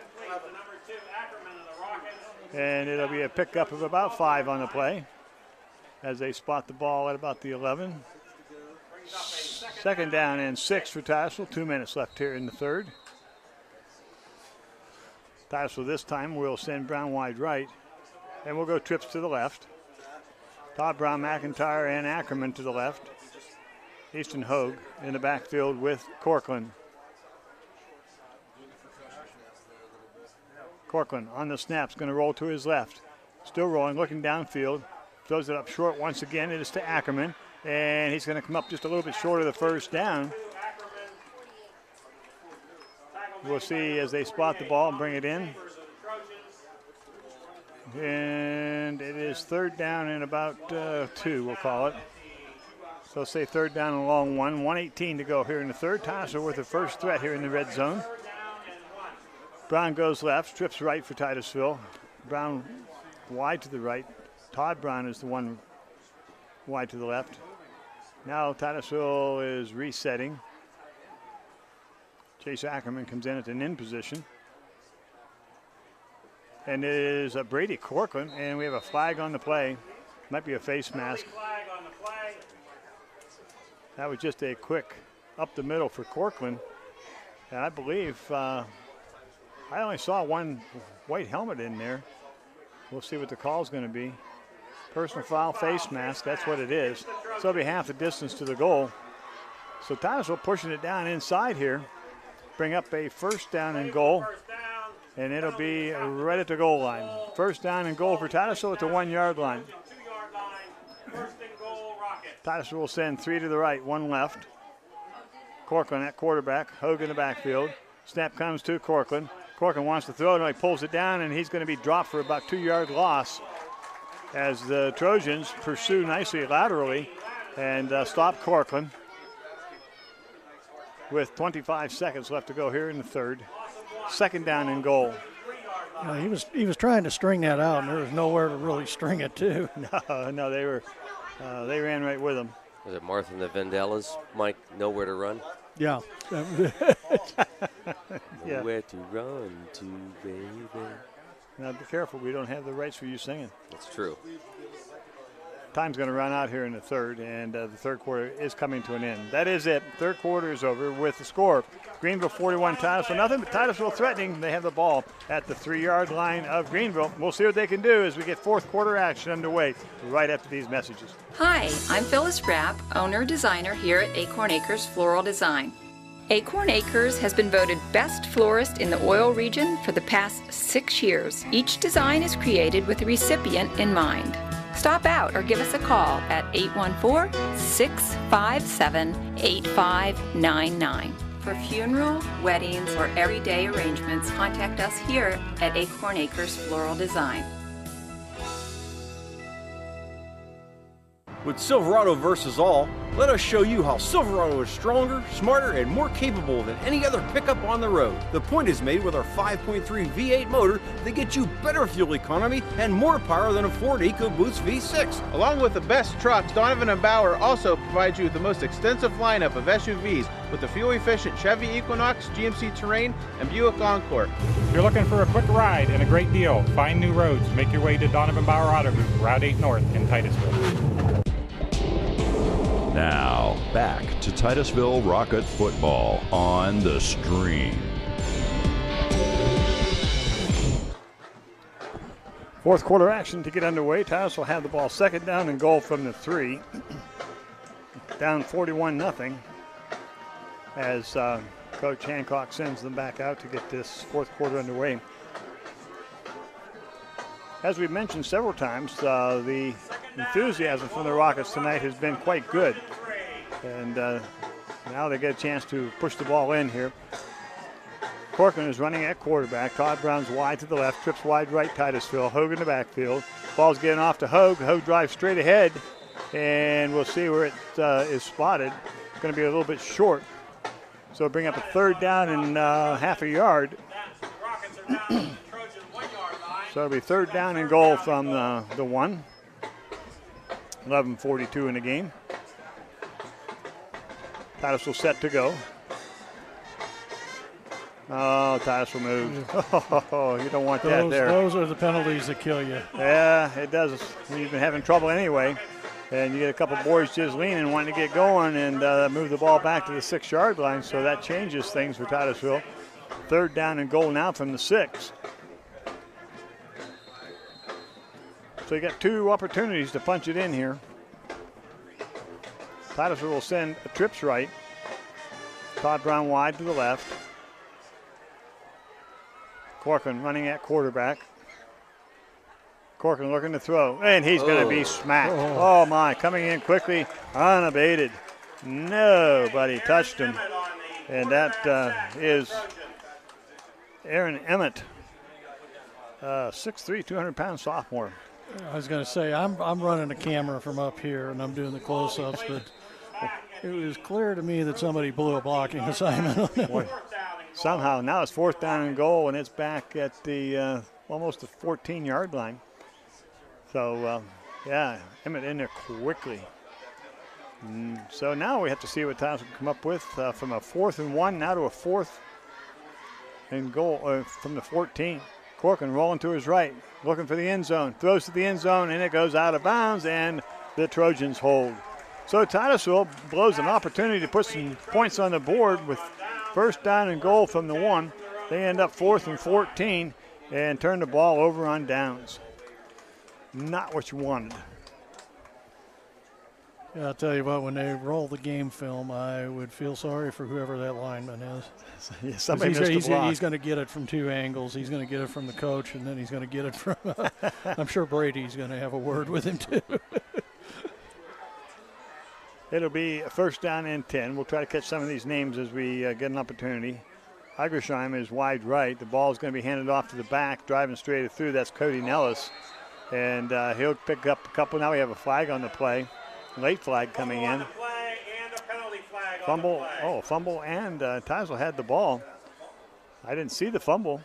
And it'll be a pickup of about 5 on the play as they spot the ball at about the 11. 2nd down and 6 for Titusville. 2 minutes left here in the third. Titusville this time will send Brown wide right, and we'll go trips to the left. Todd Brown, McIntyre, and Ackerman to the left. Easton Hogue in the backfield with Corcoran. Corcoran on the snaps, going to roll to his left. Still rolling, looking downfield. Throws it up short once again. It is to Ackerman. And he's going to come up just a little bit short of the first down. We'll see as they spot the ball and bring it in. And it is third down and about 2, we'll call it. So say third down and a long one. 1:18 to go here in the third. Titusville with the first threat here in the red zone. Brown goes left, trips right for Titusville. Brown wide to the right. Todd Brown is the one wide to the left. Now Titusville is resetting. Chase Ackerman comes in at an in position. And it is Brady Corcoran, and we have a flag on the play. Might be a face mask. That was just a quick up the middle for Corcoran. And I believe I only saw one white helmet in there. We'll see what the call is going to be. Personal foul, face mask, that's what it is. So it'll be half the distance to the goal. So Titusville pushing it down inside here. Bring up a first down and goal. And it'll be right at the goal line. First down and goal for Titusville at the 1 yard line. Titusville will send 3 to the right, 1 left. Corcoran at quarterback, Hogue in the backfield. Snap comes to Corcoran. Corcoran wants to throw it, and he pulls it down, and he's going to be dropped for about 2 yard loss as the Trojans pursue nicely laterally and stop Corcoran with 25 seconds left to go here in the third. Second down and goal. He was trying to string that out, and there was nowhere to really string it to. No, they ran right with him. Was it Martha and the Vandellas, Mike, nowhere to run? Yeah. Nowhere to run to, baby. Now be careful, we don't have the rights for you singing. That's true. Time's going to run out here in the third, and the third quarter is coming to an end. That is it. Third quarter is over with the score. Greenville 41, Titusville nothing, but Titusville threatening. They have the ball at the 3 yard line of Greenville. We'll see what they can do as we get fourth quarter action underway right after these messages. Hi, I'm Phyllis Rapp, owner-designer here at Acorn Acres Floral Design. Acorn Acres has been voted Best Florist in the Oil region for the past 6 years. Each design is created with the recipient in mind. Stop out or give us a call at 814-657-8599. For funeral, weddings, or everyday arrangements, contact us here at Acorn Acres Floral Design. With Silverado versus all, let us show you how Silverado is stronger, smarter, and more capable than any other pickup on the road. The point is made with our 5.3 V8 motor that gets you better fuel economy and more power than a Ford EcoBoost V6. Along with the best trucks, Donovan & Bauer also provides you with the most extensive lineup of SUVs with the fuel-efficient Chevy Equinox, GMC Terrain, and Buick Encore. If you're looking for a quick ride and a great deal, find new roads. Make your way to Donovan Bauer Auto Group, Route 8 North in Titusville. Now, back to Titusville Rocket football on the Stream. Fourth quarter action to get underway. Titusville have the ball second down and goal from the 3. Down 41-0 as Coach Hancock sends them back out to get this fourth quarter underway. As we've mentioned several times, the enthusiasm from the Rockets tonight has been quite good. And now they get a chance to push the ball in here. Corcoran is running at quarterback. Todd Brown's wide to the left, trips wide right Titusville. Hogue in the backfield. Ball's getting off to Hogue. Hogue drives straight ahead, and we'll see where it is spotted. It's going to be a little bit short. So bring up a third down and half a yard. So it'll be third down and goal from the 1. 11:42 in the game. Titusville set to go. Oh, Titusville moved. Oh, you don't want that there. Those are the penalties that kill you. Yeah, it does. You've been having trouble anyway. And you get a couple boys just leaning, wanting to get going and move the ball back to the 6 yard line. So that changes things for Titusville. Third down and goal now from the 6. So you got 2 opportunities to punch it in here. Titusville will send a trips right. Todd Brown wide to the left. Corcoran running at quarterback. Corcoran looking to throw, and he's going to be smacked. Oh, my, coming in quickly, unabated. Nobody touched him. And that is Aaron Emmett, 6'3", 200-pound sophomore. I was going to say, I'm running the camera from up here, and I'm doing the close-ups, but it was clear to me that somebody blew a blocking assignment on that. Somehow, now it's 4th down and goal, and it's back at the almost the 14-yard line. So, yeah, Emmett in there quickly. So now we have to see what Titusville can come up with from a 4th and 1 now to a 4th and goal from the 14. Corcoran rolling to his right, looking for the end zone, throws to the end zone, and it goes out of bounds, and the Trojans hold. So Titusville blows an opportunity to put some points on the board with 1st down and goal from the 1. They end up 4th and 14 and turn the ball over on downs. Not what you wanted. Yeah, I'll tell you what, when they roll the game film, I would feel sorry for whoever that lineman is. Yeah, somebody missed the block. He's going to get it from 2 angles. He's going to get it from the coach, and then he's going to get it from I'm sure Brady's going to have a word with him, too. It'll be a 1st down and 10. We'll try to catch some of these names as we get an opportunity. Igersheim is wide right. The ball is going to be handed off to the back, driving straight through. That's Cody Nellis. And he'll pick up a couple. Now we have a flag on the play. Late flag coming in. Fumble. Oh, fumble, and Titusville had the ball. I didn't see the fumble.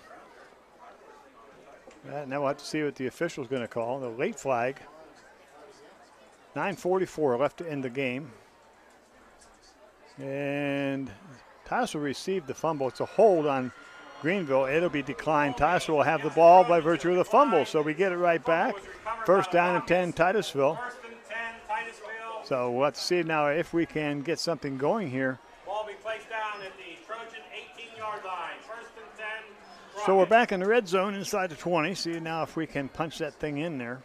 Now we'll have to see what the official's going to call. The late flag. 9:44 left to end the game. And Titusville received the fumble. It's a hold on Greenville. It'll be declined. Titusville will have the ball by virtue of the fumble. So we get it right back. 1st down and 10, Titusville. So we'll have to see now if we can get something going here. Ball be placed down at the Trojan 18-yard line. 1st and 10. So we're back in the red zone inside the 20. See now if we can punch that thing in there.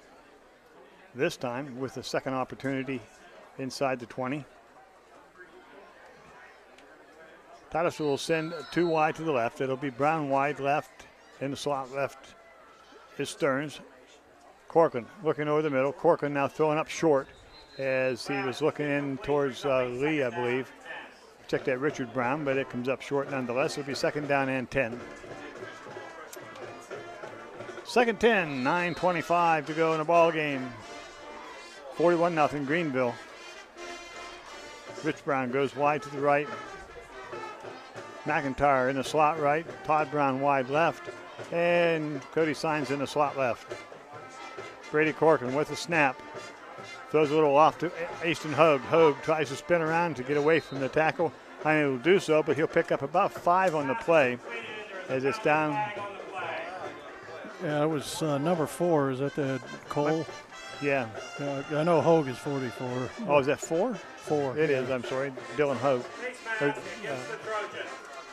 This time with the second opportunity inside the 20. Titusville will send 2 wide to the left. It'll be Brown wide left. In the slot left is Stearns. Corcoran looking over the middle. Corcoran now throwing up short as he was looking in towards Lee, I believe. Check that Richard Brown, but it comes up short nonetheless. It'll be 2nd down and 10. 2nd 10, 9:25 to go in the ball game. 41-0 Greenville. Rich Brown goes wide to the right. McIntyre in the slot right. Todd Brown wide left. And Cody Signs in the slot left. Brady Corcoran with the snap. Throws a little off to Easton Hogue. Hogue tries to spin around to get away from the tackle. Unable to do so, but he'll pick up about 5 on the play as it's down. Yeah, it was number 4. Is that the Cole? Yeah. I know Hogue is 44. Oh, is that 4? 4. It is, I'm sorry. Dylan Hogue.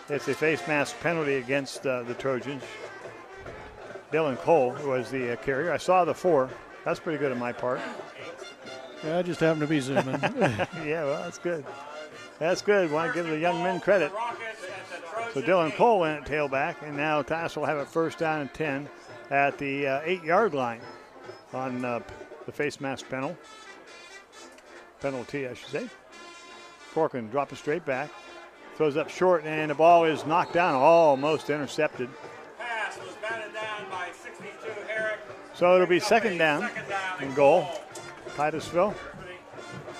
It's a face mask penalty against the Trojans. Dylan Cole was the carrier. I saw the 4. That's pretty good on my part. Yeah, I just happened to be zooming. Yeah, well, that's good. That's good. Want to give the young men credit. So Dylan Cole in at tailback, and now Titusville will have it 1st down and 10 at the 8-yard line on the face mask penalty, I should say. Corcoran dropping straight back, throws up short, and the ball is knocked down, almost intercepted. Pass was batted down by 62 Herrick. So it'll be 2nd down and goal. Titusville.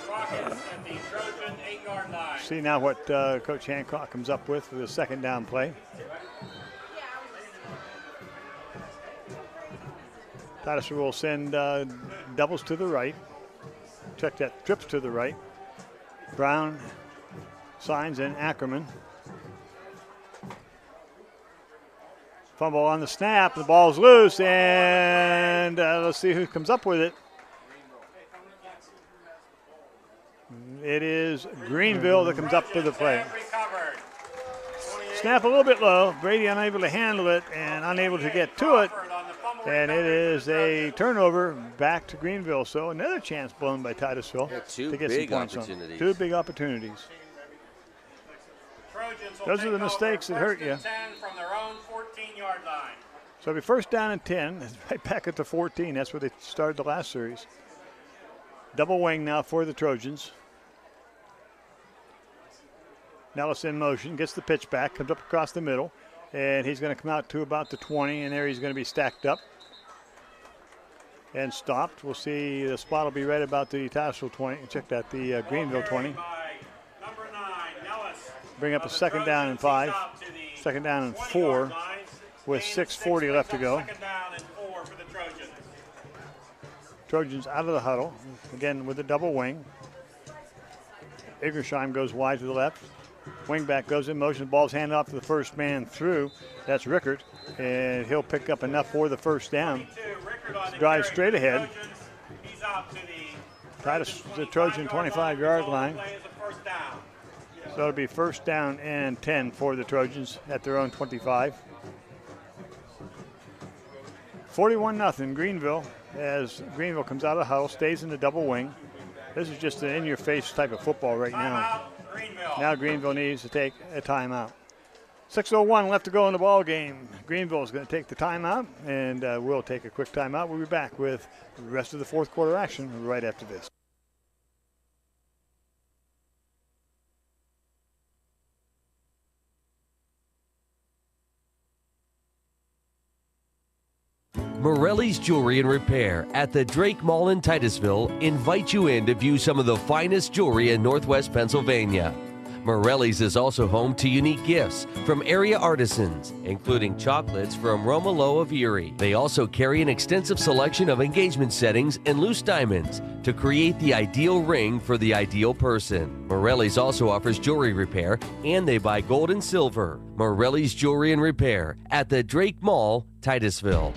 Rockets at the Trojan 8-yard line. See now what Coach Hancock comes up with for the 2nd down play. Titusville will send doubles to the right. Check that, trips to the right. Brown, Signs, and Ackerman. Fumble on the snap. The ball's loose, and let's see who comes up with it. It is Greenville that comes up to the play. Snap a little bit low. Brady unable to handle it and unable to get to it. And it is a turnover back to Greenville. So another chance blown by Titusville to get some points on. 2 big opportunities. Those are the mistakes that hurt you. 10 from their own 14-yard line. So it'll be first down and 10. It's right back at the 14. That's where they started the last series. Double wing now for the Trojans. Nellis in motion, gets the pitch back, comes up across the middle, and he's going to come out to about the 20, and there he's going to be stacked up and stopped. We'll see the spot will be right about the Titusville 20. Check that, the Greenville 20. Bring up a second down and 5, second down and 4 with 6:40 left to go. Trojans out of the huddle, again with the double wing. Iggersheim goes wide to the left. Wingback goes in motion, ball's handed off to the first man through. That's Rickert, and he'll pick up enough for the first down. Drive straight ahead. Titus, the Trojan 25-yard line. So it'll be first down and 10 for the Trojans at their own 25. 41-0 Greenville, as Greenville comes out of the huddle, stays in the double wing. This is just an in-your-face type of football right now. Now Greenville needs to take a timeout. 6:01 left to go in the ball game. Greenville is going to take the timeout, and we'll take a quick timeout. We'll be back with the rest of the fourth quarter action right after this. Morelli's Jewelry and Repair at the Drake Mall in Titusville invite you in to view some of the finest jewelry in Northwest Pennsylvania. Morelli's is also home to unique gifts from area artisans, including chocolates from Romolo of Erie. They also carry an extensive selection of engagement settings and loose diamonds to create the ideal ring for the ideal person. Morelli's also offers jewelry repair, and they buy gold and silver. Morelli's Jewelry and Repair at the Drake Mall, Titusville.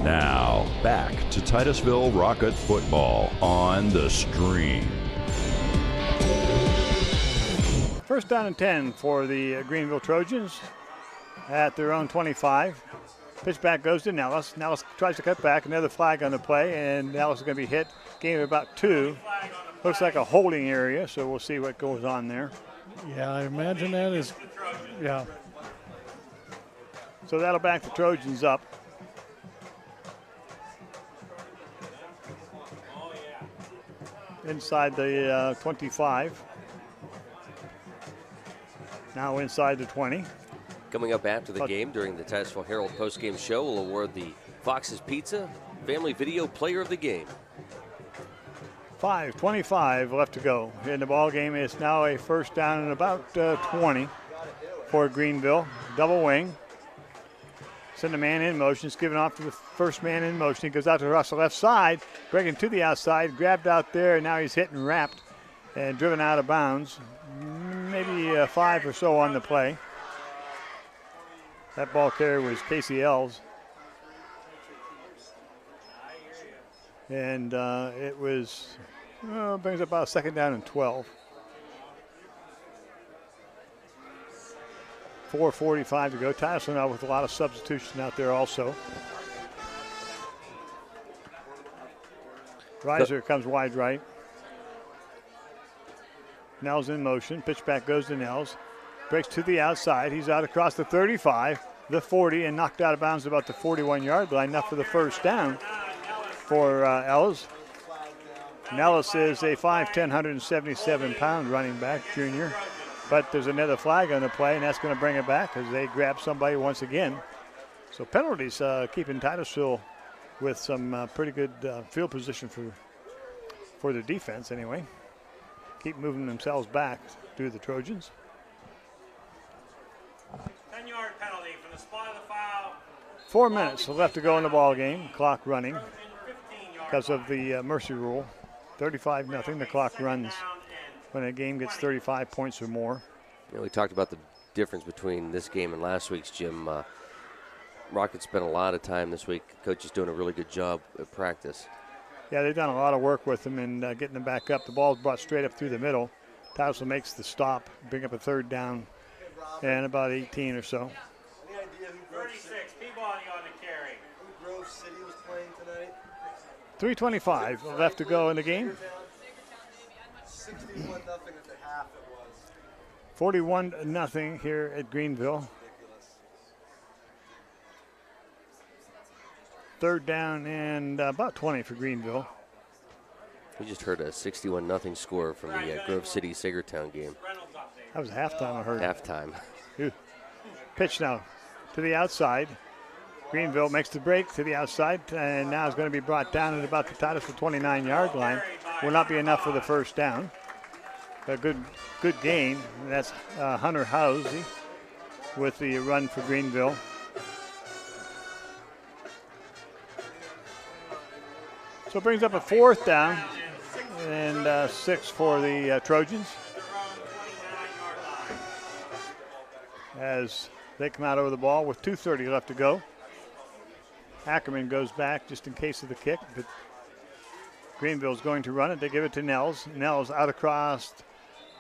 Now, back to Titusville Rocket football on the Stream. First down and 10 for the Greenville Trojans at their own 25. Pitch back goes to Nellis. Nellis tries to cut back. Another flag on the play, and Nellis is going to be hit. Gain of about 2. Looks like a holding area, so we'll see what goes on there. Yeah, I imagine that is, yeah. So that'll back the Trojans up. Inside the 25. Now inside the 20. Coming up after the game during the Titusville Herald postgame show, we'll award the Fox's Pizza Family Video Player of the Game. 5:25 left to go in the ball game. It's now a first down and about 20 for Greenville. Double wing. Send a man in motion. It's given off to the first man in motion. He goes out to Russell left side, breaking to the outside, grabbed out there, and now he's hit and wrapped and driven out of bounds. Maybe 5 or so on the play. That ball carrier was Casey Ells. And it was, brings up about second down and 12. 4:45 to go. Titusville now with a lot of substitution out there also. Reiser comes wide right. Nels in motion. Pitch back goes to Nels. Breaks to the outside. He's out across the 35, the 40, and knocked out of bounds about the 41-yard line. Enough for the first down for Ellis. Nellis is a 5'10", 177-pound running back, junior. But there's another flag on the play, and that's going to bring it back as they grab somebody once again. So penalties keeping Titusville with some pretty good field position for their defense anyway. Keep moving themselves back to the Trojans. 10-yard penalty from the spot of the foul. 4 minutes left to go in the ball game. Clock running because of the mercy rule. 35-0. The clock runs when a game gets 35 points or more. You know, we talked about the difference between this game and last week's, Jim. Rockets spent a lot of time this week. Coach is doing a really good job at practice. Yeah, they've done a lot of work with them and getting them back up. The ball's brought straight up through the middle. Titusville makes the stop, bring up a third down, and about 18 or so. 36, Peabody on the carry. Who Grove City was playing tonight? 3:25 left to go in the game. 61-0 at the half it was. 41-0 here at Greenville. third down and about 20 for Greenville. We just heard a 61-0 score from the Grove City-Sagertown game. That was halftime, I heard. Halftime. Pitch now to the outside. Greenville makes the break to the outside, and now is going to be brought down at about the Titusville 29-yard line. Will not be enough for the first down. A good gain. That's Hunter Housey with the run for Greenville. So it brings up a fourth down and 6 for the Trojans as they come out over the ball with 2:30 left to go. Ackerman goes back just in case of the kick, but Greenville's going to run it. They give it to Nels. Nels out across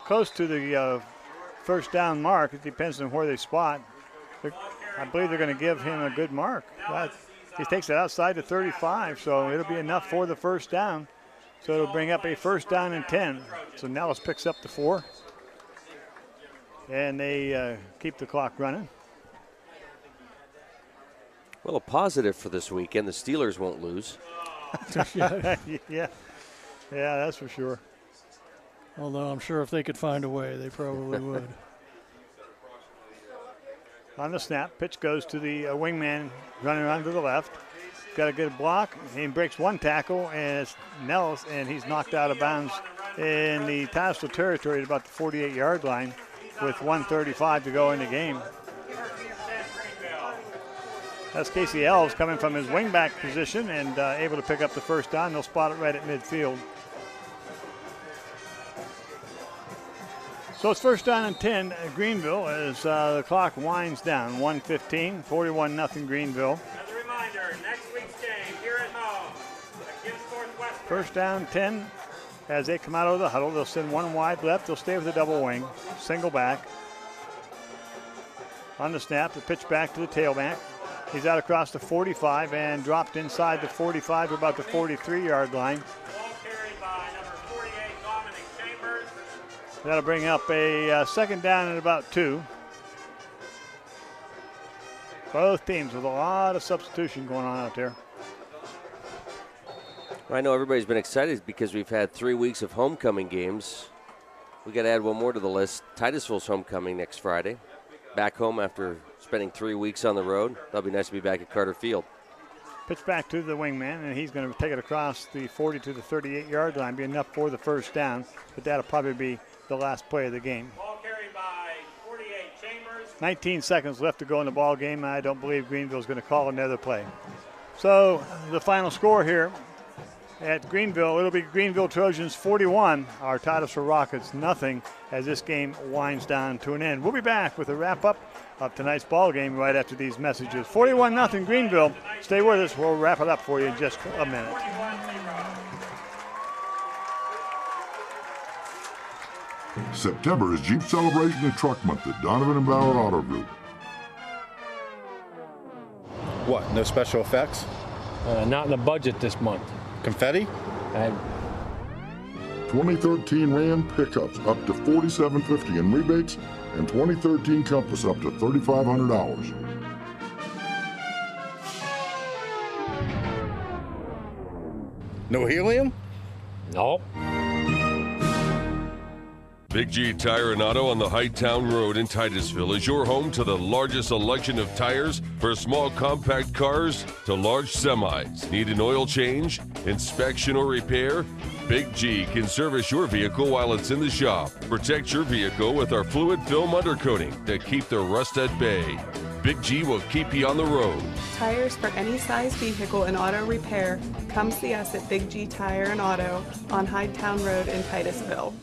close to the first down mark. It depends on where they spot. I believe they're going to give him a good mark. He takes it outside to 35, so it'll be enough for the first down. So it'll bring up a first down and 10. So Nellis picks up the 4. And they keep the clock running. Well, a positive for this weekend, the Steelers won't lose. Yeah, that's for sure. Although I'm sure if they could find a way, they probably would. On the snap, pitch goes to the wingman running around to the left. Got a good block. He breaks one tackle, and it's Nellis, and he's knocked out of bounds in the Titusville territory at about the 48-yard line with 1:35 to go in the game. That's Casey Elves coming from his wingback position and able to pick up the first down. They'll spot it right at midfield. So it's first down and 10 at Greenville as the clock winds down. 1:15, 41-0 Greenville. As a reminder, next week's game here at home against Northwestern. First down 10 as they come out of the huddle. They'll send one wide left. They'll stay with the double wing. Single back. On the snap, the pitch back to the tailback. He's out across the 45 and dropped inside the 45 to about the 43-yard line. Ball carried by number 48, Dominic Chambers. That'll bring up a second down and about 2. Both teams with a lot of substitution going on out there. I know everybody's been excited because we've had 3 weeks of homecoming games. We got to add one more to the list. Titusville's homecoming next Friday. Back home after spending 3 weeks on the road. That'll be nice to be back at Carter Field. Pitch back to the wingman, and he's going to take it across the 40 to the 38-yard line. Be enough for the first down, but that'll probably be the last play of the game. Ball carried by 48, Chambers. 19 seconds left to go in the ball game. I don't believe Greenville's going to call another play. So the final score here at Greenville, it'll be Greenville Trojans 41, our Titusville Rockets nothing, as this game winds down to an end. We'll be back with a wrap-up of tonight's ball game right after these messages. 41-0 Greenville. Stay with us. We'll wrap it up for you in just a minute. September is Jeep Celebration and Truck Month at Donovan and Bauer Auto Group. What, no special effects? Not in the budget this month. Confetti? 2013 Ram pickups up to $4,750 in rebates, and 2013 Compass up to $3,500. No helium? No. Big G Tire and Auto on the Hightown Road in Titusville is your home to the largest selection of tires for small compact cars to large semis. Need an oil change, inspection, or repair? Big G can service your vehicle while it's in the shop. Protect your vehicle with our fluid film undercoating to keep the rust at bay. Big G will keep you on the road. Tires for any size vehicle and auto repair. Come see us at Big G Tire and Auto on Hightown Road in Titusville.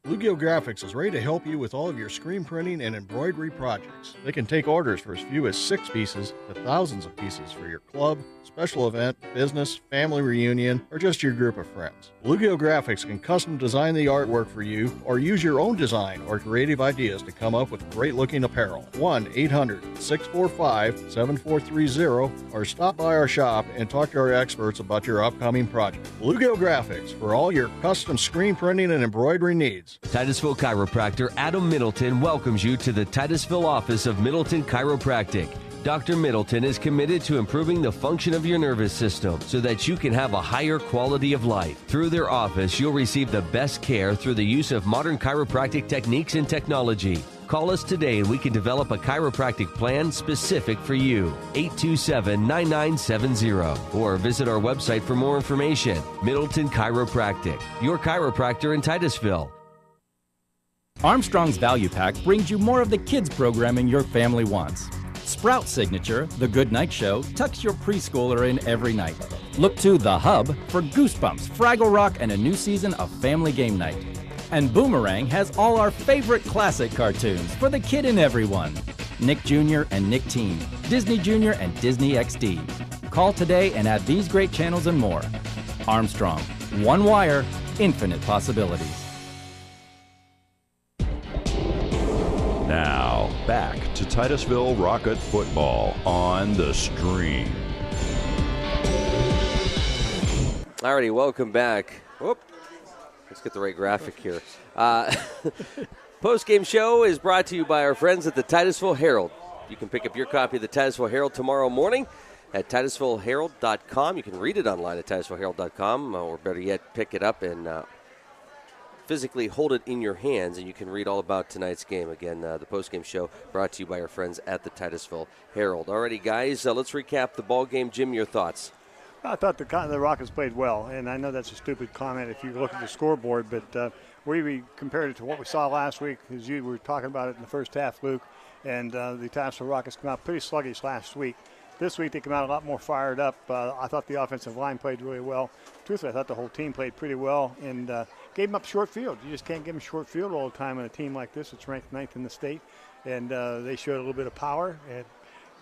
Bluegill Graphics is ready to help you with all of your screen printing and embroidery projects. They can take orders for as few as 6 pieces to thousands of pieces for your club, special event, business, family reunion, or just your group of friends. Bluegill Graphics can custom design the artwork for you or use your own design or creative ideas to come up with great-looking apparel. 1-800-645-7430 or stop by our shop and talk to our experts about your upcoming project. Bluegill Graphics for all your custom screen printing and embroidery needs. Titusville chiropractor Adam Middleton welcomes you to the Titusville office of Middleton Chiropractic. Dr. Middleton is committed to improving the function of your nervous system so that you can have a higher quality of life. Through their office, you'll receive the best care through the use of modern chiropractic techniques and technology. Call us today and we can develop a chiropractic plan specific for you. 827-9970. Or visit our website for more information. Middleton Chiropractic, your chiropractor in Titusville. Armstrong's Value Pack brings you more of the kids programming your family wants. Sprout Signature, The Good Night Show, tucks your preschooler in every night. Look to The Hub for Goosebumps, Fraggle Rock, and a new season of Family Game Night. And Boomerang has all our favorite classic cartoons for the kid in everyone. Nick Jr. and Nick Teen, Disney Jr. and Disney XD. Call today and add these great channels and more. Armstrong, one wire, infinite possibilities. Now, back to Titusville Rocket football on the Stream. Alrighty, welcome back. Whoop. Let's get the right graphic here. Post-game show is brought to you by our friends at the Titusville Herald. You can pick up your copy of the Titusville Herald tomorrow morning at TitusvilleHerald.com. You can read it online at TitusvilleHerald.com, or better yet, pick it up and physically hold it in your hands, and you can read all about tonight's game. Again, the post-game show brought to you by our friends at the Titusville Herald. Alrighty, guys, let's recap the ball game. Jim, your thoughts? I thought the Rockets played well, and I know that's a stupid comment if you look at the scoreboard, but we compared it to what we saw last week, as you were talking about it in the first half, Luke, and the Titusville Rockets came out pretty sluggish last week. This week they came out a lot more fired up. I thought the offensive line played really well. Truthfully, I thought the whole team played pretty well, and gave them up short field. You just can't give them short field all the time on a team like this. It's ranked 9th in the state, and they showed a little bit of power,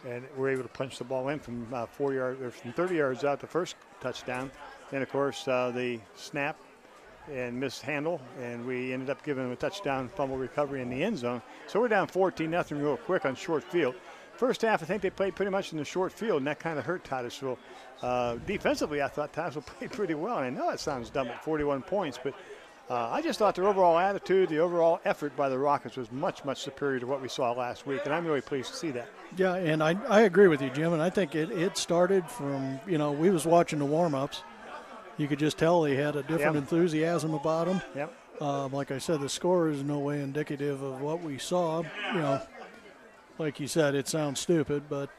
and were able to punch the ball in from 4 yards or from 30 yards out the first touchdown. Then, of course, the snap and mishandle, and we ended up giving them a touchdown fumble recovery in the end zone. So we're down 14-0 real quick on short field. First half, I think they played pretty much in the short field, and that kind of hurt Titusville. Defensively, I thought Titusville played pretty well. And I know it sounds dumb at 41 points, but I just thought their overall attitude, the overall effort by the Rockets was much, much superior to what we saw last week, and I'm really pleased to see that. Yeah, and I agree with you, Jim, and I think it started from, we was watching the warm-ups. You could just tell they had a different enthusiasm about them. Yep. Like I said, the score is no way indicative of what we saw. Like you said, it sounds stupid, but,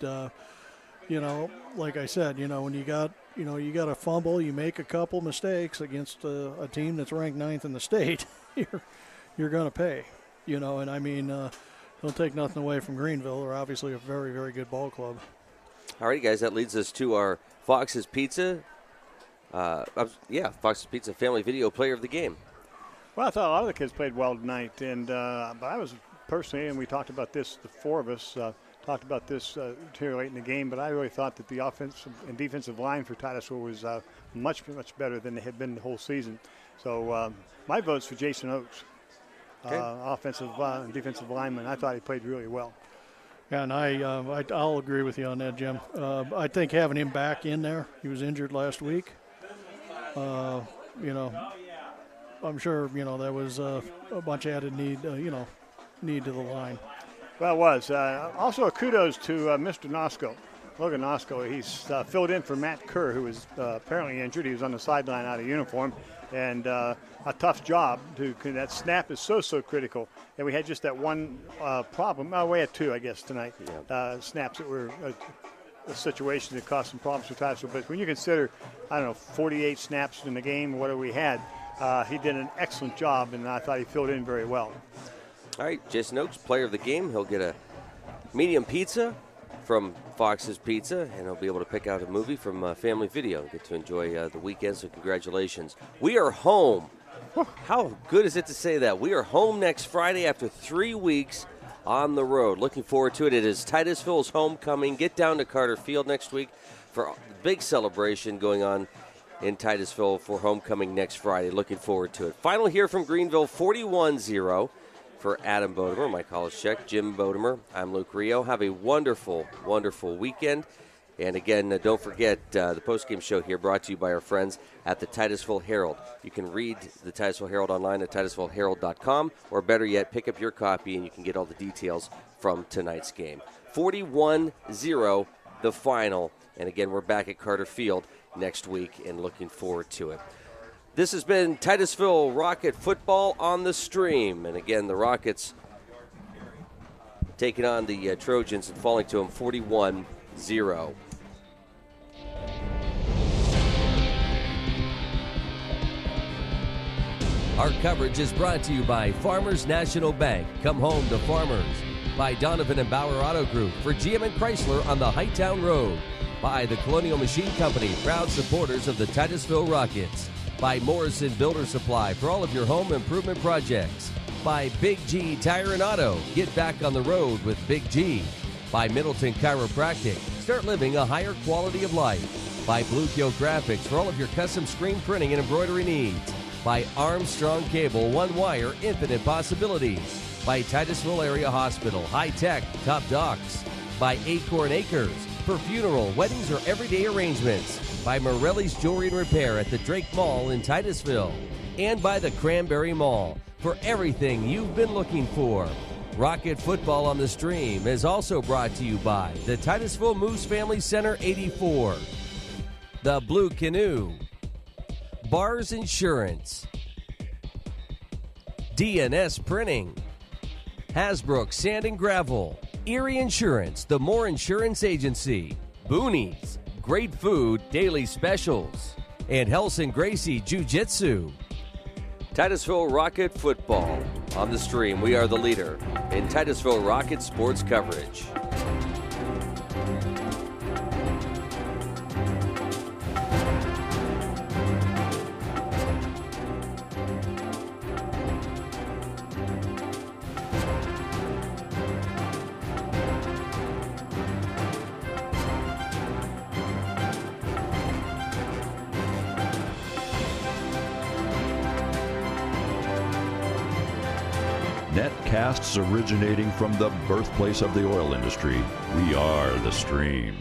like I said, when you got a fumble, you make a couple mistakes against a team that's ranked 9th in the state, you're going to pay, and I mean, don't take nothing away from Greenville. They're obviously a very, very good ball club. All right, guys, that leads us to our Fox's Pizza. Fox's Pizza Family Video Player of the Game. Well, I thought a lot of the kids played well tonight, and but I was personally, and we talked about this, the four of us talked about this here late in the game, but I really thought that the offensive and defensive line for Titusville was much, much better than they had been the whole season. So my vote's for Jason Oakes, offensive and defensive lineman. I thought he played really well. Yeah, and I'll agree with you on that, Jim. I think having him back in there, he was injured last week. I'm sure, there was a bunch of added need to the line. Well, it was. Also a kudos to Mr. Nosko, Logan Nosko. He's filled in for Matt Kerr, who was apparently injured. He was on the sideline out of uniform, and a tough job. That snap is so critical. And we had just that one problem. Oh, we had two, I guess, tonight. Yeah. Snaps that were a situation that caused some problems for Titusville. But when you consider, 48 snaps in the game, what we had, he did an excellent job, and I thought he filled in very well. All right, Jason Oakes, player of the game. He'll get a medium pizza from Fox's Pizza, and he'll be able to pick out a movie from Family Video and get to enjoy the weekend, so congratulations. We are home. How good is it to say that? We are home next Friday after 3 weeks on the road. Looking forward to it. It is Titusville's homecoming. Get down to Carter Field next week for a big celebration going on in Titusville for homecoming next Friday. Looking forward to it. Final here from Greenville, 41-0. For Adam Bodemer, my college check, Jim Bodemer, I'm Luke Rio. Have a wonderful, wonderful weekend, And again, don't forget the postgame show here brought to you by our friends at the Titusville Herald. You can read the Titusville Herald online at titusvilleherald.com, or better yet, pick up your copy and you can get all the details from tonight's game. 41-0, the final. And again, we're back at Carter Field next week and looking forward to it. This has been Titusville Rocket Football on the Stream. And again, the Rockets taking on the Trojans and falling to them 41-0. Our coverage is brought to you by Farmers National Bank. Come home to Farmers. By Donovan and Bauer Auto Group for GM and Chrysler on the Hightown Road. By the Colonial Machine Company, proud supporters of the Titusville Rockets. By Morrison Builder Supply for all of your home improvement projects. By Big G Tire and Auto. Get back on the road with Big G. By Middleton Chiropractic. Start living a higher quality of life. By Bluegill Graphics for all of your custom screen printing and embroidery needs. By Armstrong Cable, one wire, infinite possibilities. By Titusville Area Hospital, high tech, top docs. By Acorn Acres for funeral, weddings, or everyday arrangements. By Morelli's Jewelry and Repair at the Drake Mall in Titusville. And by the Cranberry Mall for everything you've been looking for. Rocket Football on the Stream is also brought to you by the Titusville Moose Family Center 84, the Blue Canoe, Bars Insurance, DNS Printing, Hasbrook Sand and Gravel, Erie Insurance, the Moore Insurance Agency, Boonies, great food, daily specials, and RELSON GRACIE Jiu-Jitsu. Titusville Rocket Football on the Stream. We are the leader in Titusville Rocket sports coverage. Netcasts originating from the birthplace of the oil industry. We are the Stream.